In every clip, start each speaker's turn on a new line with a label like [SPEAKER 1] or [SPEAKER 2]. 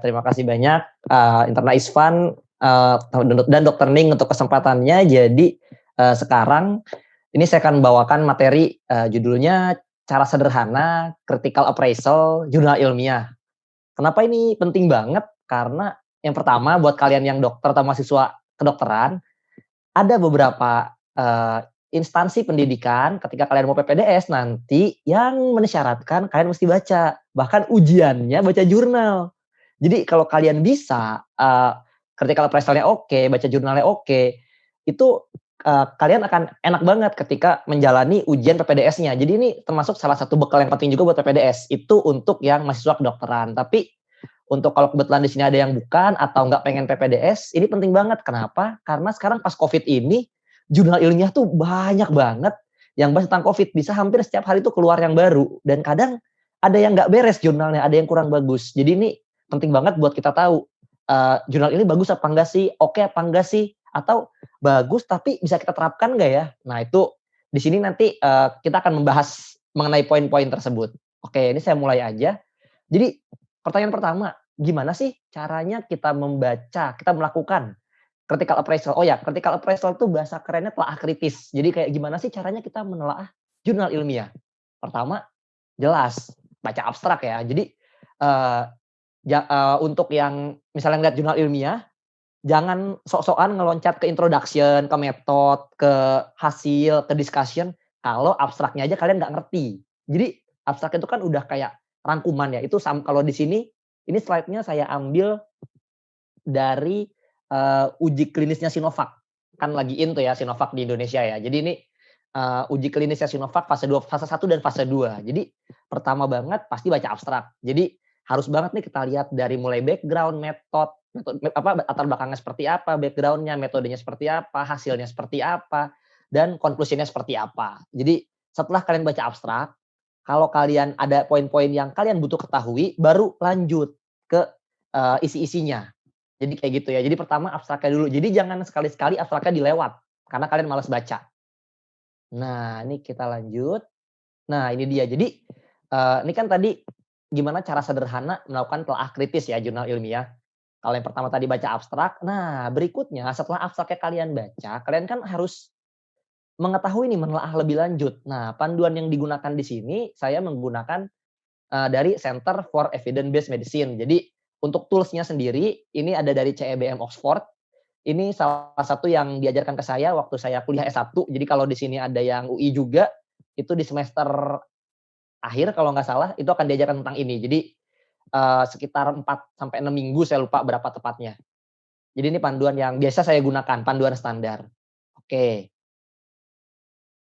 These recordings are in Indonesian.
[SPEAKER 1] Terima kasih banyak, Interna Isfan, dan Dokter Ning untuk kesempatannya. Jadi, sekarang ini saya akan membawakan materi, judulnya Cara Sederhana Critical Appraisal Jurnal Ilmiah. Kenapa ini penting banget? Karena yang pertama buat kalian yang dokter atau mahasiswa kedokteran, ada beberapa, instansi pendidikan ketika kalian mau PPDS nanti yang mensyaratkan kalian mesti baca, bahkan ujiannya baca jurnal. Jadi kalau kalian bisa, critical appraisal-nya oke, baca jurnalnya oke, itu, kalian akan enak banget ketika menjalani ujian PPDS-nya. Jadi ini termasuk salah satu bekal yang penting juga buat PPDS, itu untuk yang mahasiswa kedokteran. Tapi untuk kalau kebetulan di sini ada yang bukan atau nggak pengen PPDS, ini penting banget. Kenapa? Karena sekarang pas Covid ini, jurnal ilmiah tuh banyak banget yang bahas tentang Covid. Bisa hampir setiap hari tuh keluar yang baru. Dan kadang ada yang nggak beres jurnalnya, ada yang kurang bagus. Jadi ini penting banget buat kita tahu, jurnal ini bagus apa enggak sih, oke apa enggak sih, atau bagus tapi bisa kita terapkan nggak ya? Nah itu di sini nanti, kita akan membahas mengenai poin-poin tersebut. Oke, ini saya mulai aja. Jadi pertanyaan pertama, gimana sih caranya kita membaca, kita melakukan critical appraisal? Oh ya, critical appraisal itu bahasa kerennya telaah kritis. Jadi kayak gimana sih caranya kita menelaah jurnal ilmiah? Pertama, jelas baca abstrak ya. Jadi, eee, untuk yang misalnya ngeliat jurnal ilmiah, jangan sok-sokan ngeloncat ke introduction, ke metode, ke hasil, ke discussion, kalau abstraknya aja kalian nggak ngerti. Jadi abstrak itu kan udah kayak rangkuman ya, itu kalau di sini, ini slide-nya saya ambil dari, uji klinisnya Sinovac. Kan lagi in tuh ya Sinovac di Indonesia ya. Jadi ini, uji klinisnya Sinovac fase 2, fase 1 dan fase 2. Jadi pertama banget pasti baca abstrak. Jadi harus banget nih kita lihat dari mulai background, latar belakangnya seperti apa, background-nya, metodenya seperti apa, hasilnya seperti apa, dan conclusion-nya seperti apa. Jadi setelah kalian baca abstrak, kalau kalian ada poin-poin yang kalian butuh ketahui, baru lanjut ke, isi-isinya. Jadi kayak gitu ya. Jadi pertama abstraknya dulu. Jadi jangan sekali-sekali abstraknya dilewat, karena kalian malas baca. Nah, ini kita lanjut. Nah, ini dia. Jadi, ini kan tadi gimana cara sederhana melakukan telaah kritis ya jurnal ilmiah. Kalau yang pertama tadi baca abstrak, nah berikutnya setelah abstraknya kalian baca, kalian kan harus mengetahui nih, menelaah lebih lanjut. Nah, panduan yang digunakan di sini, saya menggunakan, dari Center for Evidence Based Medicine. Jadi, untuk tools-nya sendiri, ini ada dari CEBM Oxford. Ini salah satu yang diajarkan ke saya waktu saya kuliah S1. Jadi kalau di sini ada yang UI juga, itu di semester akhir kalau nggak salah, itu akan diajarkan tentang ini. Jadi, sekitar 4 sampai 6 minggu, saya lupa berapa tepatnya. Jadi ini panduan yang biasa saya gunakan, panduan standar. Oke.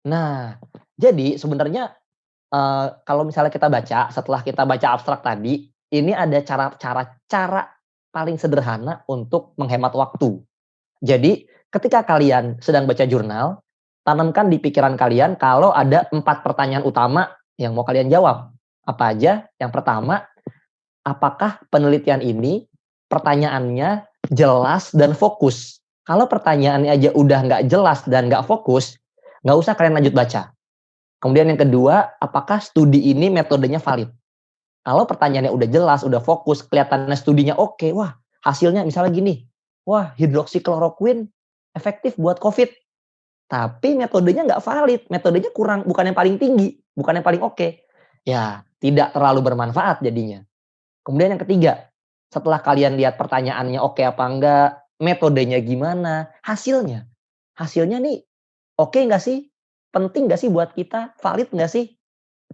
[SPEAKER 1] Nah, jadi sebenarnya, kalau misalnya kita baca, setelah kita baca abstrak tadi, ini ada cara paling sederhana untuk menghemat waktu. Jadi, ketika kalian sedang baca jurnal, tanamkan di pikiran kalian kalau ada 4 pertanyaan utama yang mau kalian jawab. Apa aja? Yang pertama, apakah penelitian ini pertanyaannya jelas dan fokus? Kalau pertanyaannya aja udah nggak jelas dan nggak fokus, nggak usah kalian lanjut baca. Kemudian yang kedua, apakah studi ini metodenya valid? Kalau pertanyaannya udah jelas, udah fokus, kelihatannya studinya oke, wah hasilnya misalnya gini, wah hidroksikloroquine efektif buat COVID, tapi metodenya nggak valid, metodenya kurang, bukan yang paling tinggi, bukan yang paling oke. Ya, tidak terlalu bermanfaat jadinya. Kemudian yang ketiga, setelah kalian lihat pertanyaannya oke apa enggak, metodenya gimana, hasilnya. Hasilnya nih oke nggak sih? Penting nggak sih buat kita? Valid nggak sih?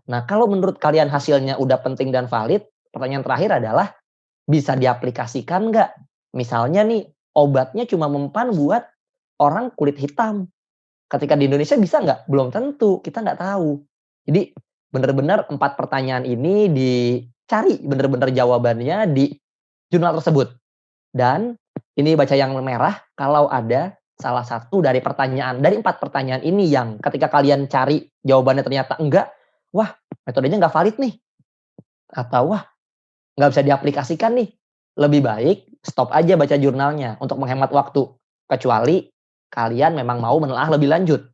[SPEAKER 1] Nah, kalau menurut kalian hasilnya udah penting dan valid, pertanyaan terakhir adalah bisa diaplikasikan nggak? Misalnya nih, obatnya cuma mempan buat orang kulit hitam. Ketika di Indonesia bisa nggak? Belum tentu, kita nggak tahu. Jadi benar-benar 4 pertanyaan ini dicari benar-benar jawabannya di jurnal tersebut. Dan ini baca yang merah kalau ada salah satu dari pertanyaan, dari 4 pertanyaan ini yang ketika kalian cari jawabannya ternyata enggak, wah metodenya nggak valid nih, atau wah nggak bisa diaplikasikan nih, lebih baik stop aja baca jurnalnya untuk menghemat waktu. Kecuali kalian memang mau menelaah lebih lanjut.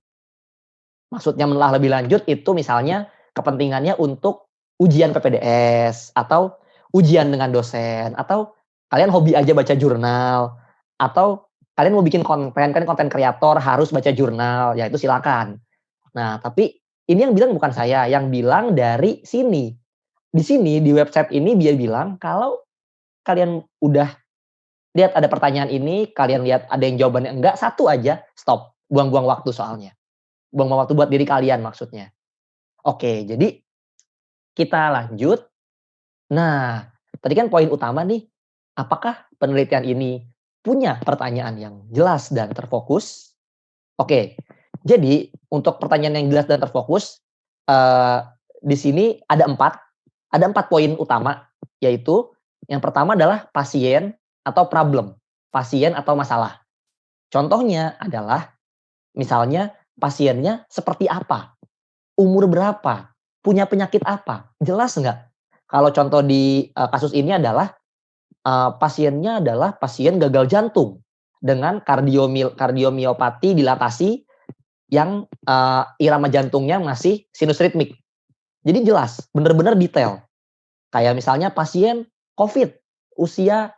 [SPEAKER 1] Maksudnya menelaah lebih lanjut itu misalnya kepentingannya untuk ujian PPDS, atau ujian dengan dosen, atau kalian hobi aja baca jurnal, atau kalian mau bikin konten, kan konten kreator harus baca jurnal, ya itu silakan. Nah, tapi ini yang bilang bukan saya, yang bilang dari sini. Di sini, di website ini dia bilang kalau kalian udah lihat ada pertanyaan ini, kalian lihat ada yang jawabannya enggak, satu aja, stop. Buang-buang waktu soalnya. Buang-buang waktu buat diri kalian maksudnya. Oke, jadi kita lanjut. Nah, tadi kan poin utama nih, apakah penelitian ini punya pertanyaan yang jelas dan terfokus? Oke, jadi untuk pertanyaan yang jelas dan terfokus, eee, di sini ada empat poin utama, yaitu yang pertama adalah pasien atau problem, pasien atau masalah. Contohnya adalah misalnya pasiennya seperti apa, umur berapa, punya penyakit apa, jelas nggak? Kalau contoh di, kasus ini adalah, pasiennya adalah pasien gagal jantung dengan kardiomiopati dilatasi yang, irama jantungnya masih sinus ritmik. Jadi jelas, bener-bener detail. Kayak misalnya pasien Covid, usia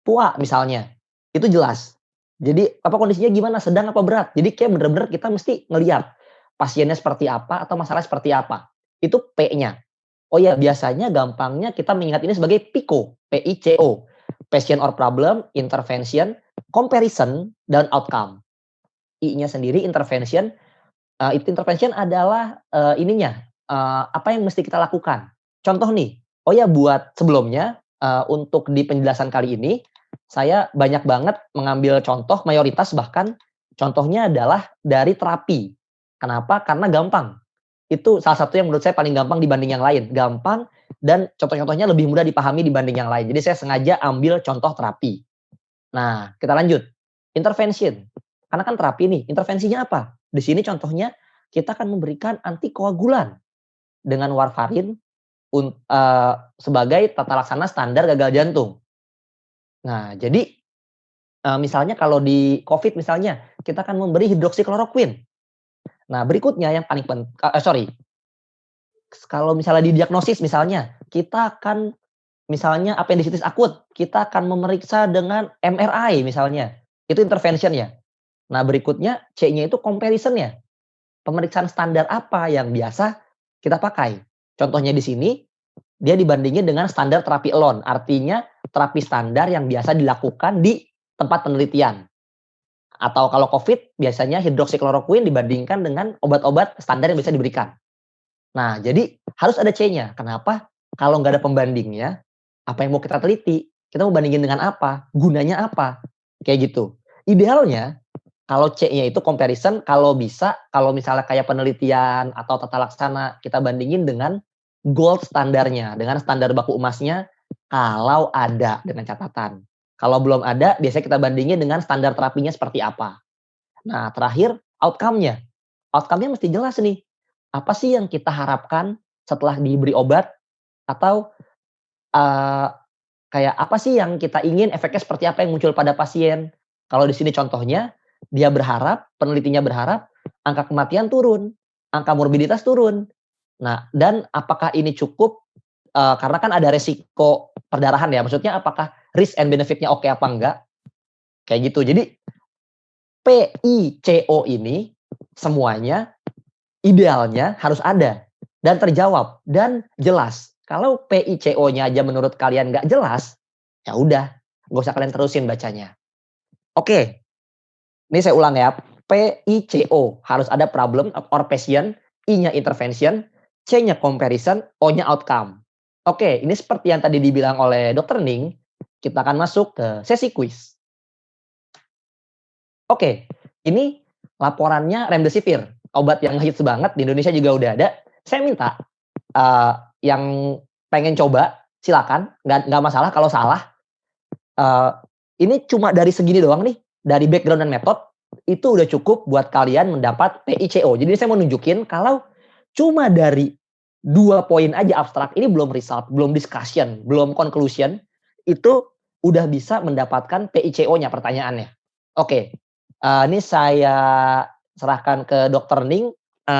[SPEAKER 1] tua misalnya, itu jelas. Jadi apa kondisinya gimana, sedang apa berat. Jadi kayak bener-bener kita mesti ngelihat pasiennya seperti apa atau masalahnya seperti apa. Itu P-nya. Oh ya, biasanya gampangnya kita mengingat ini sebagai PICO, P-I-C-O. Patient or problem, intervention, comparison, dan outcome. I-nya sendiri intervention, itu intervention adalah, ininya, apa yang mesti kita lakukan. Contoh nih, oh ya buat sebelumnya, untuk di penjelasan kali ini, saya banyak banget mengambil contoh mayoritas bahkan contohnya adalah dari terapi. Kenapa? Karena gampang. Itu salah satu yang menurut saya paling gampang dibanding yang lain, gampang dan contoh-contohnya lebih mudah dipahami dibanding yang lain. Jadi saya sengaja ambil contoh terapi. Nah, kita lanjut. Intervention. Karena kan terapi nih, intervensinya apa? Di sini contohnya kita akan memberikan antikoagulan dengan warfarin sebagai tata laksana standar gagal jantung. Nah, jadi, misalnya kalau di Covid misalnya, kita akan memberi hidroksikloroquine. Nah, berikutnya yang paling sorry, kalau misalnya di diagnosis misalnya, kita akan misalnya apendisitis akut, kita akan memeriksa dengan MRI misalnya, itu intervention ya. Nah, berikutnya C-nya itu comparison-nya. Pemeriksaan standar apa yang biasa kita pakai. Contohnya di sini, dia dibandingin dengan standar terapi alone, artinya terapi standar yang biasa dilakukan di tempat penelitian. Atau kalau COVID, biasanya hidroksikloroquine dibandingkan dengan obat-obat standar yang bisa diberikan. Nah, jadi harus ada C-nya. Kenapa? Kalau nggak ada pembandingnya, apa yang mau kita teliti? Kita mau bandingin dengan apa? Gunanya apa? Kayak gitu. Idealnya, kalau C-nya itu comparison, kalau bisa, kalau misalnya kayak penelitian atau tata laksana, kita bandingin dengan gold standarnya, dengan standar baku emasnya, kalau ada dengan catatan. Kalau belum ada, biasanya kita bandingin dengan standar terapinya seperti apa. Nah, terakhir, outcome-nya. Outcome-nya mesti jelas nih. Apa sih yang kita harapkan setelah diberi obat? Atau eee, kayak apa sih yang kita ingin efeknya seperti apa yang muncul pada pasien? Kalau di sini contohnya, dia berharap, penelitinya berharap angka kematian turun, angka morbiditas turun. Nah, dan apakah ini cukup, karena kan ada resiko perdarahan ya, maksudnya apakah risk and benefit-nya oke apa enggak, kayak gitu. Jadi PICO ini semuanya idealnya harus ada dan terjawab dan jelas. Kalau PICO-nya aja menurut kalian nggak jelas, ya udah, nggak usah kalian terusin bacanya. Oke, ini saya ulang ya. PICO harus ada problem or patient, I-nya intervention, C-nya comparison, O-nya outcome. Oke, ini seperti yang tadi dibilang oleh Dokter Ning, kita akan masuk ke sesi quiz. Oke, ini laporannya Remdesivir, obat yang hits banget di Indonesia juga udah ada. Saya minta yang pengen coba silakan, nggak masalah kalau salah. Ini cuma dari segini doang nih, dari background dan metode itu udah cukup buat kalian mendapat PICO. Jadi saya mau nunjukin kalau cuma dari 2 poin aja abstrak, ini belum result, belum discussion, belum conclusion, itu udah bisa mendapatkan PICO-nya pertanyaannya. Oke, ini saya serahkan ke Dokter Ning,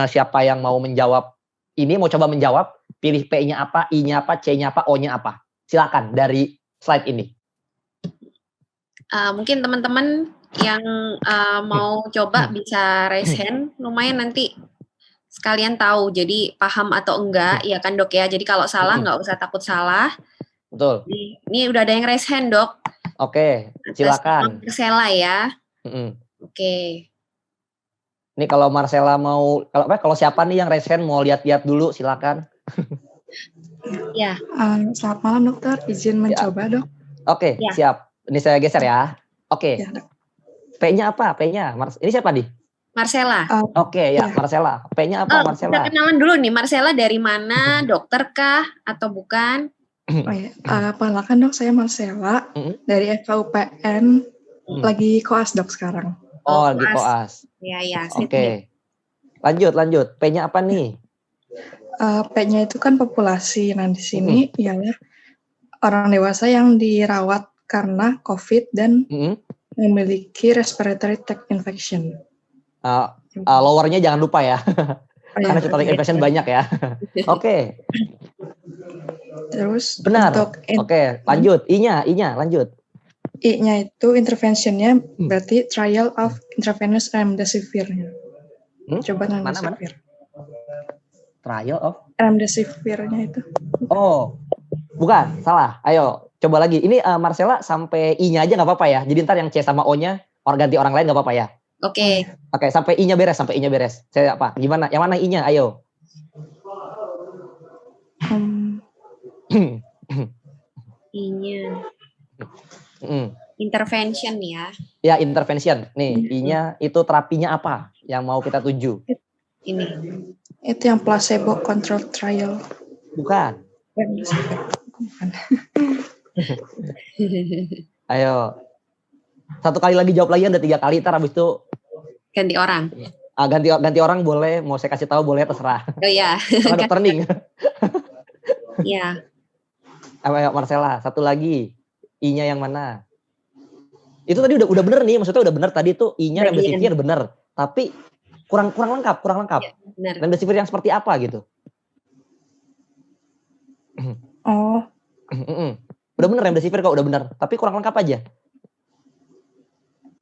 [SPEAKER 1] siapa yang mau menjawab ini, mau coba menjawab, pilih P-nya apa, I-nya apa, C-nya apa, O-nya apa. Silakan dari slide ini?
[SPEAKER 2] Mungkin teman-teman yang mau coba bisa raise hand, lumayan nanti sekalian tahu, jadi paham atau enggak, ya kan dok ya. Jadi kalau salah nggak usah takut salah.
[SPEAKER 1] Betul.
[SPEAKER 2] Ini udah ada yang raise hand dok.
[SPEAKER 1] Oke, silakan.
[SPEAKER 2] Marcella ya. Oke.
[SPEAKER 1] Ini kalau Marcella mau, kalau siapa nih yang raise hand mau lihat-lihat dulu, silakan.
[SPEAKER 2] Ya.
[SPEAKER 3] Selamat malam dokter, izin mencoba dok.
[SPEAKER 1] Oke, siap. Ini saya geser ya. Oke.
[SPEAKER 3] Ya, dok.
[SPEAKER 1] P-nya apa? P-nya? Ini siapa nih?
[SPEAKER 2] Marcella.
[SPEAKER 1] Oke, ya Marcella. P-nya apa Marcella?
[SPEAKER 2] Kita kenalan dulu nih, Marcella dari mana? Dokter kah atau bukan?
[SPEAKER 3] Oh ya, perkenalkan dok, saya Marcella dari FKUPN, lagi koas dok sekarang.
[SPEAKER 1] Oh, lagi koas.
[SPEAKER 2] Ya.
[SPEAKER 1] Oke. Lanjut. P-nya apa nih?
[SPEAKER 3] P-nya itu kan populasi. Nah, di sini ialah orang dewasa yang dirawat karena COVID dan memiliki respiratory tract infection.
[SPEAKER 1] Lowernya jangan lupa ya. Karena respiratory infection banyak ya. Oke.
[SPEAKER 3] Terus
[SPEAKER 1] benar.
[SPEAKER 3] Untuk
[SPEAKER 1] Oke, lanjut. I-nya lanjut.
[SPEAKER 3] I-nya itu interventionnya berarti trial of intravenous remdesivir-nya. Coba remdesivir.
[SPEAKER 1] Trial of
[SPEAKER 3] remdesivir-nya itu.
[SPEAKER 1] Oh, bukan, salah. Ayo, coba lagi. Ini Marcella sampai I-nya aja nggak apa-apa ya. Jadi ntar yang C sama O-nya ganti orang lain nggak apa-apa ya.
[SPEAKER 2] Oke.
[SPEAKER 1] Oke, sampai I-nya beres. Saya apa? Gimana? Yang mana I-nya? Ayo.
[SPEAKER 2] I-nya. Intervention ya.
[SPEAKER 1] Ya, intervention. Nih, I-nya itu terapinya apa yang mau kita tuju?
[SPEAKER 2] Ini.
[SPEAKER 3] Itu yang placebo control trial.
[SPEAKER 1] Bukan.
[SPEAKER 3] Bukan.
[SPEAKER 1] Ayo. Satu kali lagi jawab lagi, ada 3 kali, ntar habis itu
[SPEAKER 2] ganti orang.
[SPEAKER 1] Ganti orang boleh, mau saya kasih tahu boleh, terserah.
[SPEAKER 2] Oh iya.
[SPEAKER 1] Sama dokter Ning.
[SPEAKER 2] Iya.
[SPEAKER 1] Ayo Marcella, satu lagi. I-nya yang mana? Itu tadi udah bener nih, maksudnya udah bener tadi tuh I-nya remdesivir bener, tapi kurang lengkap.
[SPEAKER 2] Ya, benar.
[SPEAKER 1] Remdesivir yang seperti apa gitu?
[SPEAKER 3] Oh.
[SPEAKER 1] Udah bener remdesivir kok, udah bener, tapi kurang lengkap aja.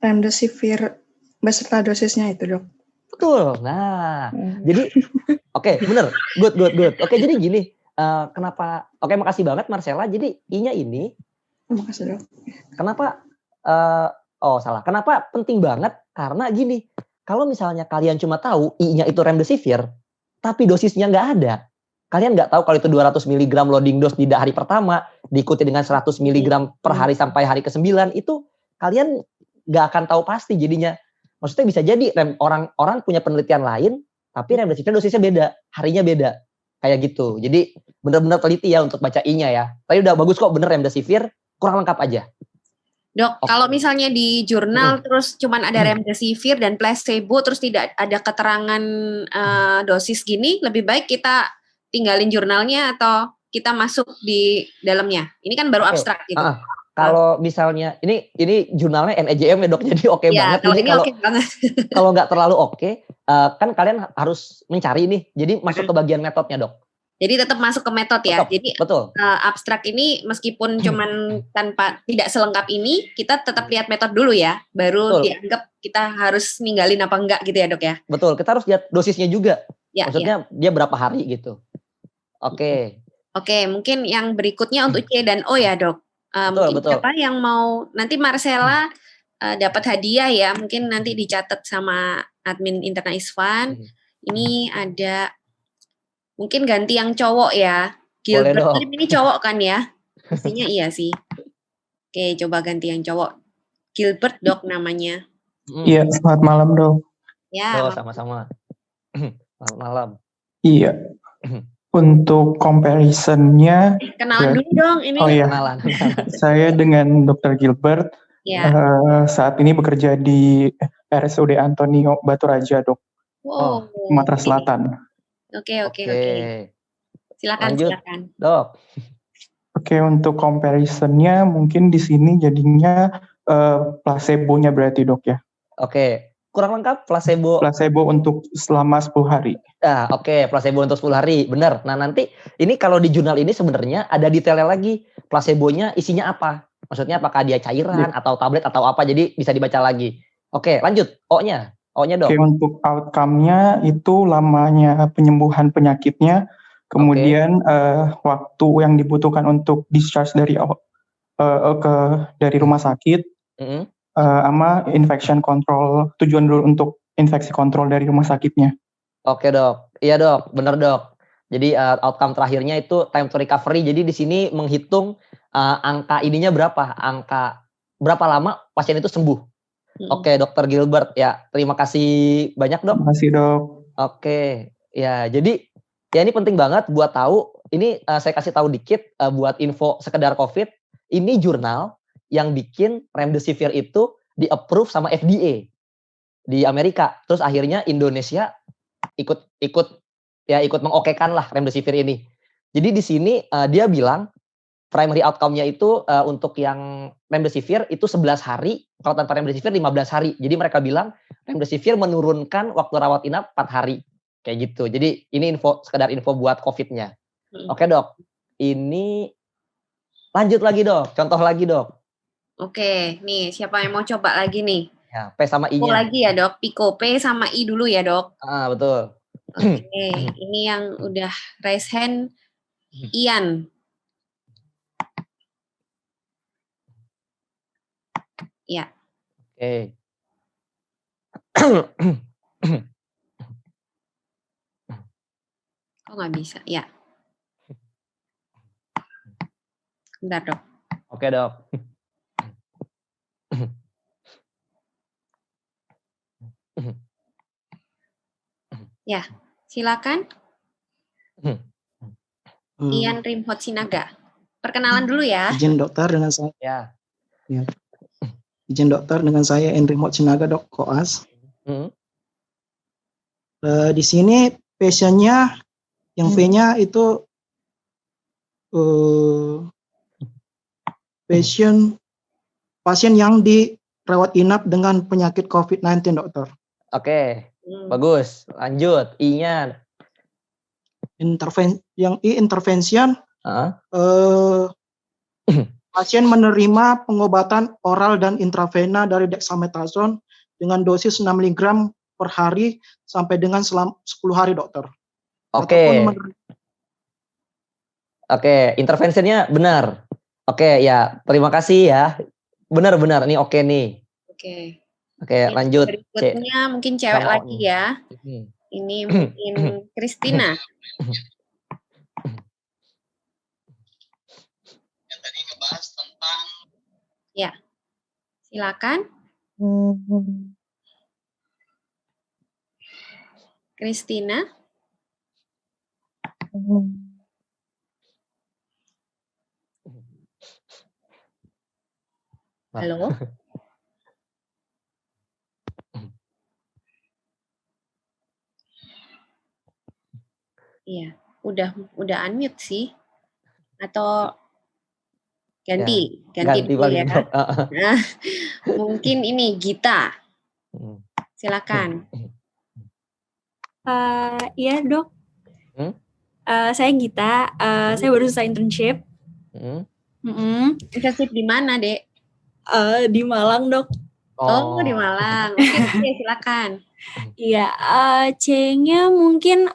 [SPEAKER 3] Remdesivir beserta dosisnya itu dok.
[SPEAKER 1] Betul. Nah, jadi oke, bener, good. Oke, jadi gini, kenapa? Oke, makasih banget Marcella. Jadi I-nya ini.
[SPEAKER 3] Makasih dok.
[SPEAKER 1] Kenapa? Salah. Kenapa penting banget? Karena gini, kalau misalnya kalian cuma tahu I-nya itu remdesivir, tapi dosisnya nggak ada, kalian nggak tahu kalau itu 200 mg loading dose di hari pertama, diikuti dengan 100 mg per hari sampai hari ke-9, itu kalian nggak akan tahu pasti jadinya. Maksudnya bisa jadi orang punya penelitian lain, tapi remdesivir dosisnya beda, harinya beda. Kayak gitu. Jadi benar-benar teliti ya untuk baca I-nya ya. Tadi udah bagus kok, bener remdesivir, kurang lengkap aja.
[SPEAKER 2] Dok, kalau misalnya di jurnal terus cuman ada remdesivir dan placebo terus tidak ada keterangan dosis gini, lebih baik kita tinggalin jurnalnya atau kita masuk di dalamnya. Ini kan baru abstrak gitu.
[SPEAKER 1] Kalau misalnya ini jurnalnya NEJM ya dok, jadi oke banget.
[SPEAKER 2] Kalau ini oke banget.
[SPEAKER 1] Kalau nggak terlalu oke, kan kalian harus mencari nih. Jadi masuk ke bagian metodenya dok.
[SPEAKER 2] Jadi tetap masuk ke metode ya. Jadi
[SPEAKER 1] betul.
[SPEAKER 2] Abstrak ini meskipun cuman tidak selengkap ini, kita tetap lihat metode dulu ya. Baru dianggap kita harus ninggalin apa enggak gitu ya dok ya.
[SPEAKER 1] Betul, kita harus lihat dosisnya juga.
[SPEAKER 2] Ya,
[SPEAKER 1] maksudnya dia berapa hari gitu. Oke,
[SPEAKER 2] mungkin yang berikutnya untuk C dan O ya dok. Mungkin siapa yang mau, nanti Marcella dapat hadiah ya. Mungkin nanti dicatat sama admin Interna Isvan. Ini ada... Mungkin ganti yang cowok ya. Gilbert ini cowok kan ya? Pastinya iya sih. Oke, coba ganti yang cowok. Gilbert dok namanya.
[SPEAKER 4] Iya, selamat malam dok.
[SPEAKER 2] Ya.
[SPEAKER 1] Sama-sama. Selamat malam.
[SPEAKER 4] Iya. Untuk comparisonnya.
[SPEAKER 2] Kenalan dulu dong ini.
[SPEAKER 4] Oh iya.
[SPEAKER 1] Kenalan.
[SPEAKER 4] Saya dengan Dr. Gilbert.
[SPEAKER 2] Ya.
[SPEAKER 4] Saat ini bekerja di RSUD Antonio Baturaja dok. Sumatera Selatan.
[SPEAKER 2] Oke. Silakan.
[SPEAKER 1] Dok.
[SPEAKER 4] Oke, untuk comparisonnya mungkin di sini jadinya placebo-nya berarti dok ya.
[SPEAKER 1] Oke. Kurang lengkap placebo.
[SPEAKER 4] Placebo untuk selama 10 hari.
[SPEAKER 1] Oke, placebo untuk 10 hari. Benar. Nah, nanti ini kalau di jurnal ini sebenarnya ada detailnya lagi. placebo-nya isinya apa? Maksudnya apakah dia cairan atau tablet atau apa? Jadi bisa dibaca lagi. Oke, lanjut. O-nya Dok.
[SPEAKER 4] Oke, untuk outcome-nya itu lamanya penyembuhan penyakitnya, kemudian waktu yang dibutuhkan untuk discharge dari rumah sakit, sama infection control, tujuan dulu untuk infeksi kontrol dari rumah sakitnya.
[SPEAKER 1] Oke Dok, iya Dok, bener Dok. Jadi outcome terakhirnya itu time to recovery. Jadi di sini menghitung angka ininya berapa lama pasien itu sembuh. Oke, Dokter Gilbert ya, terima kasih banyak Dok.
[SPEAKER 4] Terima kasih Dok.
[SPEAKER 1] Oke, ya jadi ya ini penting banget buat tahu. Ini saya kasih tahu dikit buat info sekedar COVID. Ini jurnal yang bikin remdesivir itu di-approve sama FDA di Amerika. Terus akhirnya Indonesia ikut mengokekan lah remdesivir ini. Jadi di sini dia bilang primary outcome-nya itu untuk yang remdesivir itu 11 hari, kalau tanpa remdesivir 15 hari. Jadi mereka bilang remdesivir menurunkan waktu rawat inap 4 hari. Kayak gitu. Jadi ini sekedar info buat COVID-nya. Oke Dok, ini lanjut lagi Dok, contoh lagi Dok.
[SPEAKER 2] Oke, nih siapa yang mau coba lagi nih?
[SPEAKER 1] Ya, P sama I-nya.
[SPEAKER 2] Lagi ya Dok, Piko P sama I dulu ya Dok.
[SPEAKER 1] Betul.
[SPEAKER 2] Oke, ini yang udah raise hand, Ian. Ya.
[SPEAKER 1] Oke.
[SPEAKER 2] Kok nggak bisa? Ya. Bentar Dok.
[SPEAKER 1] Oke Dok.
[SPEAKER 2] Ya, silakan. Ian Rimhot Sinaga. Perkenalan dulu ya.
[SPEAKER 5] Izin dokter dengan saya.
[SPEAKER 1] Ya.
[SPEAKER 5] Izin dokter dengan saya Ian Rimhot Sinaga, Dok Koas. Di sini pasiennya yang V-nya itu pasien yang dirawat inap dengan penyakit COVID-19, dokter.
[SPEAKER 1] Oke, bagus. Lanjut, I-nya.
[SPEAKER 5] Intervention. Pasien menerima pengobatan oral dan intravena dari dexamethasone dengan dosis 6 mg per hari sampai dengan selama 10 hari, dokter.
[SPEAKER 1] Oke, intervensinya benar. Oke, ya, terima kasih ya. Benar-benar, ini oke nih. Oke, lanjut.
[SPEAKER 2] Berikutnya mungkin cewek lagi ya. Ini mungkin Christina.
[SPEAKER 6] Yang tadi ngebahas tentang.
[SPEAKER 2] Ya, silakan. Christina. Halo. Iya, udah unmute sih. Atau ganti dulu ya. Nah, mungkin ini Gita. Silakan.
[SPEAKER 7] Iya Dok. Saya Gita. Saya baru selesai internship.
[SPEAKER 2] Internship di mana, Dek?
[SPEAKER 7] Di Malang, Dok.
[SPEAKER 2] Oh, di Malang. Oke, silakan.
[SPEAKER 7] Iya, C-nya mungkin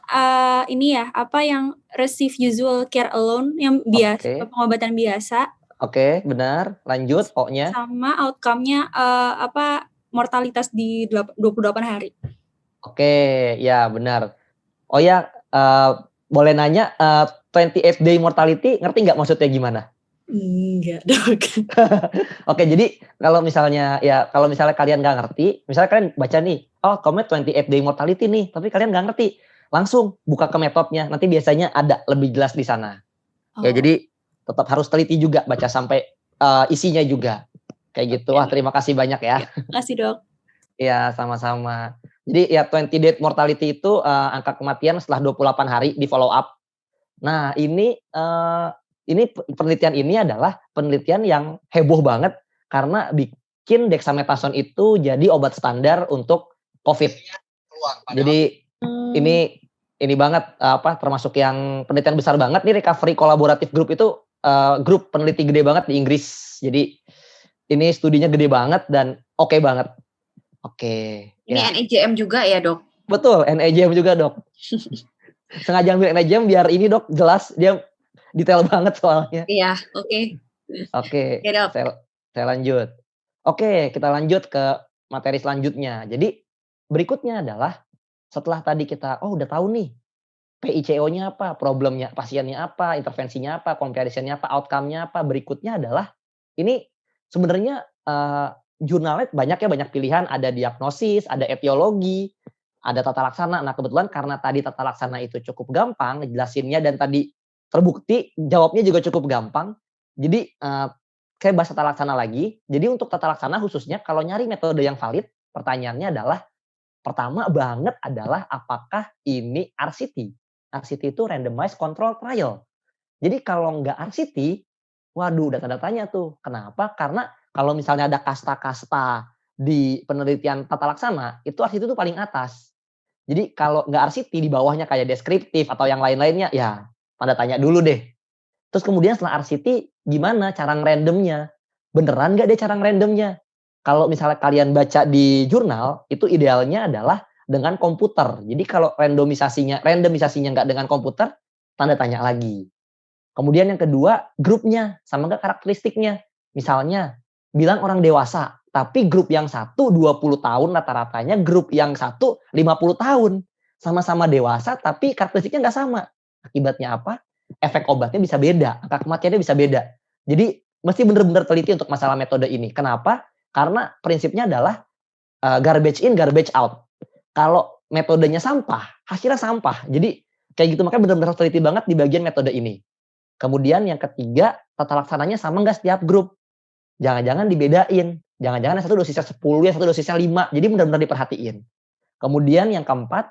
[SPEAKER 7] ini ya, apa yang receive usual care alone, yang biasa, pengobatan biasa.
[SPEAKER 1] Oke, benar. Lanjut, O-nya.
[SPEAKER 7] Sama outcome-nya mortalitas di 28 hari.
[SPEAKER 1] Oke, ya benar. Oh ya, boleh nanya 28 day mortality, ngerti nggak maksudnya gimana?
[SPEAKER 7] Enggak, Dok.
[SPEAKER 1] Oke, jadi kalau misalnya kalian nggak ngerti, misalnya kalian baca nih, outcome-nya 28 day mortality nih, tapi kalian nggak ngerti, langsung buka ke metodenya, nanti biasanya ada lebih jelas di sana. Ya, jadi tetap harus teliti juga, baca sampai isinya juga. Kayak gitu. Wah, terima kasih banyak ya.
[SPEAKER 7] Terima kasih, Dok.
[SPEAKER 1] Ya, sama-sama. Jadi ya 20 day mortality itu angka kematian setelah 28 hari di follow up. Nah, ini penelitian ini adalah penelitian yang heboh banget karena bikin dexamethasone itu jadi obat standar untuk COVID. Jadi ini banget termasuk yang penelitian besar banget nih, recovery collaborative group itu grup peneliti gede banget di Inggris. Jadi ini studinya gede banget dan oke banget. Oke.
[SPEAKER 2] Ini
[SPEAKER 1] ya.
[SPEAKER 2] NEJM juga ya, Dok?
[SPEAKER 1] Betul, NEJM juga, Dok. Sengaja ambil NEJM biar ini, Dok, jelas dia detail banget soalnya.
[SPEAKER 2] Iya, oke.
[SPEAKER 1] Oke,
[SPEAKER 2] Oke, Dok.
[SPEAKER 1] saya lanjut. Oke, kita lanjut ke materi selanjutnya. Jadi berikutnya adalah setelah tadi kita udah tahu nih PICO-nya apa, problemnya pasiennya apa, intervensinya apa, comparison-nya apa, outcome-nya apa. Berikutnya adalah ini sebenarnya jurnalnya banyak pilihan, ada diagnosis, ada etiologi, ada tata laksana. Nah, kebetulan karena tadi tata laksana itu cukup gampang ngejelasinnya dan tadi terbukti jawabnya juga cukup gampang. Jadi saya bahas tata laksana lagi. Jadi untuk tata laksana khususnya kalau nyari metode yang valid, pertanyaannya adalah pertama banget adalah apakah ini RCT? RCT itu randomized control trial. Jadi kalau nggak RCT, waduh udah tanda tanya tuh. Kenapa? Karena kalau misalnya ada kasta-kasta di penelitian tata laksana, itu RCT itu paling atas. Jadi kalau nggak RCT di bawahnya kayak deskriptif atau yang lain-lainnya, ya tanda tanya dulu deh. Terus kemudian setelah RCT, gimana cara ngerandomnya? Beneran nggak deh cara ngerandomnya? Kalau misalnya kalian baca di jurnal, itu idealnya adalah dengan komputer. Jadi kalau randomisasinya nggak dengan komputer, tanda tanya lagi. Kemudian yang kedua, grupnya sama nggak karakteristiknya. Misalnya, bilang orang dewasa, tapi grup yang satu 20 tahun rata-ratanya, grup yang satu 50 tahun. Sama-sama dewasa, tapi karakteristiknya nggak sama. Akibatnya apa? Efek obatnya bisa beda, angka kematiannya bisa beda. Jadi, mesti benar-benar teliti untuk masalah metode ini. Kenapa? Karena prinsipnya adalah garbage in, garbage out. Kalau metodenya sampah, hasilnya sampah. Jadi kayak gitu, makanya benar-benar teliti banget di bagian metode ini. Kemudian yang ketiga, tata laksananya sama nggak setiap grup? Jangan-jangan dibedain. Jangan-jangan yang satu dosisnya 10, yang satu dosisnya 5. Jadi benar-benar diperhatiin. Kemudian yang keempat,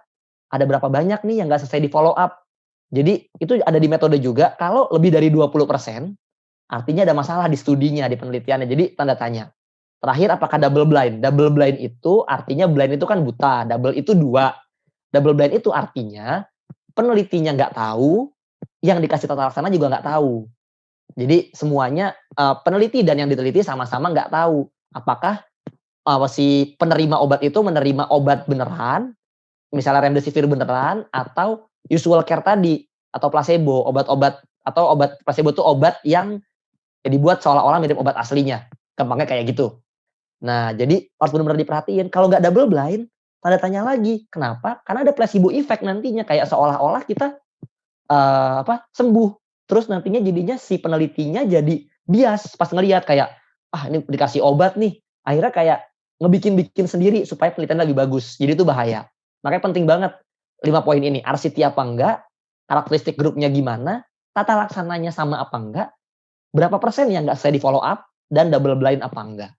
[SPEAKER 1] ada berapa banyak nih yang nggak selesai di follow up. Jadi itu ada di metode juga. Kalau lebih dari 20%, artinya ada masalah di studinya, di penelitiannya. Jadi tanda tanya. Terakhir, apakah double blind? Double blind itu artinya blind itu kan buta. Double itu 2. Double blind itu artinya penelitinya nggak tahu, yang dikasih tata laksana juga nggak tahu. Jadi semuanya peneliti dan yang diteliti sama-sama nggak tahu apakah si penerima obat itu menerima obat beneran, misalnya remdesivir beneran, atau usual care tadi, atau placebo, obat-obat, atau obat placebo itu obat yang dibuat seolah-olah mirip obat aslinya. Gampangnya kayak gitu. Nah, jadi harus benar-benar diperhatiin. Kalau nggak double blind, tanda tanya lagi. Kenapa? Karena ada placebo effect nantinya, kayak seolah-olah kita sembuh. Terus nantinya jadinya si penelitinya jadi bias pas ngelihat kayak ini dikasih obat nih, akhirnya kayak ngebikin sendiri supaya penelitian lebih bagus. Jadi itu bahaya. Makanya penting banget 5 poin ini. RCT apa enggak, karakteristik grupnya gimana, tata laksananya sama apa enggak, berapa persen yang enggak selesai di follow up, dan double blind apa enggak.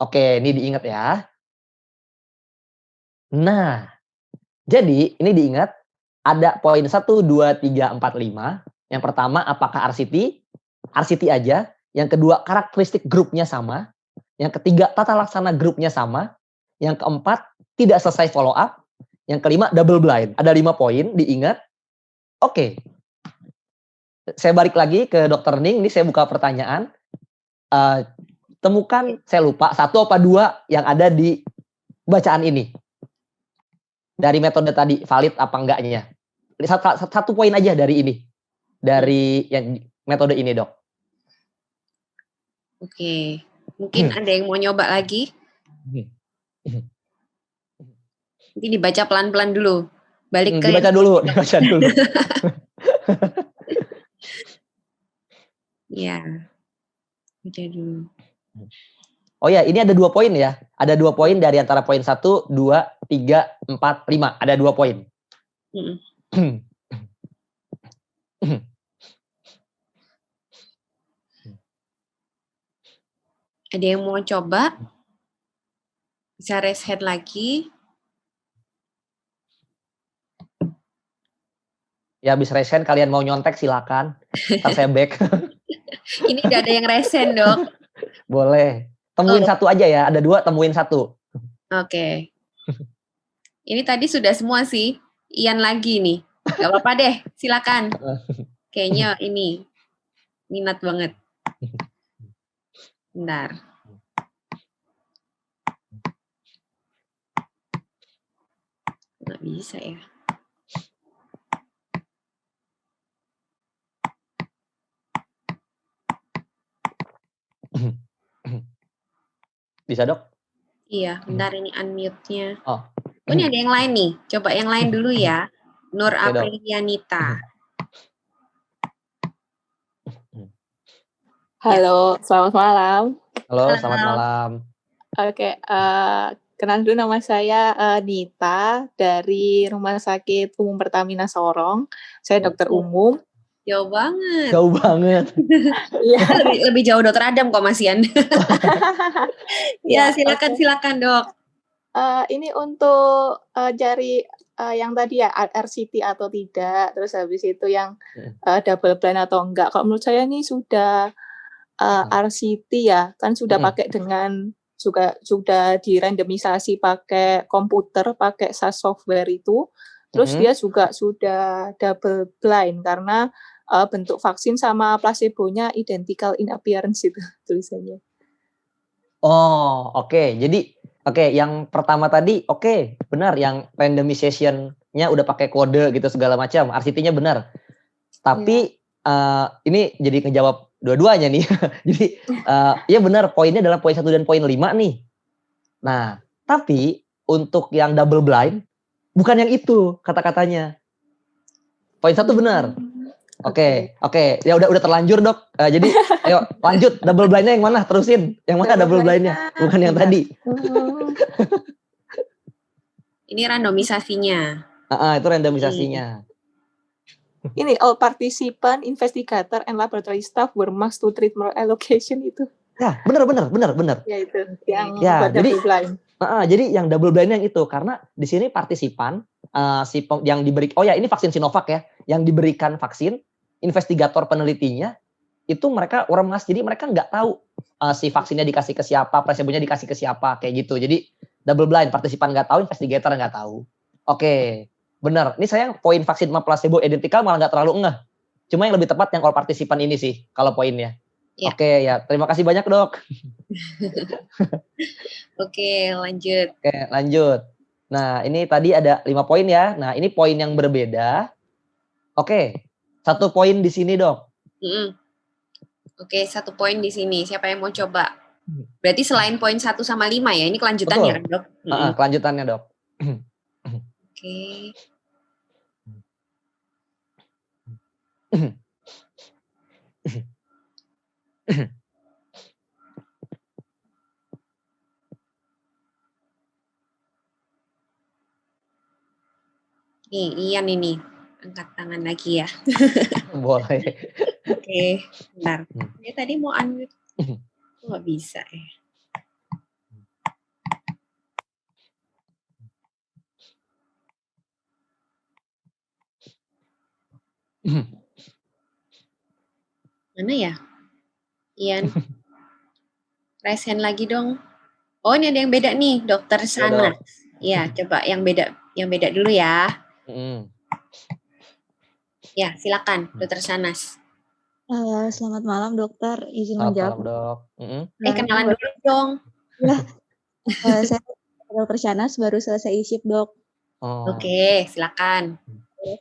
[SPEAKER 1] Oke, ini diingat ya. Nah, jadi ini diingat ada poin 1, 2, 3, 4, 5. Yang pertama, apakah RCT? RCT aja. Yang kedua, karakteristik grupnya sama. Yang ketiga, tata laksana grupnya sama. Yang keempat, tidak selesai follow up. Yang kelima, double blind. Ada 5 poin, diingat. Oke. Saya balik lagi ke Dr. Ning. Ini saya buka pertanyaan. Temukan, saya lupa, 1 apa 2 yang ada di bacaan ini. Dari metode tadi, valid apa enggaknya. Satu poin aja dari ini. Dari yang metode ini, Dok.
[SPEAKER 2] Oke. Mungkin ada yang mau nyoba lagi? Nanti dibaca pelan-pelan dulu. Balik ke
[SPEAKER 1] dibaca dulu.
[SPEAKER 2] Ya. Baca dulu.
[SPEAKER 1] Oh ya, ini ada 2 poin ya. Ada 2 poin dari antara poin 1, 2, 3, 4, 5. Ada 2 poin.
[SPEAKER 2] Ada yang mau coba? Bisa raise hand lagi.
[SPEAKER 1] Ya, habis raise hand kalian mau nyontek silakan. Ntar saya back.
[SPEAKER 2] Ini udah ada yang raise hand, Dok.
[SPEAKER 1] Boleh. Temuin 1 aja ya. Ada 2, temuin 1.
[SPEAKER 2] Oke. Ini tadi sudah semua sih. Ian lagi nih. Gak apa-apa deh, silakan. Kayaknya ini. Minat banget. Bentar. Nggak bisa ya.
[SPEAKER 1] Bisa, Dok?
[SPEAKER 2] Iya, bentar ini unmute-nya.
[SPEAKER 1] Oh.
[SPEAKER 2] Oh, ini ada yang lain nih. Coba yang lain dulu ya. Nur
[SPEAKER 1] Oke, Dok.
[SPEAKER 2] Aprilianita.
[SPEAKER 8] Halo, selamat malam.
[SPEAKER 1] Halo, selamat malam.
[SPEAKER 8] Oke, kenal dulu, nama saya Nita dari Rumah Sakit Umum Pertamina Sorong. Saya dokter umum.
[SPEAKER 2] Jauh banget.
[SPEAKER 1] Jauh banget.
[SPEAKER 8] Iya.
[SPEAKER 2] lebih jauh dokter Adam kok Mas Ian. Ya, silakan Dok.
[SPEAKER 8] Ini untuk cari yang tadi ya RCT atau tidak, terus habis itu yang double blind atau enggak. Kalau menurut saya ini sudah RCT ya, kan sudah pakai dengan juga sudah dirandomisasi pakai komputer, pakai SaaS software itu. Terus dia juga sudah double blind karena bentuk vaksin sama placebo-nya identical in appearance itu tulisannya.
[SPEAKER 1] Oh, oke. Jadi yang pertama tadi benar, yang randomization-nya udah pakai kode gitu segala macam, RCT-nya benar. Tapi ini jadi ngejawab dua-duanya nih. Jadi ya benar, poinnya adalah poin 1 dan poin 5 nih. Nah, tapi untuk yang double blind bukan yang itu kata-katanya. Poin 1 benar. Oke. Ya udah terlanjur, Dok. Jadi ayo lanjut, double blind-nya yang mana? Terusin. Yang mana double blind-nya? Bukan yang tadi.
[SPEAKER 2] Ini randomisasinya.
[SPEAKER 1] Itu randomisasinya.
[SPEAKER 8] Ini all participant, investigator, and laboratory staff were masked to treatment allocation itu.
[SPEAKER 1] Ya, benar.
[SPEAKER 8] Ya itu yang
[SPEAKER 1] jadi
[SPEAKER 8] double blind.
[SPEAKER 1] Jadi yang double blind yang itu karena di sini partisipan yang diberi ini vaksin Sinovac ya, yang diberikan vaksin, investigator penelitinya itu mereka orang mas, jadi mereka nggak tahu si vaksinnya dikasih ke siapa, placebo-nya dikasih ke siapa kayak gitu. Jadi double blind, partisipan nggak tahu, investigator nggak tahu. Oke. Benar, ini saya poin vaksin sama placebo identikal malah nggak terlalu ngeh. Cuma yang lebih tepat yang all partisipan ini sih, kalau poinnya. Ya. Oke, ya terima kasih banyak, Dok.
[SPEAKER 2] Oke, lanjut.
[SPEAKER 1] Nah, ini tadi ada 5 poin ya. Nah, ini poin yang berbeda. Oke, 1 poin di sini, Dok.
[SPEAKER 2] Oke, 1 poin di sini. Siapa yang mau coba? Berarti selain poin 1 sama 5 ya, ini kelanjutannya kan, Dok?
[SPEAKER 1] Kelanjutannya, Dok.
[SPEAKER 2] Oke. Nih, Ian ini. Angkat tangan lagi ya.
[SPEAKER 1] Boleh.
[SPEAKER 2] Oke, bentar. Dia tadi mau unmute. Nggak bisa ya. Mana ya? Ian. Raise hand lagi dong. Oh, ini ada yang beda nih, Dokter Sanas. Ya, coba yang beda dulu ya. Ya, silakan, Dokter Sanas.
[SPEAKER 9] Selamat malam, Dokter. Izin menjawab.
[SPEAKER 1] Selamat malam, Dok.
[SPEAKER 2] Kenalan dulu dong.
[SPEAKER 9] Saya Dokter Sanas, baru selesai shift, Dok.
[SPEAKER 2] Oke, silakan.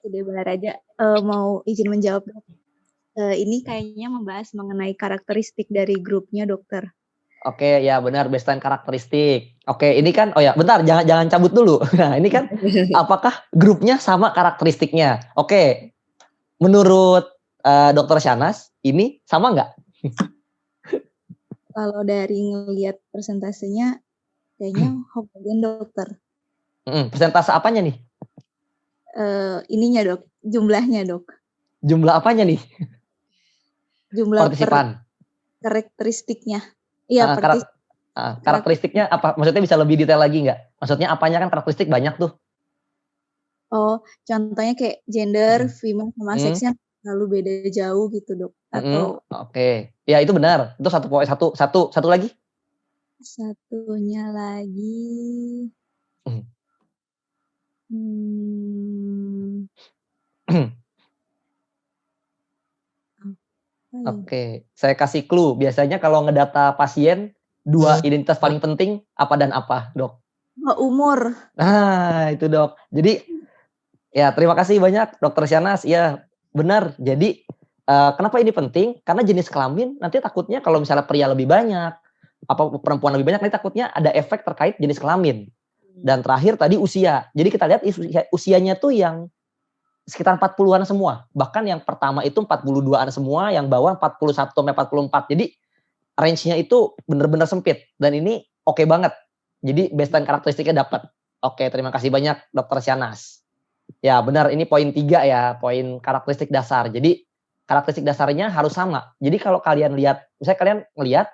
[SPEAKER 9] Sudah benar aja. Mau izin menjawab, Dok. Ini kayaknya membahas mengenai karakteristik dari grupnya, Dokter.
[SPEAKER 1] Oke, ya benar, baseline karakteristik. Oke, ini kan, bentar, jangan cabut dulu. Nah, ini kan, apakah grupnya sama karakteristiknya? Oke, menurut Dokter Sanas, ini sama nggak?
[SPEAKER 9] Kalau dari ngelihat persentasenya, kayaknya homogen, Dokter.
[SPEAKER 1] Persentase apanya nih?
[SPEAKER 9] Ininya, Dok, jumlahnya, Dok.
[SPEAKER 1] Jumlah apanya nih?
[SPEAKER 9] Jumlah
[SPEAKER 1] partisipan.
[SPEAKER 9] Karakteristiknya. Iya,
[SPEAKER 1] karakteristiknya apa? Maksudnya bisa lebih detail lagi nggak? Maksudnya apanya, kan karakteristik banyak tuh.
[SPEAKER 9] Oh, contohnya kayak gender, female sama seksnya lalu beda jauh gitu, Dok. Atau
[SPEAKER 1] Oke. Ya itu benar. Itu satu lagi?
[SPEAKER 9] Satunya lagi
[SPEAKER 1] Oke, saya kasih clue. Biasanya kalau ngedata pasien, 2 identitas paling penting apa dan apa, Dok?
[SPEAKER 9] Umur.
[SPEAKER 1] Nah, itu, Dok. Jadi, ya terima kasih banyak Dokter Syanas. Iya, benar. Jadi, kenapa ini penting? Karena jenis kelamin nanti takutnya kalau misalnya pria lebih banyak, apa perempuan lebih banyak, nanti takutnya ada efek terkait jenis kelamin. Dan terakhir tadi usia. Jadi kita lihat usianya tuh yang sekitar 40-an semua. Bahkan yang pertama itu 42-an semua, yang bawah 41 sampai 44. Jadi range-nya itu benar-benar sempit dan ini oke banget. Jadi baseline karakteristiknya dapat. Oke, terima kasih banyak Dr. Syanas. Ya, benar ini poin 3 ya, poin karakteristik dasar. Jadi karakteristik dasarnya harus sama. Jadi kalau kalian lihat, misalnya kalian ngelihat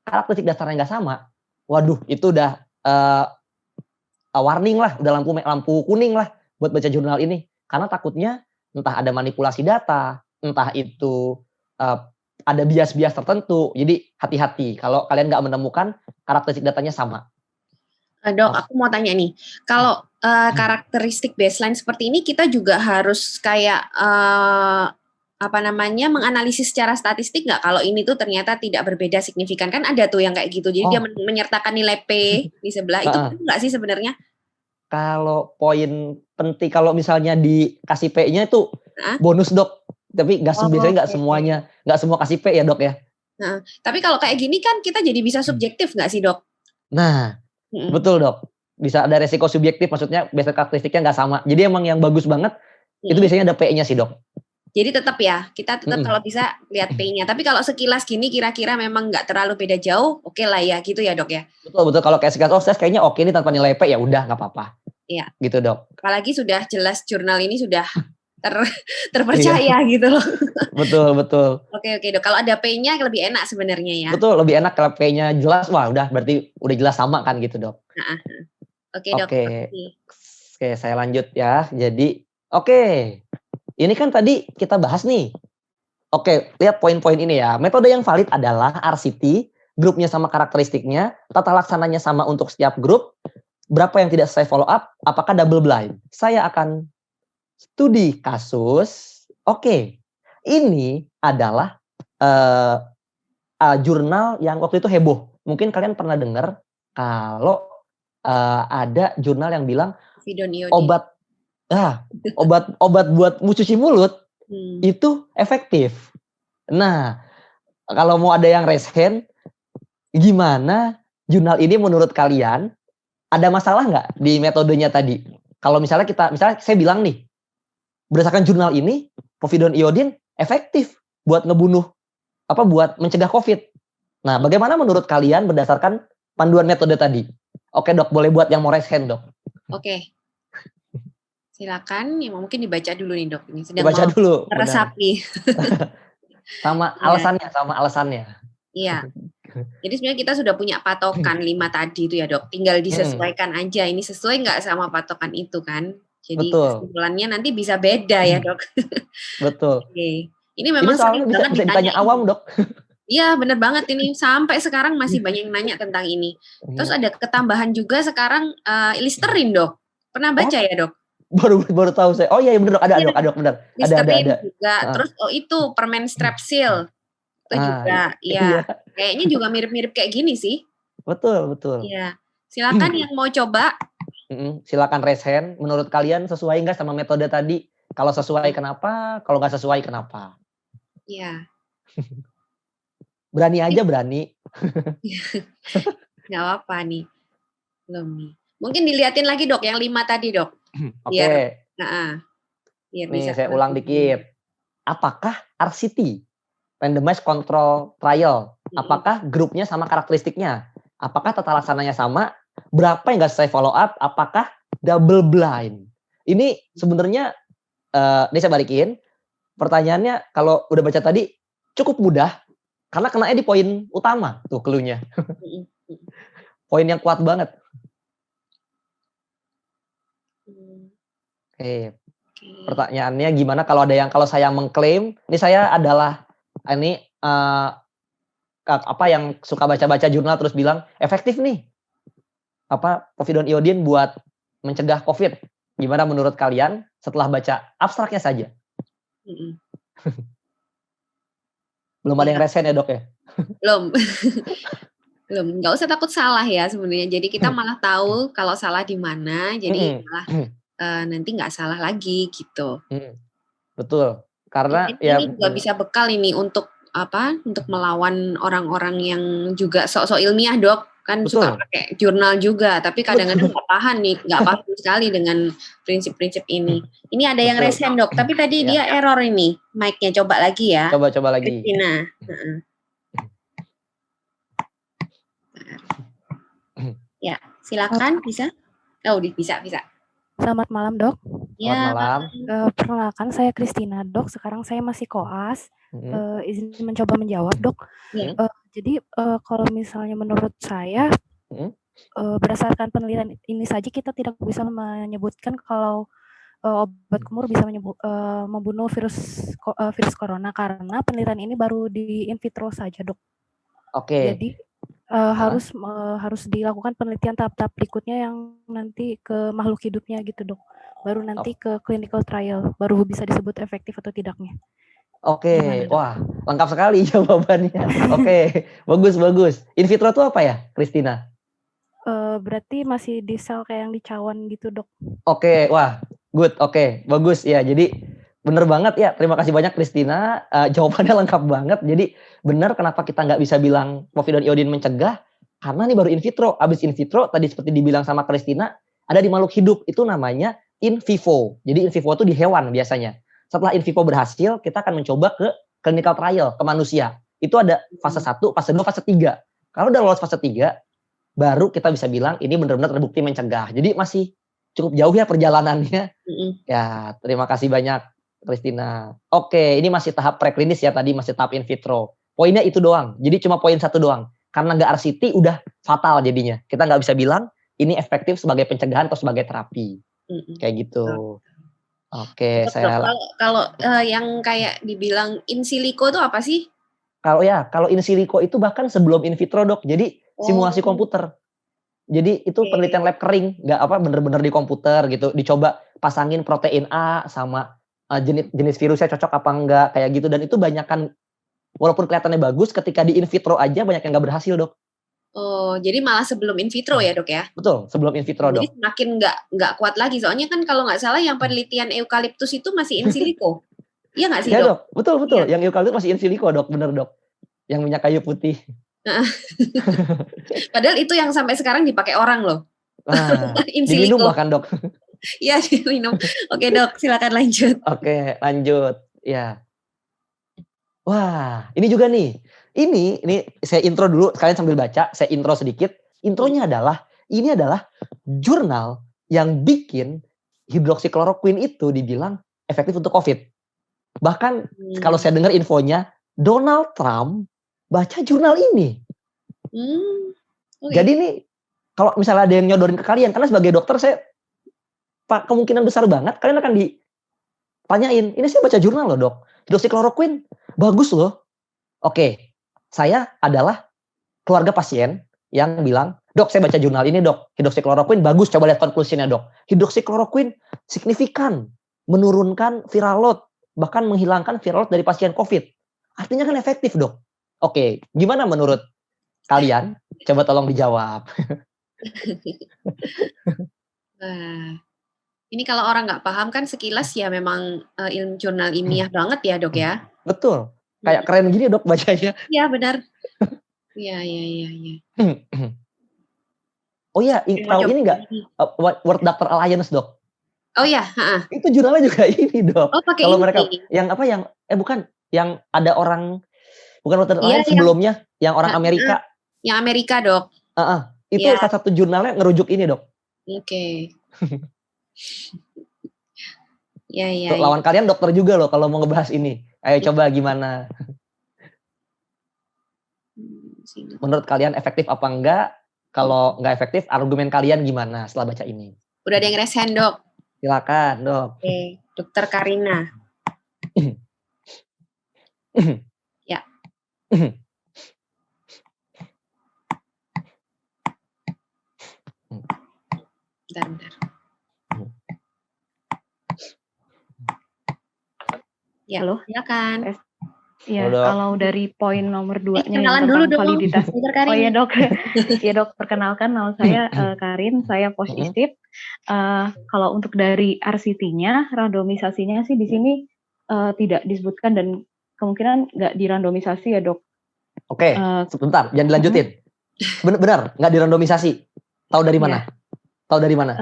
[SPEAKER 1] karakteristik dasarnya nggak sama, waduh itu udah warning lah, udah lampu kuning lah buat baca jurnal ini. Karena takutnya entah ada manipulasi data, entah itu ada bias-bias tertentu. Jadi hati-hati kalau kalian nggak menemukan karakteristik datanya sama.
[SPEAKER 2] Dok, aku mau tanya nih, kalau karakteristik baseline seperti ini kita juga harus kayak menganalisis secara statistik nggak? Kalau ini tuh ternyata tidak berbeda signifikan, kan ada tuh yang kayak gitu. Jadi dia menyertakan nilai P di sebelah itu nggak sih sebenarnya?
[SPEAKER 1] Kalau poin penting, kalau misalnya dikasih P-nya itu bonus, Dok. Tapi biasanya nggak semua kasih P ya, Dok ya.
[SPEAKER 2] Nah, tapi kalau kayak gini kan kita jadi bisa subjektif nggak sih, Dok?
[SPEAKER 1] Nah, betul, Dok. Bisa ada resiko subjektif, maksudnya biasanya karakteristiknya nggak sama. Jadi emang yang bagus banget itu biasanya ada P-nya sih, Dok.
[SPEAKER 2] Jadi tetap ya, kita tetap kalau bisa lihat P-nya. Tapi kalau sekilas gini kira-kira memang nggak terlalu beda jauh, oke lah ya gitu ya, Dok ya.
[SPEAKER 1] Betul. Kalau kayak sekilas, saya kayaknya oke nih tanpa nilai P, ya udah nggak apa-apa.
[SPEAKER 2] Iya.
[SPEAKER 1] Gitu, Dok.
[SPEAKER 2] Apalagi sudah jelas jurnal ini sudah terpercaya gitu loh.
[SPEAKER 1] Betul.
[SPEAKER 2] Oke, Dok. Kalau ada P-nya lebih enak sebenarnya ya.
[SPEAKER 1] Betul, lebih enak kalau P-nya jelas. Wah, berarti udah jelas sama kan gitu, Dok.
[SPEAKER 2] Oke, Dok.
[SPEAKER 1] Oke, saya lanjut ya. Jadi, ini kan tadi kita bahas nih. Oke, lihat poin-poin ini ya. Metode yang valid adalah RCT, grupnya sama karakteristiknya, tata laksananya sama untuk setiap grup, berapa yang tidak selesai follow up, apakah double blind. Saya akan studi kasus. Oke, ini adalah jurnal yang waktu itu heboh. Mungkin kalian pernah dengar kalau ada jurnal yang bilang obat buat cuci mulut itu efektif. Nah, kalau mau ada yang raise hand, gimana jurnal ini menurut kalian? Ada masalah nggak di metodenya tadi? Kalau misalnya saya bilang nih, berdasarkan jurnal ini, povidone iodin efektif buat buat mencegah COVID. Nah, bagaimana menurut kalian berdasarkan panduan metode tadi? Oke, Dok, boleh buat yang mau raise hand, Dok.
[SPEAKER 2] Oke. Silakan, ya mungkin dibaca dulu nih, Dok. Ini sedang
[SPEAKER 1] dibaca dulu.
[SPEAKER 2] meresapi.
[SPEAKER 1] sama alasannya.
[SPEAKER 2] Iya. Jadi sebenarnya kita sudah punya patokan 5 tadi itu ya, Dok. Tinggal disesuaikan aja. Ini sesuai nggak sama patokan itu kan? Jadi kesimpulannya nanti bisa beda ya, Dok.
[SPEAKER 1] Betul.
[SPEAKER 2] Oke. Ini memang sering banget
[SPEAKER 1] bisa ditanya awam, Dok.
[SPEAKER 2] Iya, benar banat ini. Sampai sekarang masih banyak yang nanya tentang ini. Terus ada ketambahan juga sekarang Listerine, Dok. Pernah baca ya, Dok?
[SPEAKER 1] Baru tahu saya. Oh iya benar, Dok. Ada, Dok, benar.
[SPEAKER 2] Listerine juga. Terus itu permen Strepsil. Itu juga. Iya. Kayaknya juga mirip-mirip kayak gini sih.
[SPEAKER 1] Betul.
[SPEAKER 2] Iya. Silakan yang mau coba.
[SPEAKER 1] Silakan raise hand. Menurut kalian sesuai nggak sama metode tadi? Kalau sesuai kenapa? Kalau nggak sesuai kenapa?
[SPEAKER 2] Iya.
[SPEAKER 1] Berani aja, berani.
[SPEAKER 2] Nggak apa nih. Belum nih. Mungkin diliatin lagi, Dok, yang 5 tadi, Dok.
[SPEAKER 1] Biar
[SPEAKER 2] nih,
[SPEAKER 1] bisa saya ulang dikit. Apakah RCT, randomized control trial, apakah grupnya sama karakteristiknya? Apakah tata laksananya sama? Berapa yang nggak selesai follow up? Apakah double blind? Ini sebenarnya, ini saya balikin. Pertanyaannya kalau udah baca tadi cukup mudah. Karena kenanya di poin utama tuh clue-nya. Poin yang kuat banget. Oke. Pertanyaannya gimana kalau saya mengklaim, ini saya adalah yang suka baca-baca jurnal terus bilang efektif nih. Povidone iodin buat mencegah COVID. Gimana menurut kalian setelah baca abstraknya saja? Belum ada yang resen ya dok ya?
[SPEAKER 2] Belum. Belum. Nggak usah takut salah ya sebenarnya. Jadi kita malah tahu kalau salah di mana. Jadi malah nanti nggak salah lagi gitu.
[SPEAKER 1] Betul. Karena
[SPEAKER 2] ini juga bisa bekal ini untuk melawan orang-orang yang juga sok-sok ilmiah dok. Kan
[SPEAKER 1] Betul.
[SPEAKER 2] suka pakai jurnal juga, tapi kadang-kadang nggak paham sekali dengan prinsip-prinsip ini. Ini ada yang resen dok, tapi tadi dia error ini, mic-nya coba lagi ya.
[SPEAKER 1] Coba lagi.
[SPEAKER 2] Kristina. Ya, silakan bisa. Oh, bisa.
[SPEAKER 10] Selamat malam dok.
[SPEAKER 2] Ya,
[SPEAKER 1] malam.
[SPEAKER 10] Perkenalkan saya Kristina dok. Sekarang saya masih koas. Izin mencoba menjawab dok. Jadi kalau misalnya menurut saya berdasarkan penelitian ini saja kita tidak bisa menyebutkan kalau obat kumur bisa membunuh virus corona karena penelitian ini baru di in vitro saja dok.
[SPEAKER 1] Oke.
[SPEAKER 10] Jadi harus dilakukan penelitian tahap-tahap berikutnya yang nanti ke makhluk hidupnya gitu dok. Baru nanti ke clinical trial baru bisa disebut efektif atau tidaknya.
[SPEAKER 1] Oke, wah lengkap sekali jawabannya. Oke, bagus. In vitro itu apa ya, Kristina?
[SPEAKER 10] Berarti masih di sel kayak yang di cawan gitu dok.
[SPEAKER 1] Oke, wah good, oke, bagus ya. Jadi bener banget ya, terima kasih banyak Kristina. Jawabannya lengkap banget. Jadi benar kenapa kita nggak bisa bilang povidone iodin mencegah? Karena ini baru in vitro. Abis in vitro tadi seperti dibilang sama Kristina, ada di makhluk hidup. Itu namanya in vivo. Jadi in vivo itu di hewan biasanya. Setelah in vivo berhasil, kita akan mencoba ke clinical trial, ke manusia. Itu ada fase 1, fase 2, fase 3. Kalau udah lolos fase 3, baru kita bisa bilang ini benar-benar terbukti mencegah. Jadi masih cukup jauh ya perjalanannya. Ya, terima kasih banyak Kristina. Oke, ini masih tahap preklinis ya tadi, masih tahap in vitro. Poinnya itu doang. Jadi cuma poin 1 doang. Karena nggak RCT udah fatal jadinya. Kita nggak bisa bilang ini efektif sebagai pencegahan atau sebagai terapi. Kayak gitu. Oke,
[SPEAKER 2] kalau yang kayak dibilang in silico itu apa sih?
[SPEAKER 1] Kalau in silico itu bahkan sebelum in vitro dok. Jadi simulasi komputer. Jadi itu penelitian lab kering, nggak bener-bener di komputer gitu. Dicoba pasangin protein A sama jenis virusnya cocok apa enggak kayak gitu. Dan itu banyakan walaupun kelihatannya bagus, ketika di in vitro aja banyak yang nggak berhasil dok.
[SPEAKER 2] Oh, jadi malah sebelum in vitro ya dok ya?
[SPEAKER 1] Betul, sebelum in vitro dok.
[SPEAKER 2] Jadi semakin nggak kuat lagi. Soalnya kan kalau nggak salah yang penelitian eukaliptus itu masih in silico. Iya nggak sih dok?
[SPEAKER 1] Betul. Ya. Yang eukaliptus masih in silico dok, bener dok. Yang minyak kayu putih.
[SPEAKER 2] Padahal itu yang sampai sekarang dipakai orang loh. In silico.
[SPEAKER 1] Diminum bahkan dok.
[SPEAKER 2] Iya diminum. Oke dok, silakan lanjut.
[SPEAKER 1] Oke, lanjut. Ya. Wah, ini juga nih. Ini saya intro dulu, kalian sambil baca, saya intro sedikit. Intronya ini adalah jurnal yang bikin hidroksikloroquine itu dibilang efektif untuk COVID. Bahkan kalau saya dengar infonya, Donald Trump baca jurnal ini. Jadi nih, kalau misalnya ada yang nyodorin ke kalian, karena sebagai dokter saya, kemungkinan besar banget kalian akan ditanyain, ini saya baca jurnal loh dok, hidroksikloroquine bagus loh. Oke. Saya adalah keluarga pasien yang bilang, dok saya baca jurnal ini dok, hidroksikloroquine bagus, coba lihat konklusinya dok. Hidroksikloroquine signifikan menurunkan viral load, bahkan menghilangkan viral load dari pasien COVID. Artinya kan efektif dok. Oke, gimana menurut kalian? Coba tolong dijawab.
[SPEAKER 2] Ini kalau orang nggak paham kan sekilas ya memang jurnal ilmiah banget ya dok ya?
[SPEAKER 1] Betul. Kayak keren gini dok bacanya.
[SPEAKER 2] Iya benar. Iya.
[SPEAKER 1] Oh iya, tahu ini nggak? World Doctor Alliance dok.
[SPEAKER 2] Oh iya.
[SPEAKER 1] Itu jurnalnya juga ini dok.
[SPEAKER 2] Oh pakai
[SPEAKER 1] kalau
[SPEAKER 2] ini.
[SPEAKER 1] Mereka bukan, yang ada orang, bukan World Doctor Alliance sebelumnya, yang orang Amerika.
[SPEAKER 2] Yang Amerika dok.
[SPEAKER 1] Itu salah satu jurnalnya ngerujuk ini dok.
[SPEAKER 2] Oke. Iya.
[SPEAKER 1] Lawan kalian dokter juga loh kalau mau ngebahas ini. Ayo coba gimana? Menurut kalian efektif apa enggak? Kalau enggak efektif, argumen kalian gimana setelah baca ini?
[SPEAKER 2] Udah ada yang raise hand dok.
[SPEAKER 1] Silakan dok.
[SPEAKER 2] Oke, Dokter Karina. Ya. Bentar. Ya,
[SPEAKER 9] halo,
[SPEAKER 2] silakan.
[SPEAKER 11] Iya, kalau dari poin nomor 2-nya
[SPEAKER 2] kenalan
[SPEAKER 11] yang
[SPEAKER 2] dulu
[SPEAKER 11] tentang
[SPEAKER 2] dong.
[SPEAKER 11] validitas.
[SPEAKER 2] Bentar, Karin.
[SPEAKER 11] Oh iya dok, ya dok, perkenalkan nama saya Karin, saya positif. Kalau untuk dari RCT-nya, randomisasinya sih di sini tidak disebutkan dan kemungkinan nggak dirandomisasi ya dok.
[SPEAKER 1] Oke, sebentar, jangan dilanjutin. Benar, nggak dirandomisasi. Tahu dari mana? Tahu dari mana?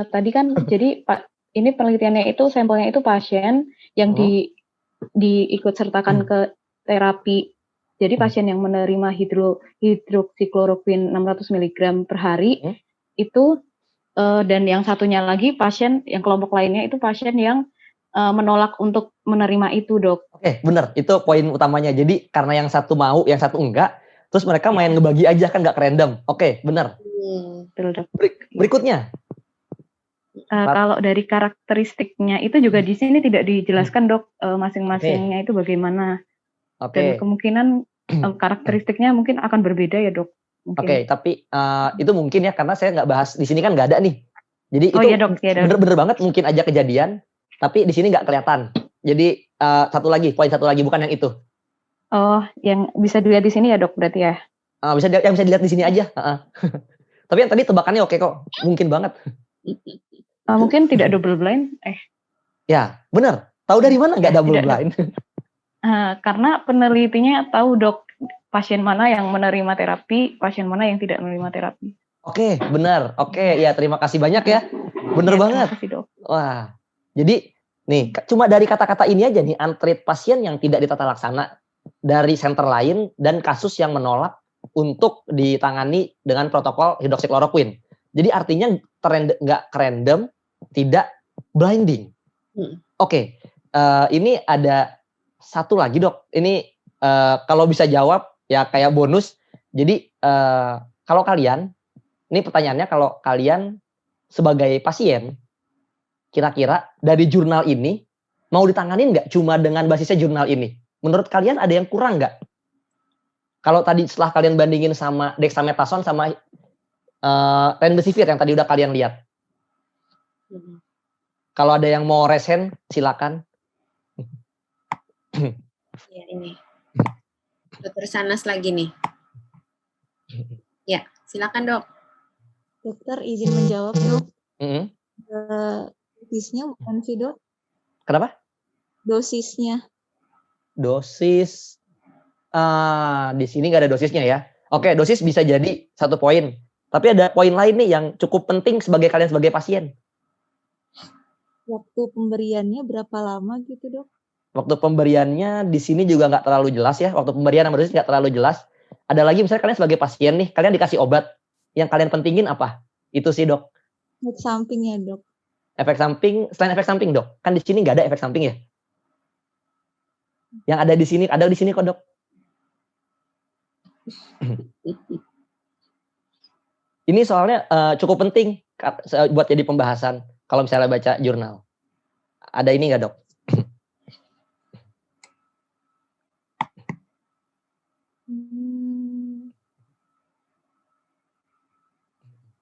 [SPEAKER 11] Tadi kan jadi ini penelitiannya itu sampelnya itu pasien yang diikut sertakan ke terapi. Jadi pasien yang menerima hidroksikloroquine 600 mg per hari itu dan yang satunya lagi pasien yang kelompok lainnya itu pasien yang menolak untuk menerima itu, Dok.
[SPEAKER 1] Oke, benar. Itu poin utamanya. Jadi karena yang satu mau, yang satu enggak, terus mereka main ngebagi aja kan nggak random. Oke, benar.
[SPEAKER 11] Betul, Dok.
[SPEAKER 1] Berikutnya.
[SPEAKER 11] Kalau dari karakteristiknya itu juga di sini tidak dijelaskan dok masing-masingnya itu bagaimana. Dan kemungkinan karakteristiknya mungkin akan berbeda ya dok.
[SPEAKER 1] Oke, tapi itu mungkin ya karena saya nggak bahas di sini kan nggak ada nih. Jadi itu bener-bener banget mungkin aja kejadian, tapi di sini nggak kelihatan. Jadi poin satu lagi bukan yang itu.
[SPEAKER 11] Oh, yang bisa dilihat di sini ya dok berarti ya?
[SPEAKER 1] Yang bisa dilihat di sini aja. Tapi yang tadi tebakannya oke kok, mungkin banget.
[SPEAKER 11] Mungkin tidak double blind.
[SPEAKER 1] Ya, benar. Tahu dari mana nggak double blind?
[SPEAKER 11] Karena penelitinya tahu dok pasien mana yang menerima terapi, pasien mana yang tidak menerima terapi.
[SPEAKER 1] Oke, benar. Oke, ya terima kasih banyak ya. Bener banget.
[SPEAKER 11] Terima kasih dok.
[SPEAKER 1] Wah, jadi nih cuma dari kata-kata ini aja nih untreat pasien yang tidak ditata laksana dari center lain dan kasus yang menolak untuk ditangani dengan protokol hidroksikloroquine. Jadi artinya nggak random, tidak blinding. Oke, ini ada satu lagi dok. Ini kalau bisa jawab ya kayak bonus. Jadi kalau kalian, ini pertanyaannya kalau kalian sebagai pasien, kira-kira dari jurnal ini mau ditanganin nggak cuma dengan basisnya jurnal ini? Menurut kalian ada yang kurang nggak? Kalau tadi setelah kalian bandingin sama dexamethasone sama remdesivir yang tadi udah kalian lihat. Kalau ada yang mau raise hand, silakan.
[SPEAKER 2] Ya ini. Dokter Sanas lagi nih. Ya, silakan dok.
[SPEAKER 9] Dokter izin menjawab dok. Dosisnya bukan sih dok?
[SPEAKER 1] Kenapa?
[SPEAKER 9] Dosisnya.
[SPEAKER 1] Dosis. Di sini nggak ada dosisnya ya. Oke, dosis bisa jadi 1 poin. Tapi ada poin lain nih yang cukup penting sebagai kalian sebagai pasien.
[SPEAKER 9] Waktu pemberiannya berapa lama gitu dok?
[SPEAKER 1] Waktu pemberiannya di sini juga nggak terlalu jelas ya. Waktu pemberian sama dosis nggak terlalu jelas. Ada lagi misalnya kalian sebagai pasien nih, kalian dikasih obat. Yang kalian pentingin apa? Itu sih dok.
[SPEAKER 9] Efek sampingnya dok.
[SPEAKER 1] Efek samping, selain efek samping dok. Kan di sini nggak ada efek samping ya. Yang ada di sini kok dok. Ini soalnya cukup penting buat jadi pembahasan kalau misalnya baca jurnal. Ada ini nggak dok?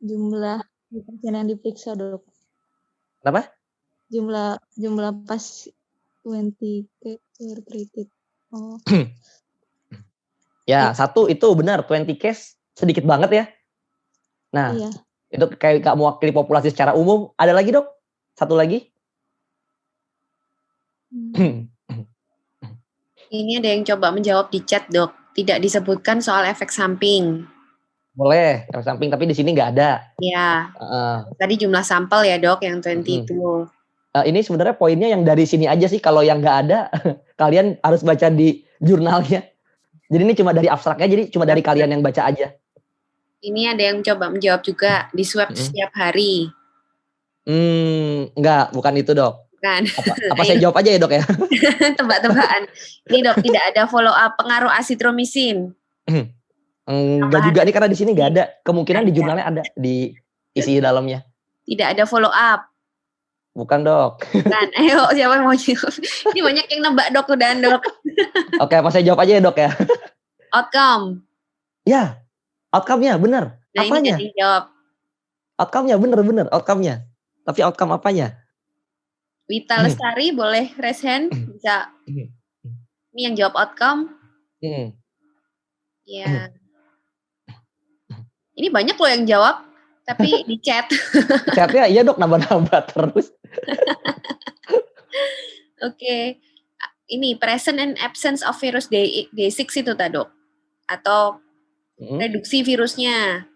[SPEAKER 9] Jumlah pasien yang diperiksa dok.
[SPEAKER 1] Kenapa?
[SPEAKER 9] Jumlah pas 20 were treated. Oh.
[SPEAKER 1] Ya, satu itu benar 20 case sedikit banget ya. Nah, itu kayak gak mewakili populasi secara umum. Ada lagi dok? Satu lagi?
[SPEAKER 2] Ini ada yang coba menjawab di chat dok. Tidak disebutkan soal efek samping.
[SPEAKER 1] Boleh, efek samping tapi di sini nggak ada.
[SPEAKER 2] Ya. Tadi jumlah sampel ya dok yang 20 itu.
[SPEAKER 1] Ini sebenarnya poinnya yang dari sini aja sih. Kalau yang nggak ada, kalian harus baca di jurnalnya. Jadi ini cuma dari abstraknya, jadi cuma dari kalian yang baca aja.
[SPEAKER 2] Ini ada yang coba menjawab juga di swab setiap hari.
[SPEAKER 1] Enggak, bukan itu dok.
[SPEAKER 2] Bukan.
[SPEAKER 1] Apa saya jawab aja ya dok ya?
[SPEAKER 2] Tebak-tebakan. Ini dok, tidak ada follow up pengaruh asitromisin.
[SPEAKER 1] Enggak juga nih karena di sini nggak ada. Kemungkinan di jurnalnya ada di isi dalamnya.
[SPEAKER 2] Tidak ada follow up.
[SPEAKER 1] Bukan dok.
[SPEAKER 2] Bukan. Ayo siapa yang mau jawab? Ini banyak yang nebak dok udah dok.
[SPEAKER 1] Oke, apa saya jawab aja ya dok ya?
[SPEAKER 2] Outcome.
[SPEAKER 1] Ya, outcome-nya benar.
[SPEAKER 2] Nah,
[SPEAKER 1] apanya?
[SPEAKER 2] Ini jawab.
[SPEAKER 1] Outcome-nya benar outcome-nya. Tapi outcome apanya?
[SPEAKER 2] Wita Lestari boleh raise hand, bisa Ini yang jawab outcome. Ya. Ini banyak loh yang jawab, tapi di chat.
[SPEAKER 1] Chatnya iya dok, nambah-nambah terus.
[SPEAKER 2] Oke. Ini present and absence of virus D6 itu tak dok? Atau reduksi virusnya?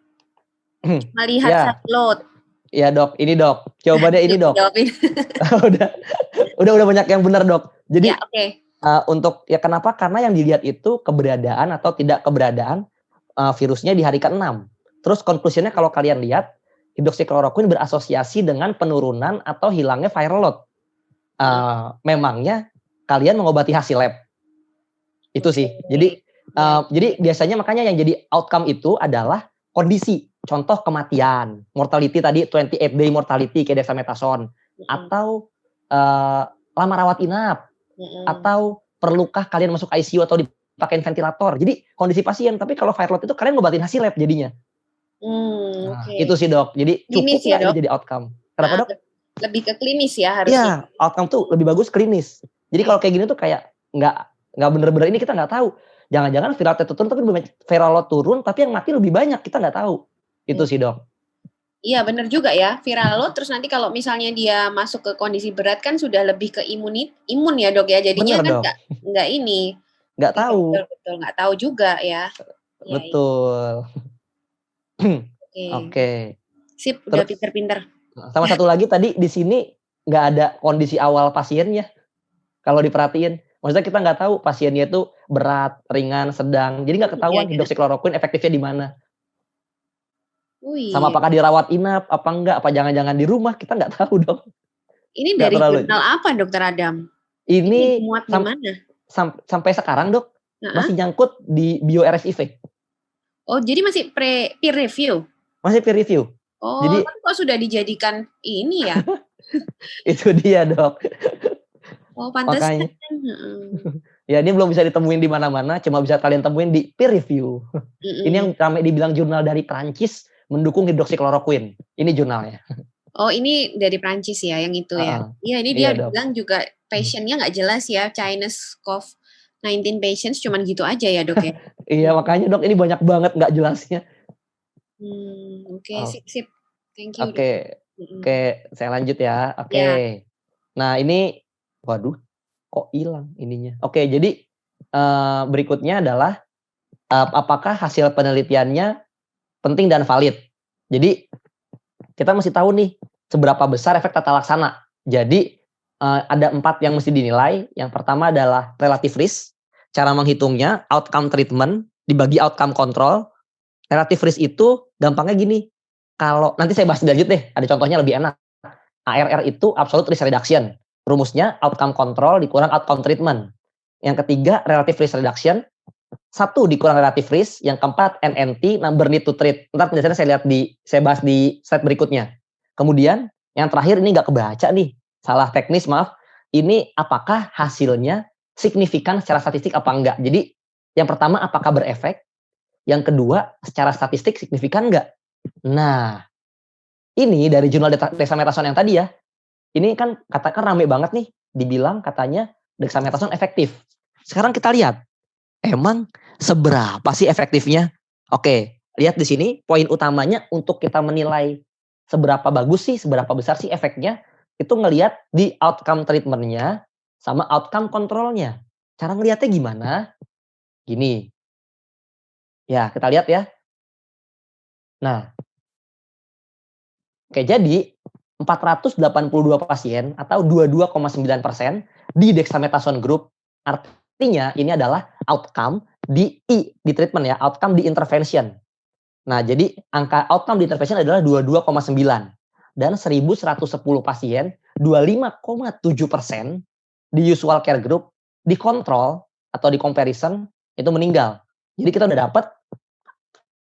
[SPEAKER 2] Melihat
[SPEAKER 1] Ya.
[SPEAKER 2] set load.
[SPEAKER 1] Iya dok, ini dok. Jawabannya ini dok.
[SPEAKER 2] Jawabin.
[SPEAKER 1] udah banyak yang benar dok. Jadi
[SPEAKER 2] ya, oke.
[SPEAKER 1] Untuk ya kenapa? Karena yang dilihat itu keberadaan atau tidak keberadaan virusnya di hari ke-6. Terus konklusinya kalau kalian lihat, hidroksikloroquine berasosiasi dengan penurunan atau hilangnya viral load. Memangnya kalian mengobati hasil lab. Itu sih. Jadi biasanya makanya yang jadi outcome itu adalah kondisi. Contoh kematian, mortality tadi 28 day mortality kayak dexamethasone, atau lama rawat inap, atau perlukah kalian masuk ICU atau dipakein ventilator. Jadi kondisi pasien, tapi kalau viral load itu kalian ngobatin hasil lab jadinya. Itu sih dok. Jadi cukup ya, dok? Jadi outcome. Kenapa dok?
[SPEAKER 2] Lebih ke klinis ya harusnya.
[SPEAKER 1] Iya, outcome tuh lebih bagus klinis. Jadi kalau kayak gini tuh kayak nggak bener-bener ini kita nggak tahu. Jangan-jangan viral load turun tapi viral load turun tapi yang mati lebih banyak, kita nggak tahu. Itu sih dok.
[SPEAKER 2] Iya benar juga ya, viral load terus nanti kalau misalnya dia masuk ke kondisi berat kan sudah lebih ke imun ya dok ya, jadinya bener, kan nggak ini.
[SPEAKER 1] Nggak tahu.
[SPEAKER 2] Betul nggak tahu juga ya.
[SPEAKER 1] Betul. Oke.
[SPEAKER 2] Sip, udah pinter-pinter.
[SPEAKER 1] Sama satu lagi tadi di sini nggak ada kondisi awal pasiennya. Kalau diperhatiin, maksudnya kita nggak tahu pasiennya itu berat, ringan, sedang. Jadi nggak ketahuan hidroksikloroquine efektifnya di mana. Sama apakah dirawat inap, apa enggak, apa jangan-jangan di rumah, kita nggak tahu dok.
[SPEAKER 2] Ini dari jurnal apa dokter Adam?
[SPEAKER 1] Ini
[SPEAKER 2] muat di mana?
[SPEAKER 1] Sampai sekarang dok, masih nyangkut di BioRxiv.
[SPEAKER 2] Oh jadi masih peer review?
[SPEAKER 1] Masih peer review.
[SPEAKER 2] Oh jadi, kok sudah dijadikan ini ya?
[SPEAKER 1] Itu dia dok.
[SPEAKER 2] Oh pantas.
[SPEAKER 1] Ya ini belum bisa ditemuin di mana-mana, cuma bisa kalian temuin di peer review. Ini yang ramai dibilang jurnal dari Prancis mendukung hidroksikloroquine. Ini jurnalnya.
[SPEAKER 2] Oh ini dari Prancis ya yang itu ya. Iya ini dia bilang juga patientnya nggak jelas ya, Chinese COVID-19 patients cuman gitu aja ya dok ya.
[SPEAKER 1] Iya makanya dok ini banyak banget nggak jelasnya.
[SPEAKER 2] Oke, sip. Thank you.
[SPEAKER 1] Oke, saya lanjut ya. Oke. Nah ini, waduh, kok hilang ininya. Oke, jadi berikutnya adalah apakah hasil penelitiannya penting dan valid. Jadi kita mesti tahu nih seberapa besar efek tata laksana. Jadi ada 4 yang mesti dinilai. Yang pertama adalah relative risk. Cara menghitungnya outcome treatment dibagi outcome control. Relative risk itu gampangnya gini. Kalau nanti saya bahas lanjut deh. Ada contohnya lebih enak. ARR itu absolute risk reduction. Rumusnya outcome control dikurang outcome treatment. Yang ketiga relative risk reduction. 1 dikurang relative risk, yang keempat NNT, number need to treat. Ntar penjelasannya saya bahas di slide berikutnya. Kemudian yang terakhir ini nggak kebaca nih, salah teknis maaf. Ini apakah hasilnya signifikan secara statistik apa enggak? Jadi yang pertama apakah berefek? Yang kedua secara statistik signifikan enggak? Nah ini dari jurnal dexamethasone yang tadi ya. Ini kan katakan rame banget nih, dibilang katanya dexamethasone efektif. Sekarang kita lihat. Emang seberapa sih efektifnya? Oke, lihat di sini poin utamanya untuk kita menilai seberapa bagus sih, seberapa besar sih efeknya, itu ngelihat di outcome treatment-nya sama outcome control-nya. Cara ngelihatnya gimana? Gini. Ya, kita lihat ya. Nah. Oke, jadi 482 pasien atau 22,9% di dexamethasone group. Artinya ini adalah outcome di treatment ya, outcome di intervention. Nah, jadi angka outcome di intervention adalah 22,9 dan 1110 pasien, 25,7% di usual care group dikontrol atau di comparison itu meninggal. Jadi kita udah dapat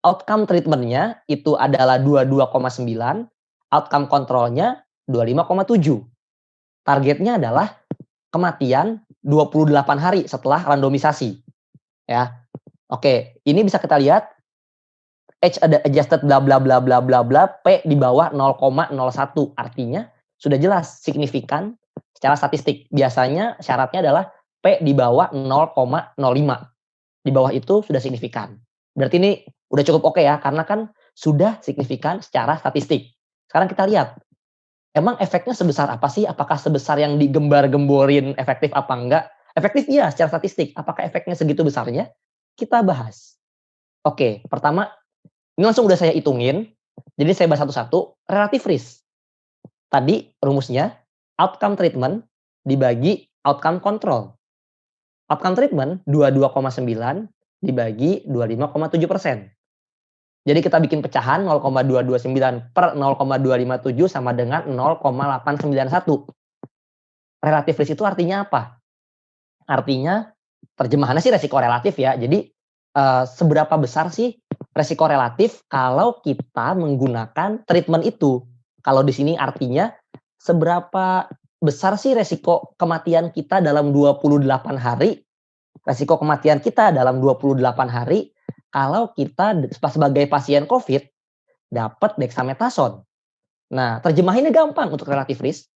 [SPEAKER 1] outcome treatment-nya itu adalah 22,9, outcome kontrolnya 25,7. Targetnya adalah kematian 28 hari setelah randomisasi. Ya. Oke, ini bisa kita lihat H adjusted bla bla bla bla bla bla, P di bawah 0,01. Artinya sudah jelas signifikan secara statistik. Biasanya syaratnya adalah P P di bawah 0,05. Di bawah itu sudah signifikan. Berarti ini udah cukup oke ya, karena kan sudah signifikan secara statistik. Sekarang kita lihat, emang efeknya sebesar apa sih? Apakah sebesar yang digembar-gemborin efektif apa enggak? Efektif iya secara statistik. Apakah efeknya segitu besarnya? Kita bahas. Oke, pertama, ini langsung udah saya hitungin. Jadi saya bahas satu-satu. Relative risk. Tadi rumusnya, outcome treatment dibagi outcome control. Outcome treatment 22,9 dibagi 25,7%. Jadi kita bikin pecahan 0,229 per 0,257 sama dengan 0,891. Relative risk itu artinya apa? Artinya terjemahannya sih resiko relatif ya. Jadi seberapa besar sih resiko relatif kalau kita menggunakan treatment itu? Kalau di sini artinya seberapa besar sih resiko kematian kita dalam 28 hari? Resiko kematian kita dalam 28 hari kalau kita sebagai pasien COVID dapat dexamethasone. Nah, terjemahinnya gampang untuk relative risk.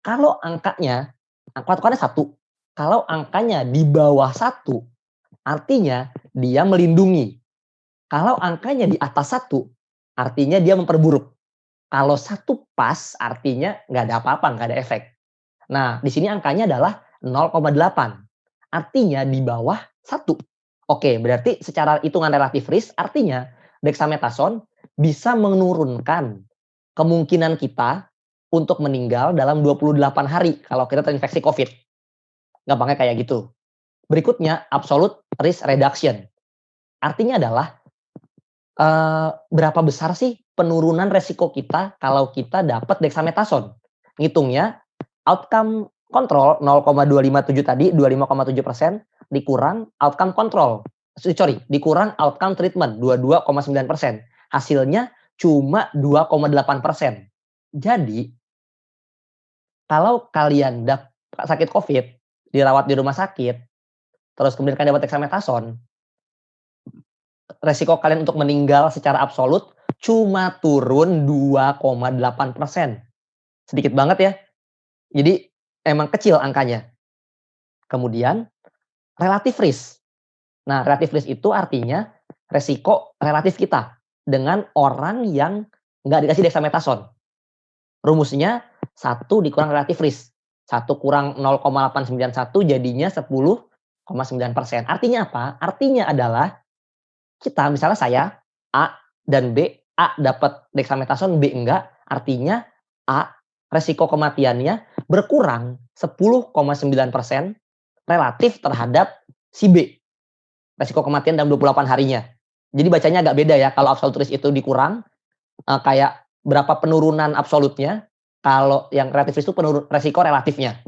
[SPEAKER 1] Kalau angkanya, angka-angkanya 1. Kalau angkanya di bawah 1, artinya dia melindungi. Kalau angkanya di atas 1, artinya dia memperburuk. Kalau 1 pas, artinya nggak ada apa-apa, nggak ada efek. Nah, di sini angkanya adalah 0,8. Artinya di bawah 1. Oke, berarti secara hitungan relative risk, artinya dexamethasone bisa menurunkan kemungkinan kita untuk meninggal dalam 28 hari kalau kita terinfeksi COVID. Gampangnya kayak gitu. Berikutnya, absolute risk reduction. Artinya adalah berapa besar sih penurunan resiko kita kalau kita dapat dexamethasone. Ngitungnya, outcome control 0,257 tadi, 25,7%, dikurang outcome control. Dikurang outcome treatment, 22,9%. Hasilnya cuma 2,8%. Jadi, kalau kalian sakit COVID, dirawat di rumah sakit, terus kemudian kalian dapat dexamethasone, resiko kalian untuk meninggal secara absolut cuma turun 2,8%. Sedikit banget ya. Jadi, emang kecil angkanya. Kemudian, relative risk. Nah, relative risk itu artinya resiko relatif kita dengan orang yang nggak dikasih dexamethasone. Rumusnya 1 dikurang relative risk. 1 kurang 0,891 jadinya 10,9%. Artinya apa? Artinya adalah kita, misalnya saya, A dan B, A dapat dexamethasone, B enggak. Artinya A, resiko kematiannya berkurang 10,9% relatif terhadap si B. Resiko kematian dalam 28 harinya. Jadi bacanya agak beda ya. Kalau absolute risk itu dikurang, kayak berapa penurunan absolutnya. Kalau yang relative risk itu resiko relatifnya.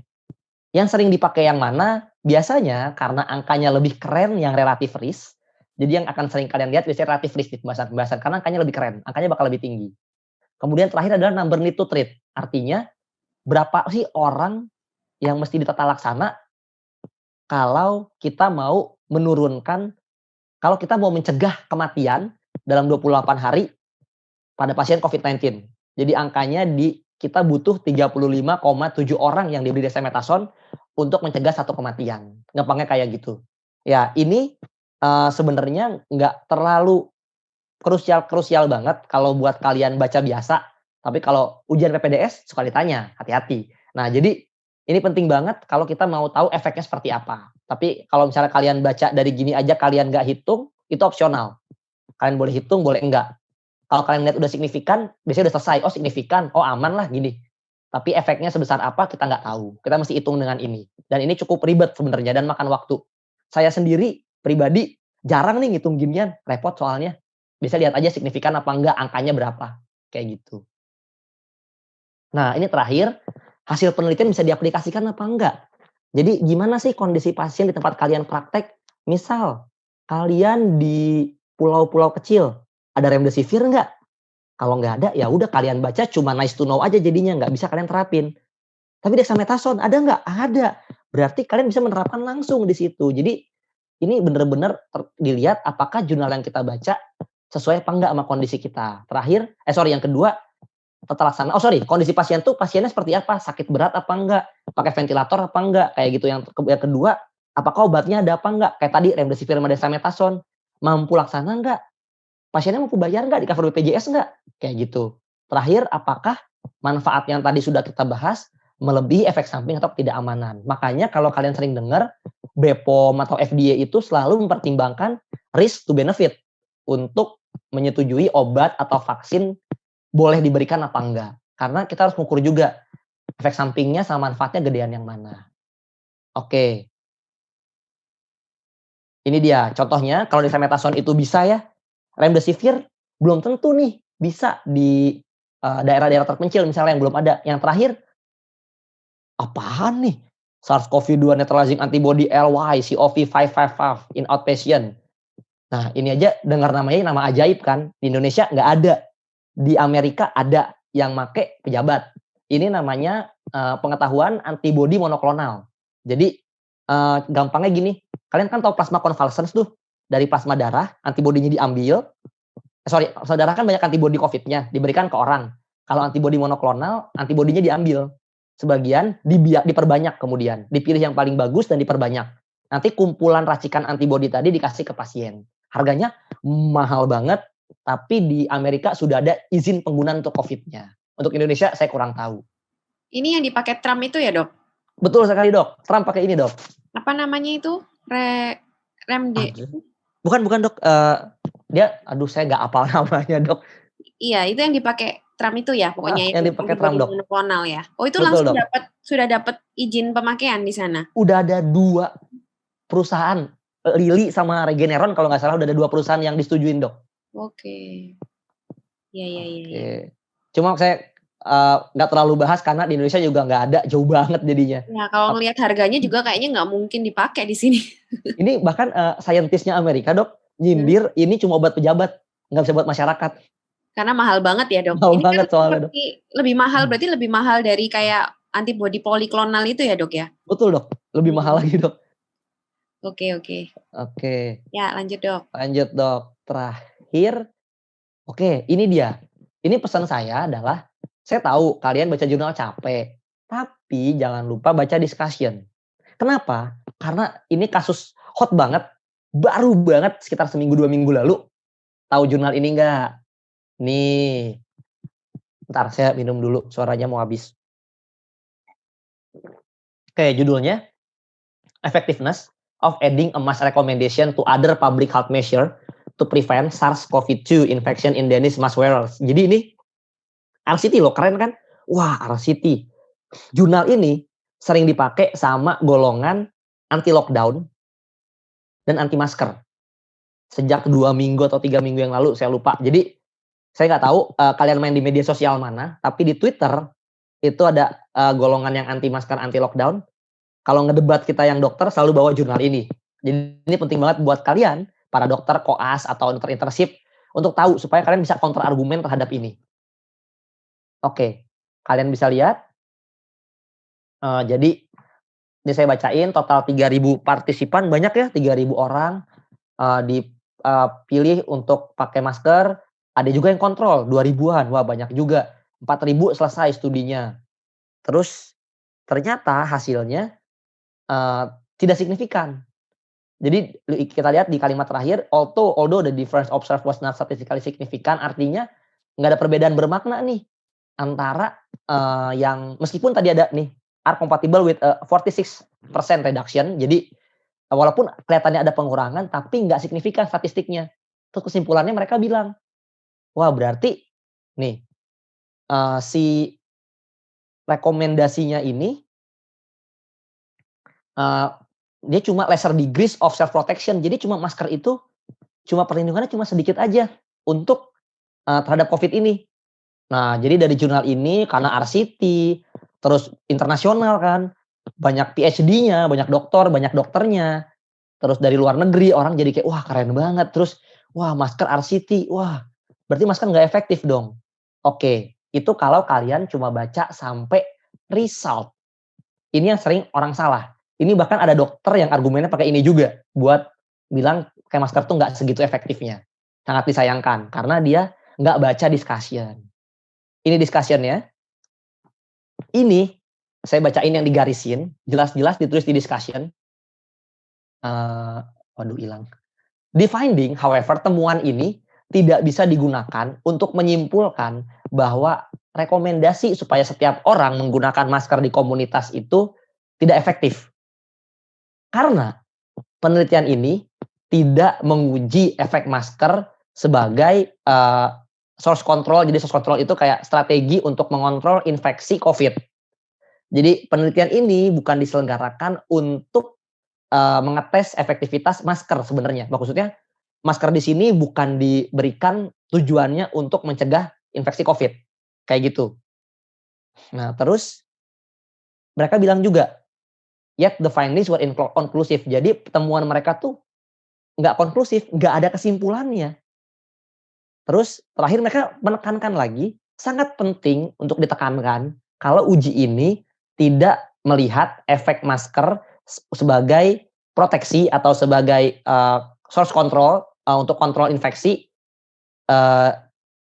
[SPEAKER 1] Yang sering dipakai yang mana? Biasanya karena angkanya lebih keren yang relative risk. Jadi yang akan sering kalian lihat biasanya relative risk di pembahasan-pembahasan. Karena angkanya lebih keren. Angkanya bakal lebih tinggi. Kemudian terakhir adalah number need to treat. Artinya berapa sih orang yang mesti ditata laksana kalau kita mau menurunkan, kalau kita mau mencegah kematian dalam 28 hari pada pasien COVID-19. Jadi angkanya kita butuh 35,7 orang yang diberi dexamethasone untuk mencegah 1 kematian. Gampangnya kayak gitu. Ya, ini sebenarnya nggak terlalu krusial banget kalau buat kalian baca biasa. Tapi kalau ujian PPDS suka ditanya, hati-hati. Nah, jadi ini penting banget kalau kita mau tahu efeknya seperti apa. Tapi kalau misalnya kalian baca dari gini aja, kalian nggak hitung, itu opsional. Kalian boleh hitung, boleh enggak. Kalau kalian lihat udah signifikan, biasanya udah selesai. Oh signifikan, oh aman lah gini. Tapi efeknya sebesar apa kita nggak tahu. Kita mesti hitung dengan ini. Dan ini cukup ribet sebenarnya dan makan waktu. Saya sendiri pribadi jarang nih ngitung ginian, repot soalnya. Bisa lihat aja signifikan apa enggak, angkanya berapa. Kayak gitu. Nah ini terakhir, hasil penelitian bisa diaplikasikan apa enggak. Jadi gimana sih kondisi pasien di tempat kalian praktek? Misal, kalian di pulau-pulau kecil, ada remdesivir enggak? Kalau enggak ada, ya udah kalian baca cuma nice to know aja jadinya, enggak bisa kalian terapin. Tapi dexamethasone ada enggak? Ada. Berarti kalian bisa menerapkan langsung di situ. Jadi ini benar-benar dilihat apakah jurnal yang kita baca sesuai apa enggak sama kondisi kita. Terakhir, yang kedua, tata laksana. Kondisi pasien tuh pasiennya seperti apa? Sakit berat apa enggak? Pakai ventilator apa enggak? Kayak gitu. Yang kedua, Apakah obatnya ada apa enggak? Kayak tadi remdesivir sama dexamethasone, mampu laksana enggak? Pasiennya mampu bayar enggak? Di cover BPJS enggak? Kayak gitu. Terakhir, apakah manfaat yang tadi sudah kita bahas melebihi efek samping atau ketidakamanan? Makanya kalau kalian sering dengar BPOM atau FDA itu selalu mempertimbangkan risk to benefit untuk menyetujui obat atau vaksin boleh diberikan apa enggak. Karena kita harus mengukur juga efek sampingnya sama manfaatnya gedean yang mana. Oke. Ini dia contohnya, kalau dexamethasone itu bisa ya, remdesivir belum tentu nih bisa di daerah-daerah terpencil misalnya yang belum ada. Yang terakhir, apaan nih? SARS-CoV-2 neutralizing antibody LY-CoV555 in outpatient. Nah ini aja dengar namanya nama ajaib kan, di Indonesia nggak ada. Di Amerika ada yang make pejabat. Ini namanya pengetahuan antibody monoklonal. Jadi gampangnya gini, kalian kan tahu plasma convalescence tuh, dari plasma darah, antibodinya diambil, plasma darah kan banyak antibodi COVID-nya, diberikan ke orang. Kalau antibodi monoklonal, antibodinya diambil, sebagian diperbanyak kemudian, dipilih yang paling bagus dan diperbanyak. Nanti kumpulan racikan antibodi tadi dikasih ke pasien. Harganya mahal banget, tapi di Amerika sudah ada izin penggunaan untuk COVID-nya. Untuk Indonesia saya kurang tahu.
[SPEAKER 2] Ini yang dipakai Trump itu ya, Dok?
[SPEAKER 1] Betul sekali, Dok. Trump pakai ini, Dok.
[SPEAKER 2] Apa namanya itu?
[SPEAKER 1] Bukan, Dok. Dia, saya nggak hafal namanya, Dok.
[SPEAKER 2] Iya, itu yang dipakai Trump itu ya, pokoknya
[SPEAKER 1] yang dipakai Trump, Dok.
[SPEAKER 2] Monoklonal ya. Oh, itu
[SPEAKER 1] betul,
[SPEAKER 2] langsung sudah dapat izin pemakaian di sana?
[SPEAKER 1] Udah ada 2 perusahaan, Lilly sama Regeneron kalau nggak salah, udah ada 2 perusahaan yang disetujuin, Dok.
[SPEAKER 2] Oke. Iya.
[SPEAKER 1] Cuma saya nggak terlalu bahas karena di Indonesia juga nggak ada, jauh banget jadinya.
[SPEAKER 2] Nah, kalau ngelihat harganya juga kayaknya nggak mungkin dipakai di sini.
[SPEAKER 1] Ini bahkan saintisnya Amerika, Dok, nyindir ini cuma obat pejabat, nggak bisa buat masyarakat.
[SPEAKER 2] Karena mahal banget ya, Dok.
[SPEAKER 1] Mahal
[SPEAKER 2] ini
[SPEAKER 1] banget
[SPEAKER 2] kan
[SPEAKER 1] soalnya, Dok.
[SPEAKER 2] Berarti lebih mahal dari kayak antibodi poliklonal itu ya, Dok ya?
[SPEAKER 1] Betul, Dok. Lebih mahal lagi, Dok.
[SPEAKER 2] Oke. Ya, lanjut, Dok.
[SPEAKER 1] Terakhir, ini dia. Ini pesan saya adalah, saya tahu kalian baca jurnal capek, tapi jangan lupa baca discussion. Kenapa? Karena ini kasus hot banget, baru banget sekitar seminggu 2 minggu lalu. Tahu jurnal ini enggak? Nih. Bentar, saya minum dulu, suaranya mau habis. Oke, judulnya Effectiveness of adding a mask recommendation to other public health measure to prevent SARS-CoV-2 infection in Danish mask wearers. Jadi ini RCT loh, keren kan? Wah, RCT. Jurnal ini sering dipakai sama golongan anti lockdown dan anti masker. Sejak 2 minggu atau 3 minggu yang lalu, saya lupa. Jadi saya nggak tahu kalian main di media sosial mana, tapi di Twitter itu ada golongan yang anti masker, anti lockdown. Kalau ngedebat kita yang dokter selalu bawa jurnal ini. Jadi ini penting banget buat kalian, para dokter, koas, atau internship, untuk tahu supaya kalian bisa counter argumen terhadap ini. Oke, kalian bisa lihat. Jadi ini saya bacain total 3.000 partisipan, banyak ya, 3.000 orang dipilih untuk pakai masker. Ada juga yang kontrol, 2.000-an, wah banyak juga. 4.000 selesai studinya. Terus ternyata hasilnya tidak signifikan. Jadi kita lihat di kalimat terakhir, although the difference observed was not statistically significant, artinya nggak ada perbedaan bermakna nih antara yang meskipun tadi ada nih are compatible with 46% reduction. Jadi walaupun kelihatannya ada pengurangan, tapi nggak signifikan statistiknya. Terus kesimpulannya mereka bilang, wah berarti nih si rekomendasinya ini dia cuma lesser degrees of self protection. Jadi cuma masker itu cuma perlindungannya cuma sedikit aja untuk terhadap COVID ini. Nah, jadi dari jurnal ini karena RCT terus internasional kan, banyak PhD-nya, banyak dokternya. Terus dari luar negeri orang jadi kayak wah keren banget. Terus wah masker RCT, wah berarti masker nggak efektif dong. Oke, itu kalau kalian cuma baca sampai result. Ini yang sering orang salah. Ini bahkan ada dokter yang argumennya pakai ini juga buat bilang kayak masker tuh nggak segitu efektifnya. Sangat disayangkan karena dia nggak baca discussion. Ini discussion-nya. Ini saya bacain yang digarisin, jelas-jelas ditulis di discussion. hilang. Di finding, however, temuan ini tidak bisa digunakan untuk menyimpulkan bahwa rekomendasi supaya setiap orang menggunakan masker di komunitas itu tidak efektif. Karena penelitian ini tidak menguji efek masker sebagai source control. Jadi source control itu kayak strategi untuk mengontrol infeksi COVID. Jadi penelitian ini bukan diselenggarakan untuk mengetes efektivitas masker sebenarnya. Maksudnya masker di sini bukan diberikan tujuannya untuk mencegah infeksi COVID. Kayak gitu. Nah, terus mereka bilang juga, yet the findings were inconclusive. Jadi temuan mereka tuh nggak konklusif, nggak ada kesimpulannya. Terus terakhir mereka menekankan lagi, sangat penting untuk ditekankan kalau uji ini tidak melihat efek masker sebagai proteksi atau sebagai source control untuk kontrol infeksi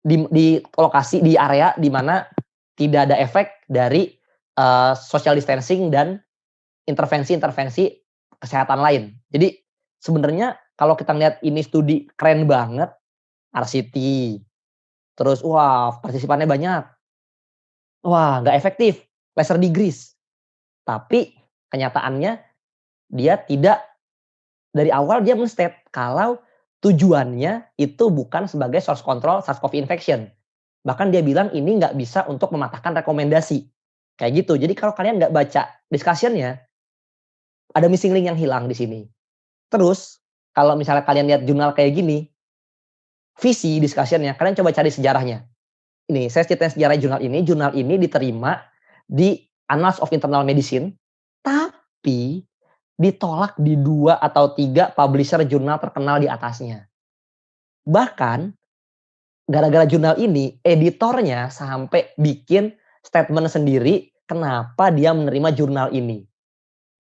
[SPEAKER 1] di lokasi, di area di mana tidak ada efek dari social distancing dan intervensi-intervensi kesehatan lain. Jadi sebenarnya kalau kita lihat ini studi keren banget, RCT, terus wah partisipannya banyak, wah nggak efektif, lesser degrees. Tapi kenyataannya dia tidak, dari awal dia men-state kalau tujuannya itu bukan sebagai source control SARS-CoV infection. Bahkan dia bilang ini nggak bisa untuk mematahkan rekomendasi. Kayak gitu. Jadi kalau kalian nggak baca discussion-nya, ada missing link yang hilang di sini. Terus kalau misalnya kalian lihat jurnal kayak gini, visi discussion-nya, kalian coba cari sejarahnya. Ini saya ceritain sejarah jurnal ini. Jurnal ini diterima di Annals of Internal Medicine, tapi ditolak di 2 atau 3 publisher jurnal terkenal di atasnya. Bahkan gara-gara jurnal ini, editornya sampai bikin statement sendiri kenapa dia menerima jurnal ini.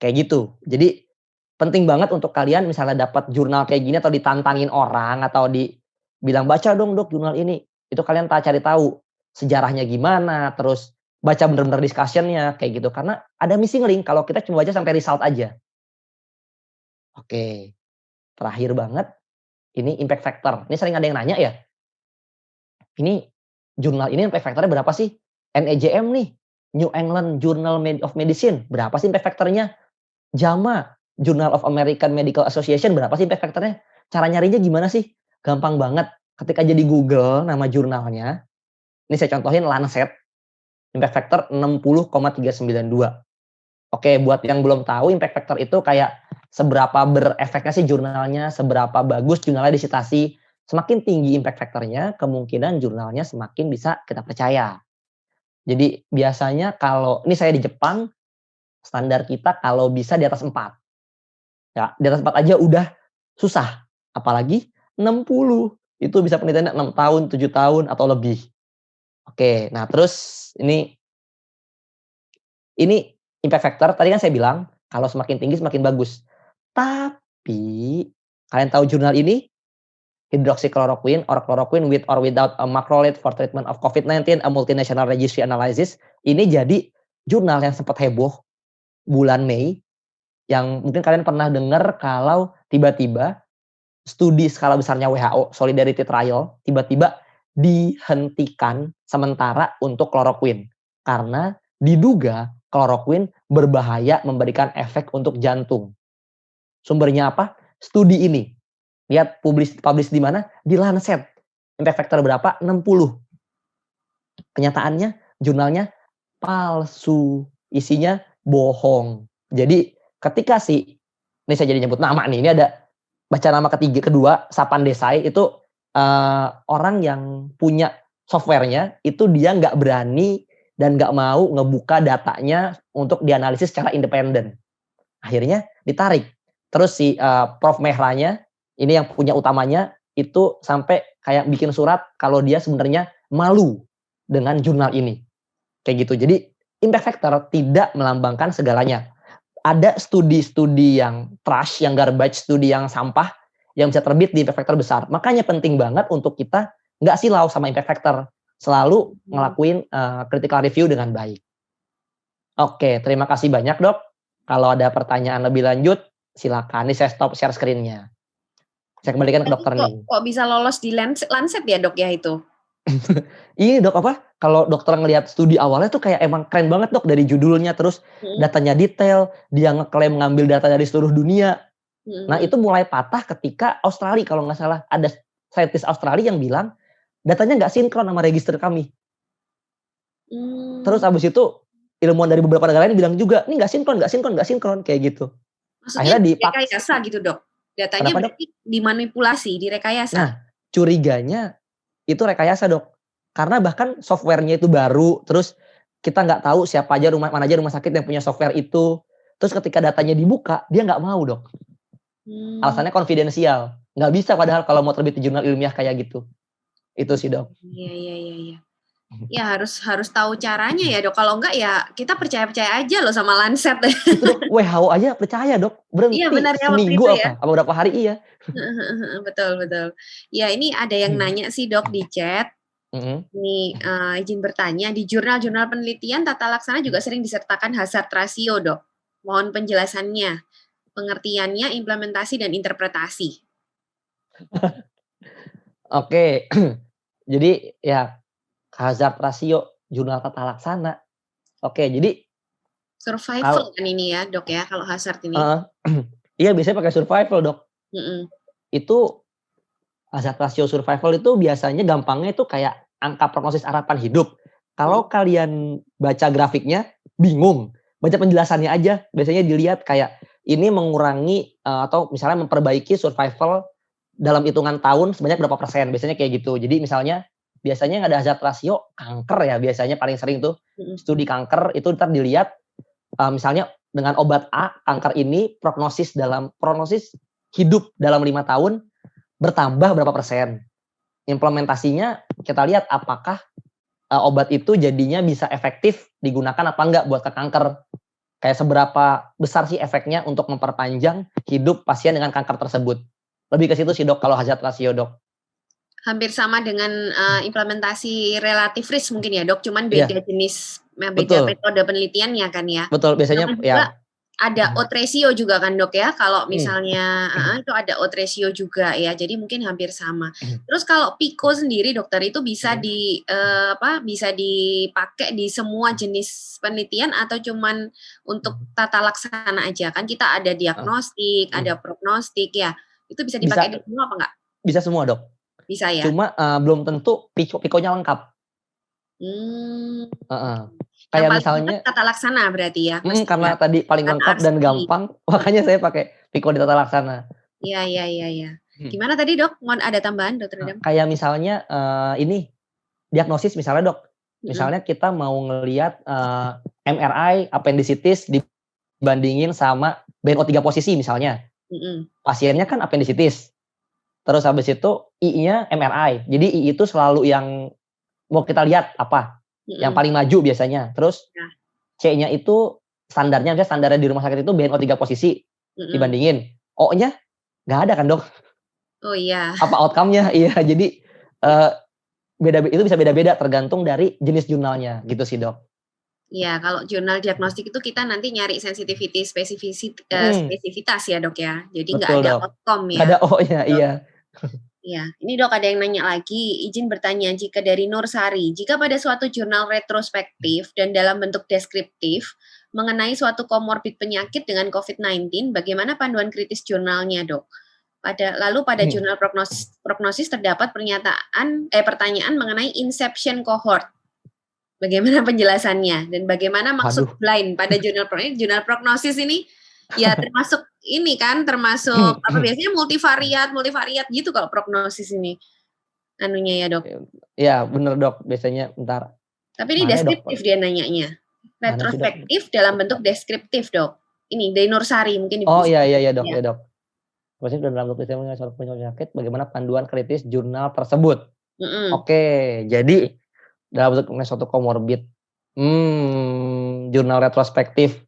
[SPEAKER 1] Kayak gitu. Jadi penting banget untuk kalian misalnya dapat jurnal kayak gini atau ditantangin orang atau dibilang baca dong dok jurnal ini. Itu kalian cari tahu sejarahnya gimana, terus baca bener-bener discussion-nya kayak gitu. Karena ada missing link kalau kita cuma baca sampai result aja. Oke. Terakhir banget, ini impact factor. Ini sering ada yang nanya ya. Ini jurnal ini impact factor-nya berapa sih? NEJM nih, New England Journal of Medicine, berapa sih impact factor-nya? JAMA, Journal of American Medical Association, berapa sih impact factor-nya? Cara nyarinya gimana sih? Gampang banget. Ketika aja di Google nama jurnalnya, ini saya contohin Lancet, impact factor 60,392. Oke, buat yang belum tahu, impact factor itu kayak seberapa berefeknya sih jurnalnya, seberapa bagus jurnalnya disitasi. Semakin tinggi impact factor-nya, kemungkinan jurnalnya semakin bisa kita percaya. Jadi biasanya kalau, ini saya di Jepang, standar kita kalau bisa di atas 4. Ya, di atas 4 aja udah susah. Apalagi 60. Itu bisa penelitiannya 6 tahun, 7 tahun, atau lebih. Oke, nah terus ini impact factor, tadi kan saya bilang, kalau semakin tinggi semakin bagus. Tapi, kalian tahu jurnal ini? Hydroxychloroquine or chloroquine with or without a macrolide for treatment of COVID-19, a multinational registry analysis. Ini jadi jurnal yang sempat heboh bulan Mei, yang mungkin kalian pernah dengar kalau tiba-tiba studi skala besarnya WHO, Solidarity Trial, tiba-tiba dihentikan sementara untuk chloroquine. Karena diduga chloroquine berbahaya memberikan efek untuk jantung. Sumbernya apa? Studi ini. Lihat publish di mana? Di Lancet. Impact factor berapa? 60. Kenyataannya jurnalnya palsu. Isinya bohong. Jadi ketika ini saya jadi nyebut nama nih. Ini ada baca nama kedua, Sapan Desai. Itu orang yang punya softwarenya. Itu dia nggak berani dan nggak mau ngebuka datanya untuk dianalisis secara independen. Akhirnya ditarik. Terus Prof. Mehranya, ini yang punya utamanya, itu sampai kayak bikin surat kalau dia sebenarnya malu dengan jurnal ini. Kayak gitu. Jadi impact factor tidak melambangkan segalanya. Ada studi-studi yang trash, yang garbage, studi yang sampah, yang bisa terbit di impact factor besar. Makanya penting banget untuk kita nggak silau sama impact factor. Selalu ngelakuin critical review dengan baik. Oke, terima kasih banyak dok. Kalau ada pertanyaan lebih lanjut, silakan. Ini saya stop share screen-nya. Saya kembalikan ke dokter Ning.
[SPEAKER 2] Kok bisa lolos di Lancet ya dok ya itu?
[SPEAKER 1] Ini dok kalau dokter ngelihat studi awalnya tuh kayak emang keren banget dok, dari judulnya, terus datanya detail, dia ngeklaim ngambil data dari seluruh dunia. Nah itu mulai patah ketika Australia, kalau nggak salah ada saintis Australia yang bilang datanya nggak sinkron sama register kami. Terus abis itu ilmuwan dari beberapa negara lain bilang juga ini nggak sinkron kayak gitu.
[SPEAKER 2] Maksudnya direkayasa gitu dok? Datanya berarti dimanipulasi, direkayasa.
[SPEAKER 1] Nah curiganya itu rekayasa dok, karena bahkan softwarenya itu baru, terus kita nggak tahu siapa aja mana aja rumah sakit yang punya software itu, terus ketika datanya dibuka dia nggak mau dok, alasannya konfidensial, nggak bisa padahal kalau mau terbit di jurnal ilmiah kayak gitu, itu sih dok.
[SPEAKER 2] Iya. Ya harus tahu caranya ya dok, kalau enggak ya kita percaya aja loh sama Lancet.
[SPEAKER 1] Itu dok, WHO aja percaya dok, berhenti
[SPEAKER 2] iya, benar, ya,
[SPEAKER 1] seminggu apa berapa hari iya.
[SPEAKER 2] Betul. Ya ini ada yang nanya sih dok di chat. Ini izin bertanya, di jurnal-jurnal penelitian tata laksana juga sering disertakan hazard ratio dok. Mohon penjelasannya, pengertiannya, implementasi dan interpretasi.
[SPEAKER 1] Oke, jadi ya hazard ratio jurnal tata laksana. Oke, jadi
[SPEAKER 2] survival kan ini ya dok ya kalau hazard ini.
[SPEAKER 1] Iya biasanya pakai survival dok. Itu hazard ratio survival itu biasanya gampangnya itu kayak angka prognosis harapan hidup. Kalau kalian baca grafiknya bingung, baca penjelasannya aja. Biasanya dilihat kayak ini mengurangi atau misalnya memperbaiki survival dalam hitungan tahun sebanyak berapa persen. Biasanya kayak gitu. Jadi misalnya biasanya yang ada hazard ratio kanker ya, biasanya paling sering tuh studi kanker itu ntar dilihat misalnya dengan obat A kanker ini prognosis hidup dalam 5 tahun bertambah berapa persen. Implementasinya kita lihat apakah obat itu jadinya bisa efektif digunakan apa enggak buat ke kanker. Kayak seberapa besar sih efeknya untuk memperpanjang hidup pasien dengan kanker tersebut. Lebih ke situ sih dok kalau hazard ratio dok.
[SPEAKER 2] Hampir sama dengan implementasi relative risk mungkin ya dok, cuman beda jenis, beda metode penelitiannya kan ya.
[SPEAKER 1] Betul, biasanya ya.
[SPEAKER 2] Ada odds ratio juga kan dok ya, kalau misalnya itu ada odds ratio juga ya, jadi mungkin hampir sama. Terus kalau PICO sendiri dokter itu bisa bisa dipakai di semua jenis penelitian atau cuman untuk tata laksana aja? Kan kita ada diagnostik, ada prognostik ya, itu bisa dipakai di semua apa enggak?
[SPEAKER 1] Bisa semua dok.
[SPEAKER 2] Bisa ya.
[SPEAKER 1] Cuma belum tentu PICO-nya lengkap. Kayak misalnya
[SPEAKER 2] tata laksana berarti ya.
[SPEAKER 1] Karena tadi paling lengkap dan gampang, makanya saya pakai PICO di tata laksana.
[SPEAKER 2] Iya. Gimana tadi dok? Mau ada tambahan dokter Adam?
[SPEAKER 1] Kayak misalnya ini diagnosis misalnya dok. Misalnya kita mau ngelihat MRI appendicitis dibandingin sama BNO3 posisi misalnya. Pasiennya kan appendicitis. Terus habis itu I-nya MRI. Jadi I itu selalu yang mau kita lihat apa? Yang paling maju biasanya. Terus C-nya itu standarnya di rumah sakit itu BNO3 posisi dibandingin. O-nya nggak ada kan dok?
[SPEAKER 2] Oh iya.
[SPEAKER 1] Apa outcome-nya? Iya, jadi itu bisa beda-beda tergantung dari jenis jurnalnya gitu sih dok.
[SPEAKER 2] Iya, kalau jurnal diagnostik itu kita nanti nyari sensitivity, spesifitas ya dok ya. Jadi nggak ada outcome ya.
[SPEAKER 1] Nggak ada O-nya, iya.
[SPEAKER 2] Ya, ini dok ada yang nanya lagi, izin bertanya jika dari Nur Sari, jika pada suatu jurnal retrospektif dan dalam bentuk deskriptif mengenai suatu komorbid penyakit dengan COVID-19, bagaimana panduan kritis jurnalnya dok? Lalu pada jurnal prognosis terdapat pertanyaan mengenai inception cohort. Bagaimana penjelasannya dan bagaimana maksud blind pada jurnal prognosis ini? Ya termasuk ini kan, termasuk biasanya multivariat gitu kalau prognosis ini anunya ya dok.
[SPEAKER 1] Ya bener dok, biasanya bentar.
[SPEAKER 2] Tapi ini deskriptif dia nanyanya, retrospektif dalam bentuk deskriptif dok. Ini dari Nur Sari mungkin.
[SPEAKER 1] Oh iya dok ya dok. Maksudnya dalam bentuk penyakit, bagaimana panduan kritis jurnal tersebut? Oke, jadi dalam bentuk suatu komorbid, jurnal retrospektif.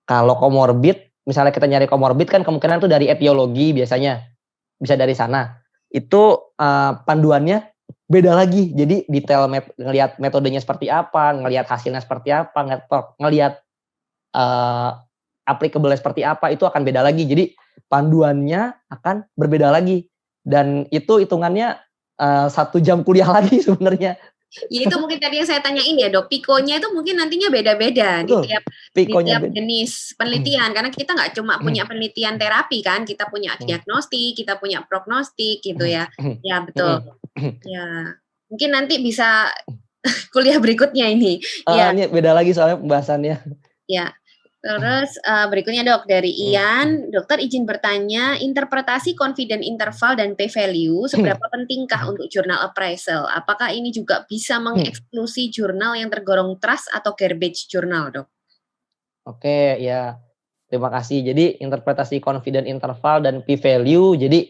[SPEAKER 1] Kalau komorbid misalnya kita nyari komorbid kan kemungkinan itu dari etiologi biasanya, bisa dari sana. Itu panduannya beda lagi. Jadi detail ngelihat metodenya seperti apa, ngelihat hasilnya seperti apa, ngelihat applicable seperti apa itu akan beda lagi. Jadi panduannya akan berbeda lagi. Dan itu hitungannya 1 jam kuliah lagi sebenarnya.
[SPEAKER 2] Ya itu mungkin tadi yang saya tanyain ya dok, pikonya itu mungkin nantinya beda-beda di tiap jenis penelitian, karena kita nggak cuma punya penelitian terapi kan, kita punya diagnostik, kita punya prognostik gitu ya. Ya betul. Ya mungkin nanti bisa kuliah berikutnya ini. Ya.
[SPEAKER 1] Ini beda lagi soalnya pembahasannya.
[SPEAKER 2] Ya. Terus berikutnya dok dari Ian, dokter izin bertanya, interpretasi confidence interval dan p-value seberapa pentingkah untuk jurnal appraisal? Apakah ini juga bisa mengeksklusi jurnal yang tergolong trust atau garbage jurnal dok?
[SPEAKER 1] Oke ya, terima kasih. Jadi interpretasi confidence interval dan p-value, jadi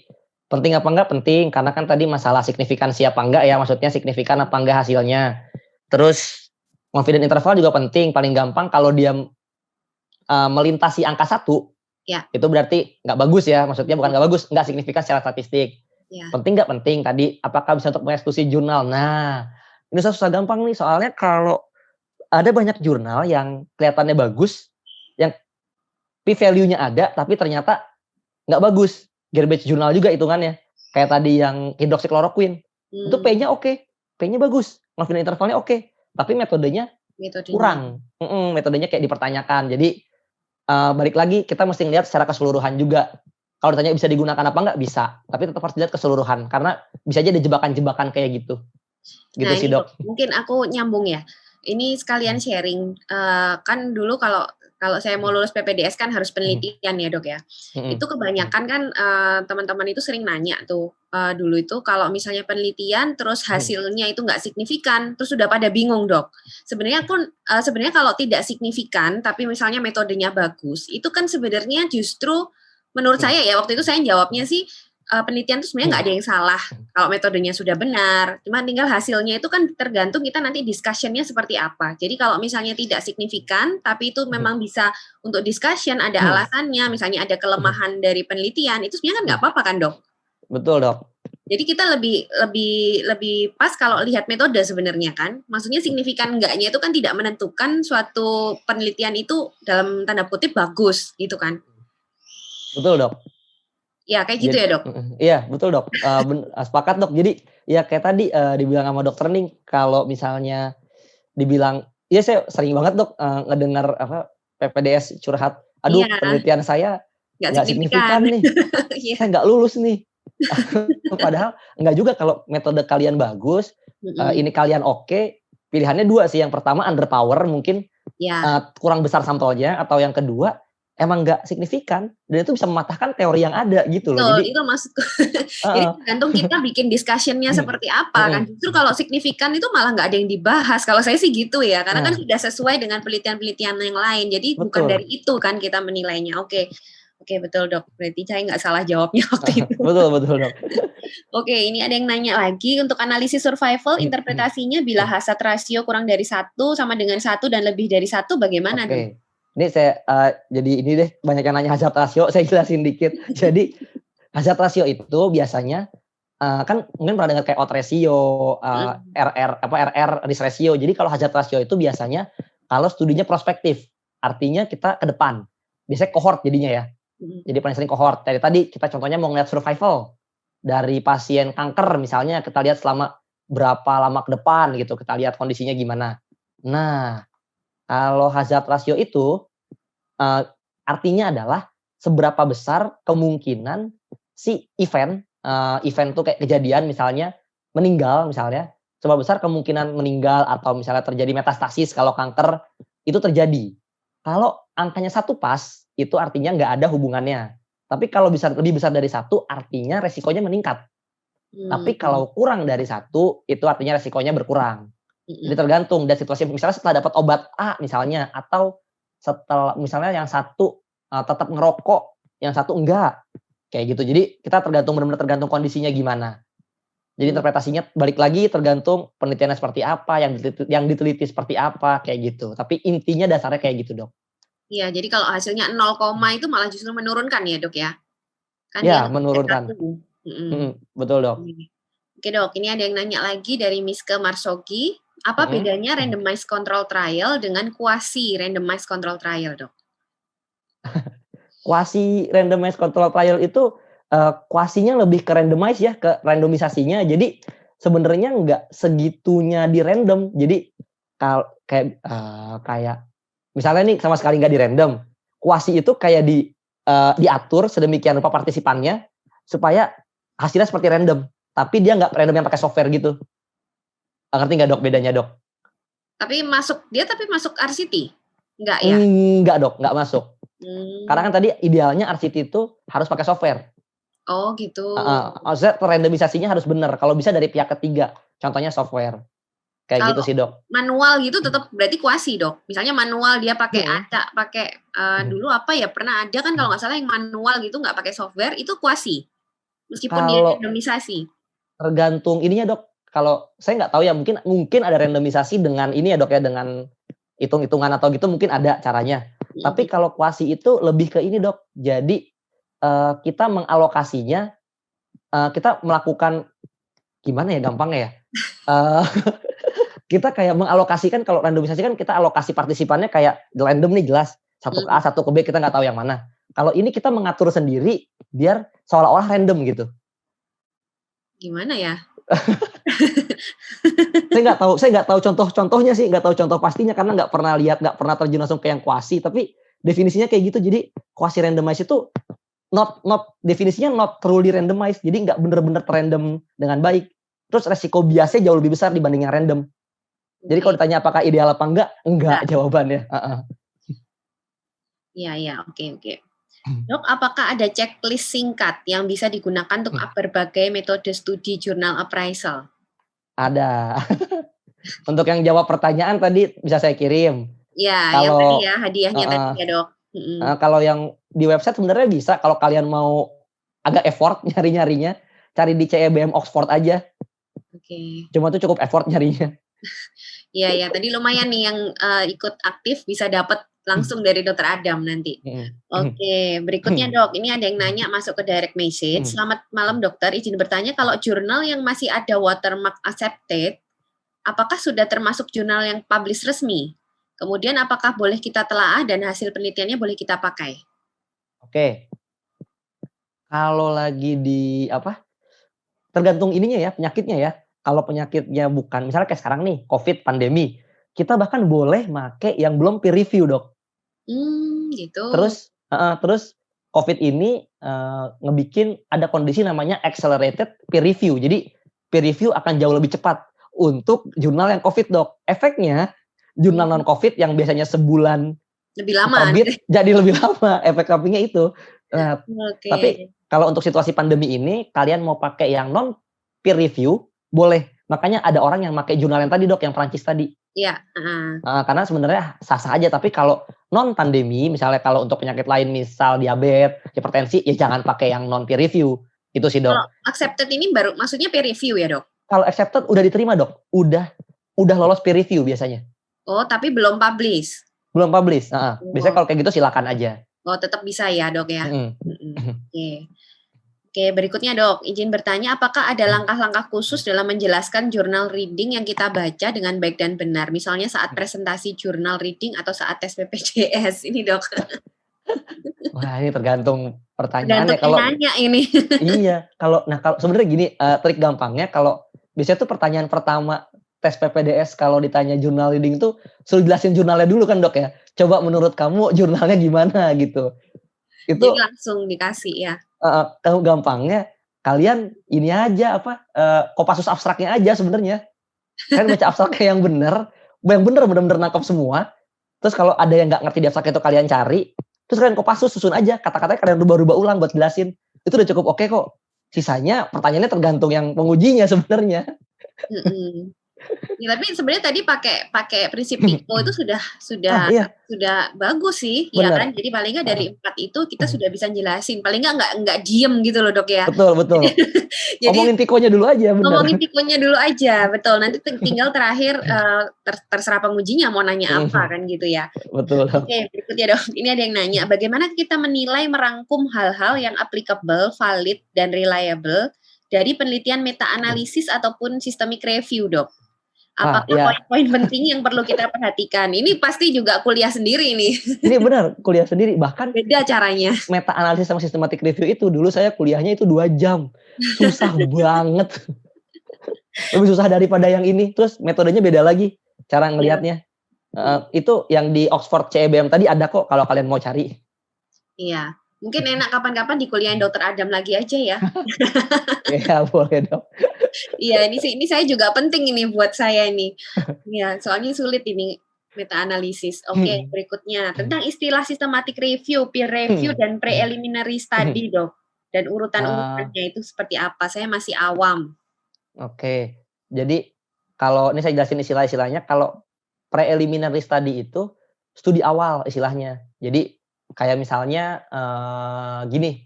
[SPEAKER 1] penting apa enggak? Penting, karena kan tadi masalah signifikansi apa enggak ya, maksudnya signifikan apa enggak hasilnya. Terus confidence interval juga penting, paling gampang kalau dia melintasi angka 1,
[SPEAKER 2] ya.
[SPEAKER 1] Itu berarti nggak bagus ya, maksudnya bukan nggak bagus, nggak signifikan secara statistik.
[SPEAKER 2] Ya.
[SPEAKER 1] Penting nggak penting tadi, apakah bisa untuk mengeksklusi jurnal? Nah, ini susah gampang nih, soalnya kalau ada banyak jurnal yang kelihatannya bagus, yang p-value-nya ada, tapi ternyata nggak bagus, garbage jurnal juga hitungannya. Kayak tadi yang hidroksikloroquine, itu P-nya oke, P-nya bagus, confidence intervalnya oke, tapi metodenya kurang, metodenya kayak dipertanyakan. Jadi balik lagi kita mesti lihat secara keseluruhan juga. Kalau ditanya bisa digunakan apa enggak, bisa. Tapi tetap harus dilihat keseluruhan karena bisa aja ada jebakan-jebakan kayak gitu. Gitu sih dok.
[SPEAKER 2] Mungkin aku nyambung ya. Ini sekalian sharing. Kan dulu kalau saya mau lulus PPDS kan harus penelitian ya dok ya. Itu kebanyakan kan teman-teman itu sering nanya tuh dulu itu kalau misalnya penelitian terus hasilnya itu nggak signifikan, terus sudah pada bingung dok. Sebenarnya kalau tidak signifikan tapi misalnya metodenya bagus, itu kan sebenarnya justru menurut saya ya waktu itu saya jawabnya sih penelitian itu sebenarnya nggak ada yang salah kalau metodenya sudah benar, cuma tinggal hasilnya itu kan tergantung kita nanti discussion-nya seperti apa. Jadi kalau misalnya tidak signifikan tapi itu memang bisa untuk discussion, ada alasannya, misalnya ada kelemahan dari penelitian, itu sebenarnya kan nggak apa-apa kan dok?
[SPEAKER 1] Betul dok.
[SPEAKER 2] Jadi kita lebih pas kalau lihat metode sebenarnya kan, maksudnya signifikan enggaknya itu kan tidak menentukan suatu penelitian itu dalam tanda kutip bagus gitu kan?
[SPEAKER 1] Betul dok.
[SPEAKER 2] Ya kayak gitu ya dok.
[SPEAKER 1] Iya betul dok. Sepakat dok. Jadi ya kayak tadi dibilang sama dokter nih, kalau misalnya dibilang, ya saya sering banget dok ngedengar PPDS curhat. Aduh penelitian saya nggak signifikan nih. Saya nggak lulus nih. Padahal nggak juga, kalau metode kalian bagus, ini kalian oke. Pilihannya 2 sih. Yang pertama underpower mungkin, kurang besar sampelnya, atau yang kedua emang nggak signifikan, dan itu bisa mematahkan teori yang ada gitu loh.
[SPEAKER 2] Jadi itu maksudku. Jadi tergantung kita bikin discussion-nya seperti apa kan. Justru kalau signifikan itu malah nggak ada yang dibahas. Kalau saya sih gitu ya, karena kan sudah sesuai dengan penelitian-penelitian yang lain. Jadi bukan dari itu kan kita menilainya. Oke betul dok. Berarti saya nggak salah jawabnya waktu itu.
[SPEAKER 1] Betul dok.
[SPEAKER 2] Oke, ini ada yang nanya lagi untuk analisis survival, interpretasinya bila hazard ratio kurang dari 1 sama dengan 1 dan lebih dari 1 bagaimana dok?
[SPEAKER 1] Ini saya jadi ini deh, banyak yang nanya hazard ratio, saya jelasin dikit. Jadi hazard ratio itu biasanya kan mungkin pernah dengar kayak odds ratio, RR risk ratio. Jadi kalau hazard ratio itu biasanya kalau studinya prospektif, artinya kita ke depan. Biasanya cohort jadinya ya. Jadi paling sering cohort. Tadi kita contohnya mau ngeliat survival dari pasien kanker misalnya, kita lihat selama berapa lama ke depan gitu, kita lihat kondisinya gimana. Nah, kalau hazard ratio itu artinya adalah seberapa besar kemungkinan si event tuh kayak kejadian misalnya meninggal misalnya, seberapa besar kemungkinan meninggal atau misalnya terjadi metastasis kalau kanker itu terjadi. Kalau angkanya 1 pas, itu artinya nggak ada hubungannya. Tapi kalau bisa lebih besar dari 1, artinya resikonya meningkat. Tapi kalau kurang dari 1, itu artinya resikonya berkurang. Jadi tergantung dari situasi, misalnya setelah dapat obat A misalnya, atau setelah misalnya yang satu tetap ngerokok, yang satu enggak, kayak gitu. Jadi kita benar-benar tergantung kondisinya gimana. Jadi interpretasinya balik lagi tergantung penelitiannya seperti apa, yang diteliti seperti apa, kayak gitu. Tapi intinya dasarnya kayak gitu dok.
[SPEAKER 2] Iya, jadi kalau hasilnya 0, itu malah justru menurunkan ya dok ya? Kan
[SPEAKER 1] ya menurunkan. Betul dok.
[SPEAKER 2] Oke dok, ini ada yang nanya lagi dari Miske Marsogi. Apa bedanya randomized control trial dengan quasi randomized control trial, dok?
[SPEAKER 1] Quasi randomized control trial itu quasinya lebih ke randomize ya, ke randomisasinya. Jadi sebenarnya nggak segitunya di random. Jadi kayak misalnya nih sama sekali nggak di random. Quasi itu kayak diatur sedemikian rupa partisipannya supaya hasilnya seperti random. Tapi dia nggak random yang pakai software gitu. Ngerti nggak dok bedanya dok?
[SPEAKER 2] Tapi masuk RCT? Enggak ya?
[SPEAKER 1] Enggak dok, nggak masuk. Karena kan tadi idealnya RCT itu harus pakai software.
[SPEAKER 2] Oh gitu.
[SPEAKER 1] Maksudnya randomisasinya harus benar. Kalau bisa dari pihak ketiga, contohnya software. Kayak gitu sih dok.
[SPEAKER 2] Manual gitu tetap berarti quasi dok. Misalnya manual dia pakai dulu apa ya pernah ada kan kalau nggak salah yang manual gitu nggak pakai software itu quasi. Meskipun dia randomisasi.
[SPEAKER 1] Tergantung ininya dok. Kalau saya nggak tahu ya mungkin ada randomisasi dengan ini ya dok ya dengan hitung-hitungan atau gitu mungkin ada caranya. Tapi kalau quasi itu lebih ke ini dok. Jadi kita mengalokasinya, kita melakukan gimana ya gampangnya ya. Kita kayak mengalokasikan kalau randomisasi kan kita alokasi partisipannya kayak random nih jelas. Satu ke A, satu ke B kita nggak tahu yang mana. Kalau ini kita mengatur sendiri biar seolah-olah random gitu.
[SPEAKER 2] Gimana ya?
[SPEAKER 1] Saya nggak tahu contoh-contohnya sih, nggak tahu contoh pastinya karena nggak pernah lihat, nggak pernah terjun langsung ke yang quasi. Tapi definisinya kayak gitu. Jadi quasi randomized itu definisinya not truly randomized. Jadi nggak bener-bener random dengan baik. Terus resiko biasnya jauh lebih besar dibanding yang random. Jadi kalau ditanya apakah ideal apa enggak jawabannya.
[SPEAKER 2] Iya, oke. Dok, apakah ada checklist singkat yang bisa digunakan untuk berbagai metode studi jurnal appraisal?
[SPEAKER 1] Ada. Untuk yang jawab pertanyaan tadi bisa saya kirim.
[SPEAKER 2] Ya, yang tadi ya hadiahnya tadi ya dok.
[SPEAKER 1] Kalau yang di website sebenarnya bisa. Kalau kalian mau agak effort nyari-nyarinya, cari di CEBM Oxford aja.
[SPEAKER 2] Oke.
[SPEAKER 1] Cuma tuh cukup effort nyarinya.
[SPEAKER 2] Iya, tadi lumayan nih yang ikut aktif bisa dapat langsung dari Dr. Adam nanti. Oke, berikutnya dok, ini ada yang nanya masuk ke direct message. Selamat malam dokter, izin bertanya kalau jurnal yang masih ada watermark accepted, apakah sudah termasuk jurnal yang publish resmi? Kemudian apakah boleh kita telaah dan hasil penelitiannya boleh kita pakai?
[SPEAKER 1] Oke. Kalau lagi tergantung ininya ya, penyakitnya ya. Kalau penyakitnya bukan, misalnya kayak sekarang nih, COVID, pandemi, kita bahkan boleh make yang belum peer review, dok.
[SPEAKER 2] Gitu.
[SPEAKER 1] Terus COVID ini ngebikin ada kondisi namanya accelerated peer review. Jadi peer review akan jauh lebih cepat untuk jurnal yang COVID, dok. Efeknya jurnal non COVID yang biasanya sebulan
[SPEAKER 2] lebih lama
[SPEAKER 1] jadi lebih lama efek sampingnya itu. Tapi kalau untuk situasi pandemi ini kalian mau pakai yang non peer review boleh. Makanya ada orang yang pakai jurnal yang tadi dok, yang Perancis tadi.
[SPEAKER 2] Iya.
[SPEAKER 1] Karena sebenarnya sah-sah aja. Tapi kalau non pandemi, misalnya kalau untuk penyakit lain, misal diabetes, hipertensi, ya jangan pakai yang non peer review. Itu sih dok.
[SPEAKER 2] Kalau accepted ini baru maksudnya peer review ya dok?
[SPEAKER 1] Kalau accepted udah diterima dok, udah lolos peer review biasanya.
[SPEAKER 2] Oh, tapi belum publish?
[SPEAKER 1] Belum publish. Biasanya kalau kayak gitu silakan aja.
[SPEAKER 2] Oh, tetap bisa ya dok ya. Oke, berikutnya dok, izin bertanya apakah ada langkah-langkah khusus dalam menjelaskan jurnal reading yang kita baca dengan baik dan benar, misalnya saat presentasi jurnal reading atau saat tes BPJS ini dok?
[SPEAKER 1] Wah, ini tergantung pertanyaannya.
[SPEAKER 2] Kalau nanya ini.
[SPEAKER 1] Iya, kalau sebenarnya gini, trik gampangnya kalau biasanya tuh pertanyaan pertama tes PPDS kalau ditanya jurnal reading tuh suruh jelasin jurnalnya dulu kan dok ya. Coba menurut kamu jurnalnya gimana gitu. Itu
[SPEAKER 2] jadi langsung dikasih ya.
[SPEAKER 1] Kalau gampangnya kalian ini aja Kopassus abstraknya aja sebenarnya. Kalian baca abstraknya yang benar benar-benar nangkep semua. Terus kalau ada yang nggak ngerti di abstrak itu kalian cari. Terus kalian Kopassus susun aja kata-katanya kalian rubah-rubah ulang buat jelasin. Itu udah cukup oke kok. Sisanya pertanyaannya tergantung yang pengujinya sebenarnya.
[SPEAKER 2] Ya, tapi sebenarnya tadi pakai prinsip Pico itu sudah bagus sih. Bener. Ya kan, jadi paling nggak dari 4 itu kita sudah bisa jelasin. Paling nggak diem gitu loh dok ya.
[SPEAKER 1] Betul. Jadi, ngomongin Piconya dulu aja. Bener.
[SPEAKER 2] Ngomongin Piconya dulu aja, betul. Nanti tinggal terakhir terserah pengujinya mau nanya apa kan gitu ya.
[SPEAKER 1] Betul.
[SPEAKER 2] Oke, berikutnya dok. Ini ada yang nanya, bagaimana kita menilai merangkum hal-hal yang applicable, valid dan reliable dari penelitian meta-analisis ataupun systemic review dok? Apakah poin-poin penting yang perlu kita perhatikan? Ini pasti juga kuliah sendiri nih.
[SPEAKER 1] Ini benar, kuliah sendiri. Bahkan
[SPEAKER 2] beda caranya.
[SPEAKER 1] Meta analisis sama systematic review itu dulu saya kuliahnya itu 2 jam. Susah banget. Lebih susah daripada yang ini. Terus metodenya beda lagi cara ngelihatnya. Itu yang di Oxford CEBM tadi ada kok kalau kalian mau cari.
[SPEAKER 2] Iya. Mungkin enak kapan-kapan dikuliahin Dokter Adam lagi aja ya.
[SPEAKER 1] Iya, boleh dong.
[SPEAKER 2] Iya, ini saya juga penting ini buat saya ini. Iya, soalnya sulit ini meta analisis. Oke, berikutnya tentang istilah systematic review, peer review dan preliminary study, Dok. Dan urutan-urutannya itu seperti apa? Saya masih awam.
[SPEAKER 1] Oke. Jadi kalau ini saya jelasin istilah-istilahnya, kalau preliminary study itu studi awal istilahnya. Jadi kayak misalnya gini,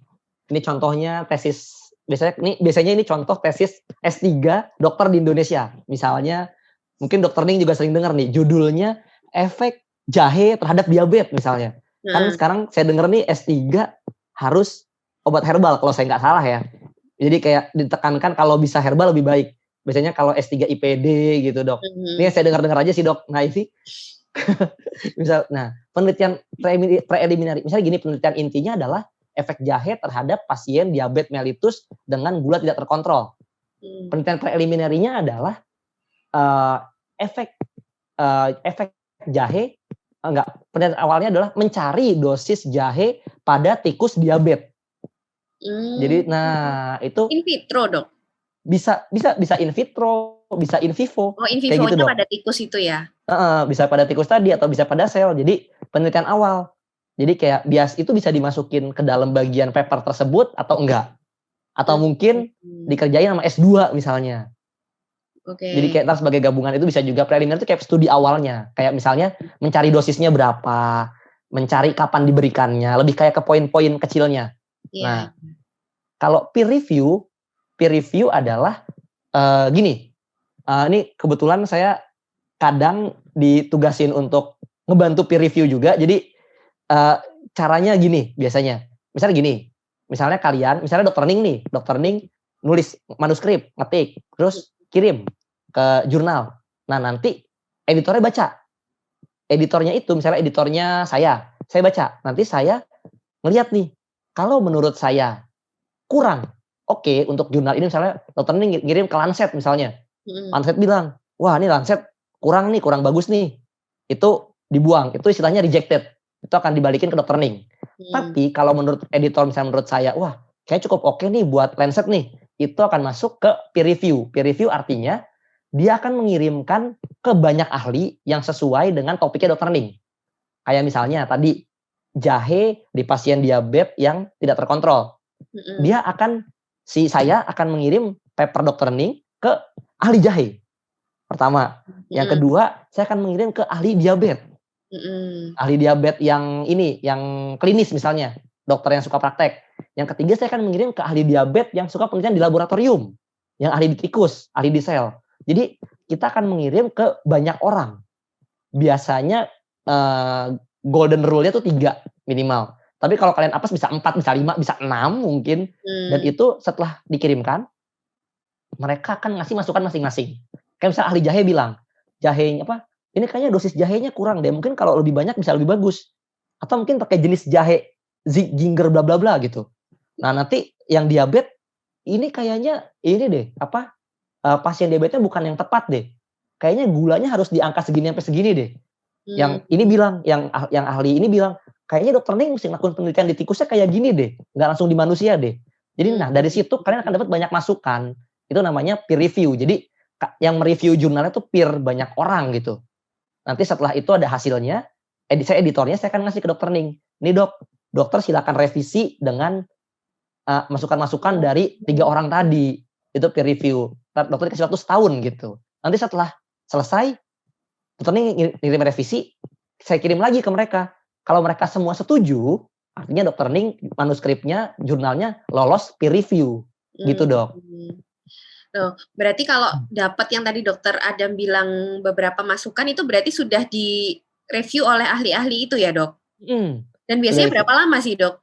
[SPEAKER 1] ini contohnya tesis, biasanya ini contoh tesis S3 dokter di Indonesia. Misalnya, mungkin Dokter Ning juga sering dengar nih, judulnya efek jahe terhadap diabetes misalnya. Kan sekarang saya dengar nih S3 harus obat herbal kalau saya nggak salah ya. Jadi kayak ditekankan kalau bisa herbal lebih baik. Biasanya kalau S3 IPD gitu, Dok. Ini saya dengar-dengar aja sih, Dok. Nah, ini penelitian preliminary, misalnya gini, penelitian intinya adalah efek jahe terhadap pasien diabetes mellitus dengan gula tidak terkontrol. Penelitian preliminary-nya adalah efek jahe, penelitian awalnya adalah mencari dosis jahe pada tikus diabetes. Jadi, itu
[SPEAKER 2] in vitro, Dok.
[SPEAKER 1] Bisa in vitro, bisa in vivo.
[SPEAKER 2] Oh, in vivo-nya gitu, pada tikus itu ya?
[SPEAKER 1] Bisa pada tikus tadi atau bisa pada sel. Jadi penelitian awal. Jadi kayak itu bisa dimasukin ke dalam bagian paper tersebut atau enggak. Atau mungkin dikerjain sama S2 misalnya. Jadi kayak sebagai gabungan itu bisa juga preliminar itu kayak studi awalnya. Kayak misalnya mencari dosisnya berapa, mencari kapan diberikannya, lebih kayak ke poin-poin kecilnya. Nah, kalau peer review adalah gini. Ini kebetulan saya kadang ditugasin untuk ngebantu peer review juga. Jadi caranya gini biasanya. Misalnya misalnya Dokter Ning nulis manuskrip, ngetik, terus kirim ke jurnal. Nah, nanti editornya baca. Editornya itu misalnya editornya saya baca. Nanti saya ngeliat nih, kalau menurut saya kurang, oke, untuk jurnal ini misalnya Dokter Ning ngirim ke Lancet misalnya. Lancet bilang, wah ini Lancet kurang bagus nih. Itu dibuang, itu istilahnya rejected. Itu akan dibalikin ke Dokter Ning. Tapi kalau menurut editor misalnya menurut saya, wah kayaknya cukup oke nih buat Lancet nih. Itu akan masuk ke peer review. Peer review artinya dia akan mengirimkan ke banyak ahli yang sesuai dengan topiknya Dokter Ning. Kayak misalnya tadi jahe di pasien diabetes yang tidak terkontrol. Saya akan mengirim paper Dokter Ning ke ahli jahe. Pertama. Yang kedua, saya akan mengirim ke ahli diabetes. Ahli diabetes yang klinis misalnya, dokter yang suka praktek. Yang ketiga, saya akan mengirim ke ahli diabetes yang suka penelitian di laboratorium, yang ahli di tikus, ahli di sel. Jadi kita akan mengirim ke banyak orang. Biasanya golden rule-nya tuh 3 minimal. Tapi kalau kalian apes bisa 4, bisa 5, bisa 6 mungkin. Dan itu setelah dikirimkan, mereka akan ngasih masukan masing-masing. Kayak misalnya ahli jahe bilang, ini kayaknya dosis jahenya kurang deh. Mungkin kalau lebih banyak bisa lebih bagus. Atau mungkin pakai jenis jahe ginger bla bla bla gitu. Nah, nanti yang diabetes ini kayaknya pasien diabetesnya bukan yang tepat deh. Kayaknya gulanya harus di angka segini sampai segini deh. Yang ini bilang, yang ahli ini bilang, kayaknya Dokter Ning mesti ngelakuin penelitian di tikusnya kayak gini deh, nggak langsung di manusia deh. Jadi dari situ kalian akan dapat banyak masukan. Itu namanya peer review. Jadi yang mereview jurnalnya tuh peer banyak orang gitu. Nanti setelah itu ada hasilnya, saya editornya saya akan ngasih ke Dokter Ning. Ini dokter silakan revisi dengan masukan-masukan dari 3 orang tadi. Itu peer review. Dokter dikasih waktu setahun gitu. Nanti setelah selesai, Dokter Ning ngirim revisi, saya kirim lagi ke mereka. Kalau mereka semua setuju, artinya Dokter Ning manuskripnya, jurnalnya lolos peer review. Gitu, Dok.
[SPEAKER 2] Berarti kalau dapat yang tadi Dokter Adam bilang beberapa masukan, itu berarti sudah di-review oleh ahli-ahli itu ya, Dok? Dan biasanya berapa lama sih, Dok?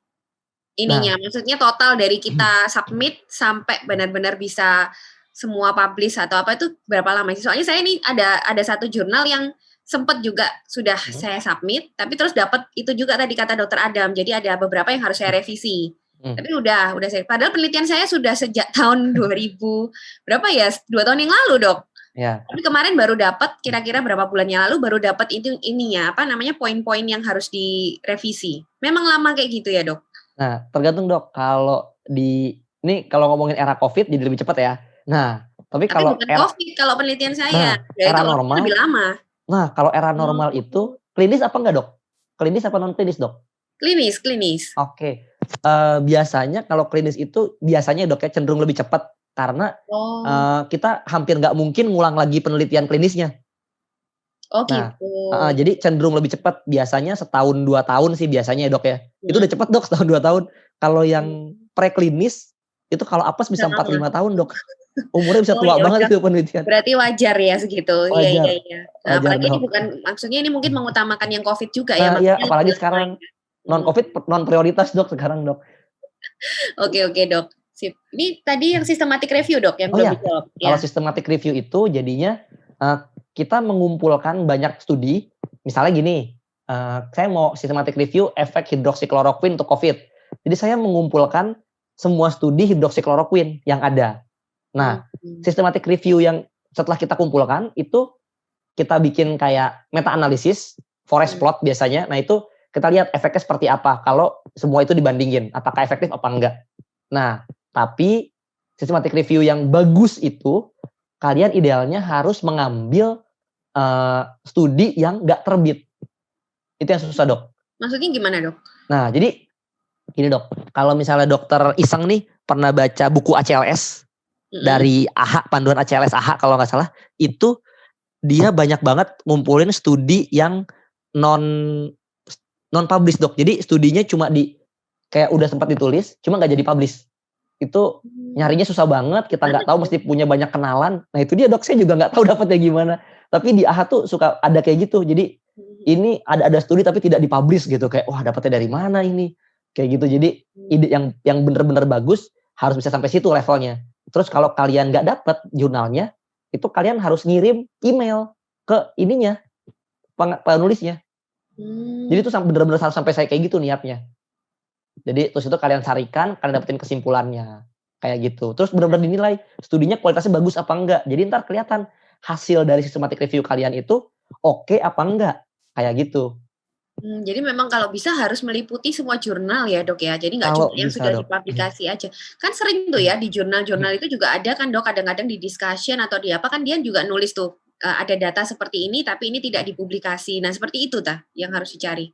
[SPEAKER 2] Maksudnya total dari kita submit sampai benar-benar bisa semua publish atau apa itu berapa lama sih? Soalnya saya ini ada satu jurnal yang sempat juga sudah saya submit, tapi terus dapat itu juga tadi kata Dokter Adam. Jadi ada beberapa yang harus saya revisi. Tapi udah saya. Padahal penelitian saya sudah sejak tahun 2000 berapa ya? 2 tahun yang lalu, Dok.
[SPEAKER 1] Ya.
[SPEAKER 2] Tapi kemarin baru dapat kira-kira berapa bulan yang lalu baru dapat itu ininya poin-poin yang harus direvisi. Memang lama kayak gitu ya, Dok?
[SPEAKER 1] Nah, tergantung, Dok. Kalau kalau ngomongin era COVID jadi lebih cepat ya. Nah, tapi kalau
[SPEAKER 2] bukan COVID kalau penelitian saya.
[SPEAKER 1] Era normal
[SPEAKER 2] lebih lama.
[SPEAKER 1] Nah, kalau era normal itu klinis apa enggak, Dok? Klinis apa non klinis, Dok?
[SPEAKER 2] Klinis.
[SPEAKER 1] Oke. Biasanya kalau klinis itu biasanya, Dok, ya cenderung lebih cepat karena kita hampir nggak mungkin ngulang lagi penelitian klinisnya.
[SPEAKER 2] Oh gitu.
[SPEAKER 1] Nah, jadi cenderung lebih cepat. Biasanya 1-2 tahun sih biasanya, Dok, ya. Itu udah cepat, Dok, 1-2 tahun. Kalau yang preklinis itu kalau apes bisa 4-5 tahun, Dok. Umurnya bisa tua banget itu penelitian.
[SPEAKER 2] Berarti wajar ya segitu.
[SPEAKER 1] Wajar.
[SPEAKER 2] Iya. Nah, apalagi ini maksudnya ini mungkin mengutamakan yang COVID juga ya.
[SPEAKER 1] Iya, apalagi sekarang non-COVID non prioritas, Dok, sekarang, Dok.
[SPEAKER 2] Oke, Dok. Sip. Ini tadi yang systematic review, Dok, yang belum dijawab.
[SPEAKER 1] Kalau systematic review itu jadinya kita mengumpulkan banyak studi. Misalnya gini, saya mau systematic review efek hidroksikloroquine untuk COVID. Jadi saya mengumpulkan semua studi hidroksikloroquine yang ada. Nah, systematic review yang setelah kita kumpulkan itu kita bikin kayak meta analisis, forest plot biasanya. Nah, itu kita lihat efeknya seperti apa kalau semua itu dibandingin, apakah efektif apa enggak. Nah, tapi systematic review yang bagus itu kalian idealnya harus mengambil studi yang enggak terbit. Itu yang susah, Dok.
[SPEAKER 2] Maksudnya gimana, Dok?
[SPEAKER 1] Nah, jadi gini, Dok. Kalau misalnya Dokter Iseng nih pernah baca buku ACLS dari AHA, panduan ACLS AHA kalau nggak salah, itu dia banyak banget ngumpulin studi yang non publish, Dok. Jadi studinya cuma kayak udah sempat ditulis, cuma nggak jadi publish. Itu nyarinya susah banget, kita nggak tahu, mesti punya banyak kenalan. Nah itu dia, Dok, saya juga nggak tahu dapatnya gimana. Tapi di AHA tuh suka ada kayak gitu. Jadi ini ada studi tapi tidak dipublish gitu, kayak wah dapatnya dari mana ini? Kayak gitu. Jadi ide yang bener-bener bagus harus bisa sampai situ levelnya. Terus kalau kalian nggak dapat jurnalnya, itu kalian harus ngirim email ke ininya, penulisnya. Jadi itu bener-bener harus sampai saya kayak gitu niatnya. Jadi terus itu kalian sarikan, kalian dapetin kesimpulannya. Kayak gitu. Terus bener-bener dinilai studinya kualitasnya bagus apa enggak. Jadi ntar kelihatan hasil dari systematic review kalian itu oke apa enggak. Kayak gitu.
[SPEAKER 2] Jadi memang kalau bisa harus meliputi semua jurnal ya, Dok, ya. Jadi nggak cuma yang sudah dipublikasi aja. Kan sering tuh ya di jurnal-jurnal itu juga ada kan, Dok, kadang-kadang di discussion atau di apa kan dia juga nulis tuh ada data seperti ini tapi ini tidak dipublikasi. Nah, seperti itu yang harus dicari.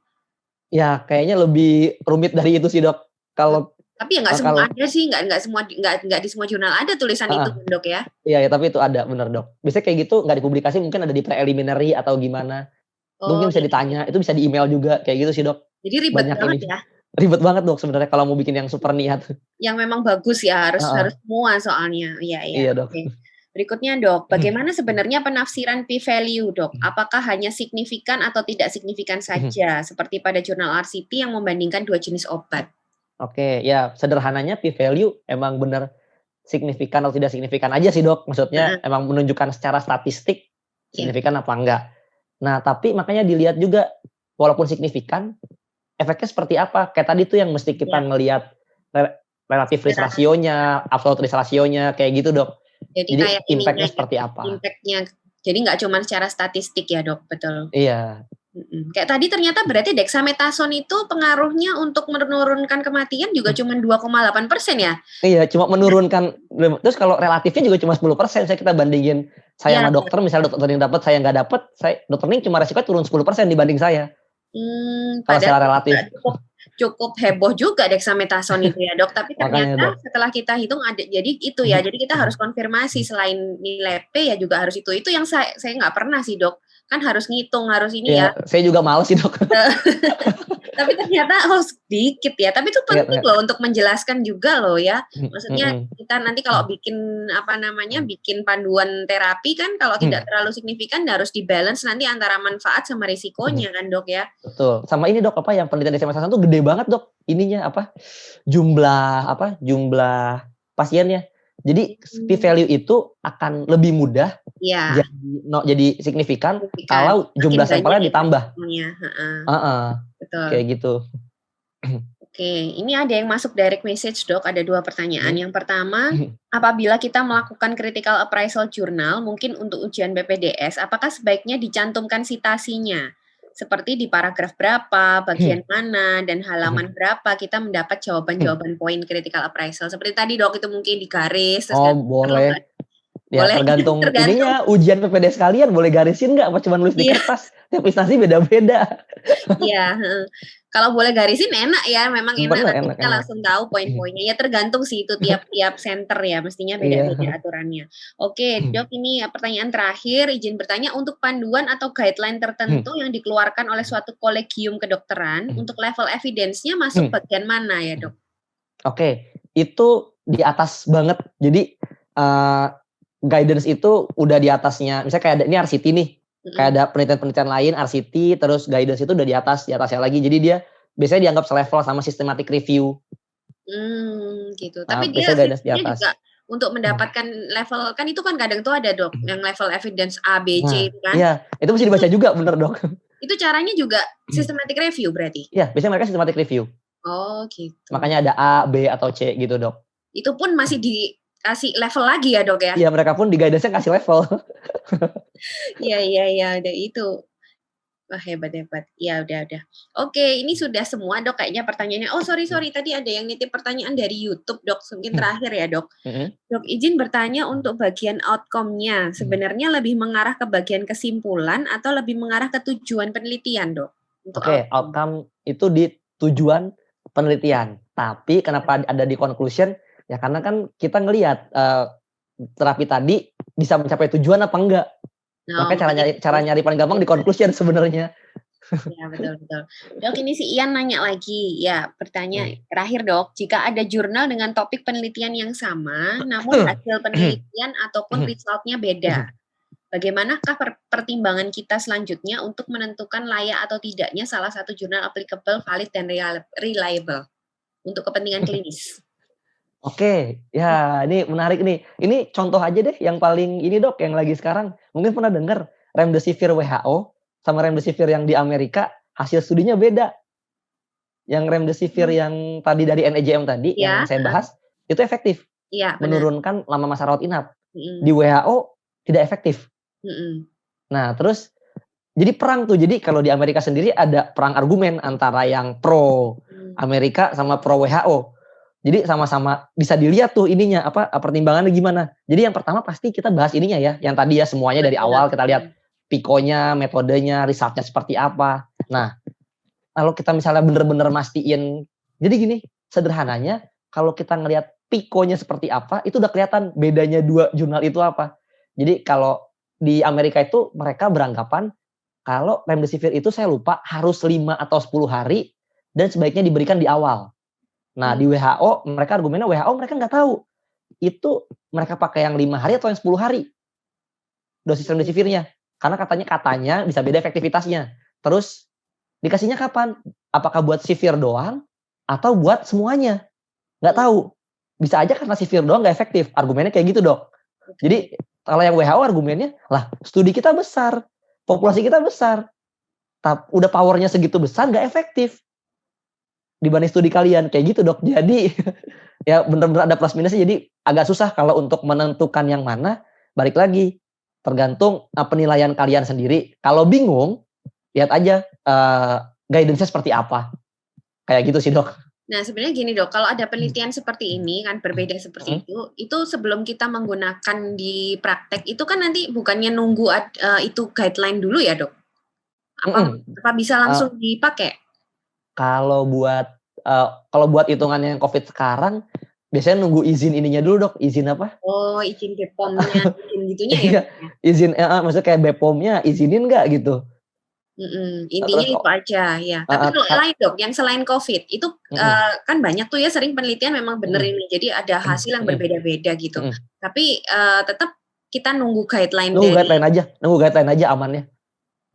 [SPEAKER 1] Ya, kayaknya lebih rumit dari itu sih, Dok.
[SPEAKER 2] Tapi ya nggak semua ada sih, nggak di semua jurnal ada tulisan itu, Dok, ya.
[SPEAKER 1] Iya, tapi itu ada, bener, Dok. Biasanya kayak gitu nggak dipublikasi, mungkin ada di preliminary atau gimana. Mungkin bisa ditanya, itu bisa di email juga, kayak gitu sih, Dok.
[SPEAKER 2] Jadi ribet banget ya.
[SPEAKER 1] Ribet banget, Dok, sebenarnya kalau mau bikin yang super niat.
[SPEAKER 2] Yang memang bagus ya, harus semua soalnya.
[SPEAKER 1] Iya, Dok.
[SPEAKER 2] Okay. Berikutnya, Dok, bagaimana sebenarnya penafsiran p-value, Dok? Apakah hanya signifikan atau tidak signifikan saja, seperti pada jurnal RCT yang membandingkan 2 jenis obat?
[SPEAKER 1] Oke, ya sederhananya p-value emang benar signifikan atau tidak signifikan aja sih, Dok. Maksudnya emang menunjukkan secara statistik signifikan apa enggak. Nah, tapi makanya dilihat juga walaupun signifikan, efeknya seperti apa. Kayak tadi tuh yang mesti kita ngelihat relatif risk rasionya, absolute risk rasionya, kayak gitu, Dok. Jadi kayak impact-nya seperti apa.
[SPEAKER 2] Impact-nya, jadi nggak cuma secara statistik ya, Dok, betul.
[SPEAKER 1] Iya.
[SPEAKER 2] Kayak tadi ternyata berarti dexamethasone itu pengaruhnya untuk menurunkan kematian juga cuma 2,8% ya?
[SPEAKER 1] Iya, cuma menurunkan. Terus kalau relatifnya juga cuma 10%. Kita bandingin saya sama dokter, misalnya dokter yang dapat, saya nggak dapat, dokter Ning cuma resiko turun 10% dibanding saya. Kalau secara relatif.
[SPEAKER 2] Cukup heboh juga dexamethasone itu ya, Dok. Tapi ternyata setelah kita hitung ada, jadi itu ya. Jadi kita harus konfirmasi selain nilai P ya juga harus itu. Itu yang saya nggak pernah sih, Dok. Kan harus ngitung, harus ini ya.
[SPEAKER 1] Saya juga males sih, Dok.
[SPEAKER 2] Tapi ternyata sedikit ya. Tapi itu penting loh untuk menjelaskan juga loh ya. Maksudnya kita nanti kalau bikin bikin panduan terapi kan kalau tidak terlalu signifikan harus dibalance nanti antara manfaat sama risikonya kan, Dok ya.
[SPEAKER 1] Betul. Sama ini, Dok, yang penelitian dexamethasone tuh gede banget, Dok. Ininya jumlah pasiennya. Jadi p-value itu akan lebih mudah jadi signifikan kalau jumlah sampelnya ditambah.
[SPEAKER 2] Betul.
[SPEAKER 1] Kayak gitu.
[SPEAKER 2] Oke, ini ada yang masuk direct message, Dok. Ada 2 pertanyaan. Yang pertama, apabila kita melakukan critical appraisal journal, mungkin untuk ujian BPDS, apakah sebaiknya dicantumkan citasinya? Seperti di paragraf berapa, bagian mana, dan halaman berapa kita mendapat jawaban-jawaban poin critical appraisal. Seperti tadi, Dok, itu mungkin di garis.
[SPEAKER 1] Boleh. Ya, tergantung ininya, ujian PPDS kalian boleh garisin nggak? Apa cuma nulis di kertas? Tiap instansi beda-beda.
[SPEAKER 2] Iya, kalau boleh garisin enak ya, memang enak. Kita langsung tahu poin-poinnya. Ya tergantung sih itu tiap center ya, mestinya beda-beda aturannya. Oke, Dok, ini pertanyaan terakhir. Izin bertanya, untuk panduan atau guideline tertentu yang dikeluarkan oleh suatu kolegium kedokteran, untuk level evidence-nya masuk bagian mana ya, Dok?
[SPEAKER 1] Oke, itu di atas banget. Jadi guidance itu udah di atasnya. Misalnya kayak ada ini RCT nih. Kayak ada penelitian-penelitian lain RCT, terus guidance itu udah di atasnya lagi. Jadi dia biasanya dianggap selevel sama systematic review.
[SPEAKER 2] Gitu. Tapi dia juga untuk mendapatkan level, kan itu kan kadang tuh ada, Dok, yang level evidence A, B, C kan.
[SPEAKER 1] Iya, itu mesti dibaca juga, bener, Dok.
[SPEAKER 2] Itu caranya juga systematic review berarti?
[SPEAKER 1] Iya, biasanya mereka systematic review.
[SPEAKER 2] Oh, gitu.
[SPEAKER 1] Makanya ada A, B, atau C gitu, Dok.
[SPEAKER 2] Itu pun masih dikasih level lagi ya, Dok ya?
[SPEAKER 1] Iya, mereka pun di guidance-nya kasih level.
[SPEAKER 2] Iya, ada itu. Wah, hebat. Ya, udah. Oke, ini sudah semua, Dok, kayaknya pertanyaannya. Oh, sorry, tadi ada yang nitip pertanyaan dari YouTube, Dok. Mungkin terakhir ya, Dok. Dok, izin bertanya untuk bagian outcome-nya. Sebenarnya lebih mengarah ke bagian kesimpulan atau lebih mengarah ke tujuan penelitian, Dok?
[SPEAKER 1] Oke, outcome itu di tujuan penelitian. Tapi kenapa ada di conclusion? Ya karena kan kita ngelihat terapi tadi bisa mencapai tujuan apa enggak. Makanya cara nyari paling gampang di conclusion sebenarnya.
[SPEAKER 2] Ya, betul. Dok, ini si Ian nanya lagi. Ya, pertanyaan terakhir, Dok. Jika ada jurnal dengan topik penelitian yang sama, namun hasil penelitian ataupun resultnya beda, bagaimanakah pertimbangan kita selanjutnya untuk menentukan layak atau tidaknya salah satu jurnal applicable, valid, dan reliable untuk kepentingan klinis?
[SPEAKER 1] Oke, ya ini menarik nih. Ini contoh aja deh yang paling ini, Dok, yang lagi sekarang. Mungkin pernah dengar remdesivir WHO sama remdesivir yang di Amerika hasil studinya beda. Yang remdesivir yang tadi dari NEJM tadi yang saya bahas itu efektif.
[SPEAKER 2] Iya,
[SPEAKER 1] menurunkan lama masa rawat inap. Di WHO tidak efektif. Nah, terus jadi perang tuh. Jadi kalau di Amerika sendiri ada perang argumen antara yang pro Amerika sama pro WHO. Jadi sama-sama bisa dilihat tuh ininya pertimbangannya gimana. Jadi yang pertama pasti kita bahas ininya ya, yang tadi ya semuanya dari awal kita lihat pikonya, metodenya, resultnya seperti apa. Nah, kalau kita misalnya bener-bener mastiin, jadi gini, sederhananya kalau kita ngelihat pikonya seperti apa, itu udah kelihatan bedanya dua jurnal itu apa. Jadi kalau di Amerika itu mereka beranggapan kalau remdesivir itu saya lupa harus 5 atau 10 hari dan sebaiknya diberikan di awal. Nah, di WHO, mereka argumennya mereka nggak tahu. Itu mereka pakai yang 5 hari atau yang 10 hari. Dosis remdesivirnya. Karena katanya bisa beda efektivitasnya. Terus, dikasihnya kapan? Apakah buat severe doang? Atau buat semuanya? Nggak tahu. Bisa aja karena severe doang nggak efektif. Argumennya kayak gitu, Dok. Jadi, kalau yang WHO argumennya, lah studi kita besar. Populasi kita besar. Udah powernya segitu besar, nggak efektif. Dibanding studi kalian kayak gitu, Dok. Jadi ya benar-benar ada plus minusnya. Jadi agak susah kalau untuk menentukan yang mana. Balik lagi tergantung penilaian kalian sendiri. Kalau bingung lihat aja guidance-nya seperti apa. Kayak gitu sih, Dok.
[SPEAKER 2] Nah, sebenarnya gini, Dok, kalau ada penelitian seperti ini kan berbeda seperti itu sebelum kita menggunakan di praktek itu kan nanti bukannya nunggu itu guideline dulu ya, Dok? Apa bisa langsung dipakai?
[SPEAKER 1] Kalau buat hitungan yang COVID sekarang, biasanya nunggu izin ininya dulu, Dok. Izin apa?
[SPEAKER 2] Oh, izin BPOM-nya, izin gitunya ya?
[SPEAKER 1] Izin, maksudnya kayak BPOM-nya izinin nggak gitu.
[SPEAKER 2] Intinya itu aja ya. Tapi kalau lain, Dok, yang selain COVID, itu kan banyak tuh ya sering penelitian memang bener ini. Jadi ada hasil yang berbeda-beda gitu. Tapi tetap kita nunggu guideline.
[SPEAKER 1] Nunggu guideline aja amannya.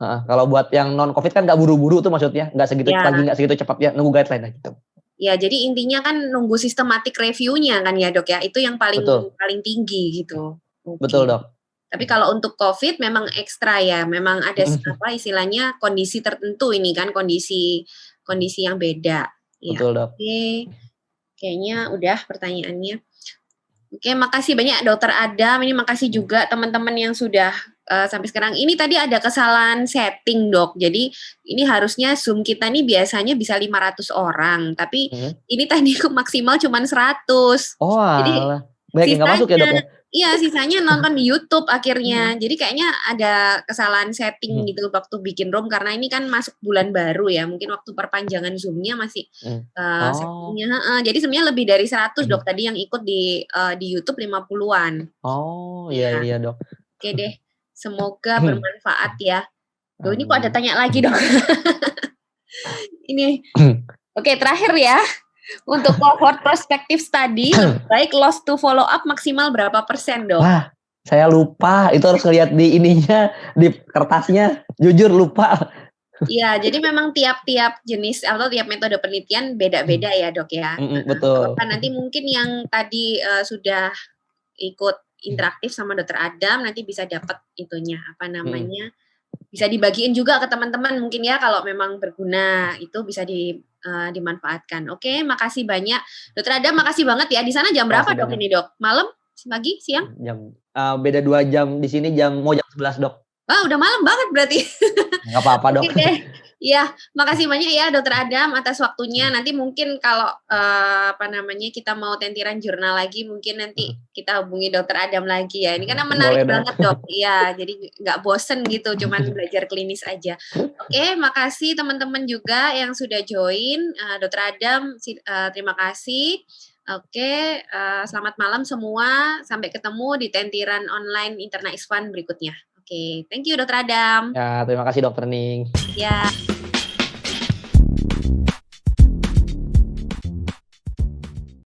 [SPEAKER 1] Kalau buat yang non COVID kan nggak buru-buru tuh maksudnya, nggak segitu pagi, nggak segitu cepat ya, nunggu guideline aja.
[SPEAKER 2] Ya, jadi intinya kan nunggu systematic review-nya kan ya dok ya, itu yang paling tinggi gitu.
[SPEAKER 1] Betul dok.
[SPEAKER 2] Tapi kalau untuk COVID memang ekstra ya, memang ada apa istilahnya kondisi tertentu ini kan, kondisi yang beda. Ya.
[SPEAKER 1] Betul dok.
[SPEAKER 2] Oke, kayaknya udah pertanyaannya. Oke, makasih banyak Dokter Adam. Ini makasih juga teman-teman yang sudah sampai sekarang. Ini tadi ada kesalahan setting dok. Jadi ini harusnya Zoom kita nih biasanya bisa 500 orang. Tapi ini tadi maksimal cuma 100.
[SPEAKER 1] Oh
[SPEAKER 2] jadi
[SPEAKER 1] banyak yang nggak masuk ya dok ya?
[SPEAKER 2] Iya, sisanya nonton di YouTube akhirnya. Jadi kayaknya ada kesalahan setting gitu waktu bikin room karena ini kan masuk bulan baru ya. Mungkin waktu perpanjangan Zoom-nya masih settingnya. Jadi sebenarnya lebih dari 100 dok tadi yang ikut di YouTube 50-an.
[SPEAKER 1] Oh iya dok.
[SPEAKER 2] Oke deh. Semoga bermanfaat ya. Loh, ini kok ada tanya lagi dok. Ini. Oke, terakhir ya. Untuk cohort prospective study, baik loss to follow up maksimal berapa persen dok?
[SPEAKER 1] Wah, saya lupa. Itu harus ngeliat di ininya, di kertasnya. Jujur lupa.
[SPEAKER 2] Iya, jadi memang tiap-tiap jenis atau tiap metode penelitian beda-beda ya dok ya.
[SPEAKER 1] Betul.
[SPEAKER 2] Nanti mungkin yang tadi sudah ikut interaktif sama Dokter Adam nanti bisa dapat itunya apa namanya. Bisa dibagiin juga ke teman-teman mungkin ya kalau memang berguna itu bisa dimanfaatkan. Oke, makasih banyak. Dokter Adam makasih banget ya. Di sana jam berapa dok ini dok? Malam? Pagi? Siang?
[SPEAKER 1] Jam beda 2 jam di sini mau jam 11 dok.
[SPEAKER 2] Wah udah malam banget berarti.
[SPEAKER 1] Nggak apa-apa dok.
[SPEAKER 2] Oke, ya, makasih banyak ya Dokter Adam atas waktunya. Nanti mungkin kalau kita mau tentiran jurnal lagi, mungkin nanti kita hubungi Dokter Adam lagi ya. Ini karena menarik banget dok. Iya, jadi nggak bosen gitu, cuman belajar klinis aja. Oke, makasih teman-teman juga yang sudah join. Dokter Adam, terima kasih. Oke, selamat malam semua. Sampai ketemu di tentiran online Interna Isvan berikutnya. Oke, thank you Dokter Adam.
[SPEAKER 1] Ya, terima kasih Dokter Ning.
[SPEAKER 2] Ya.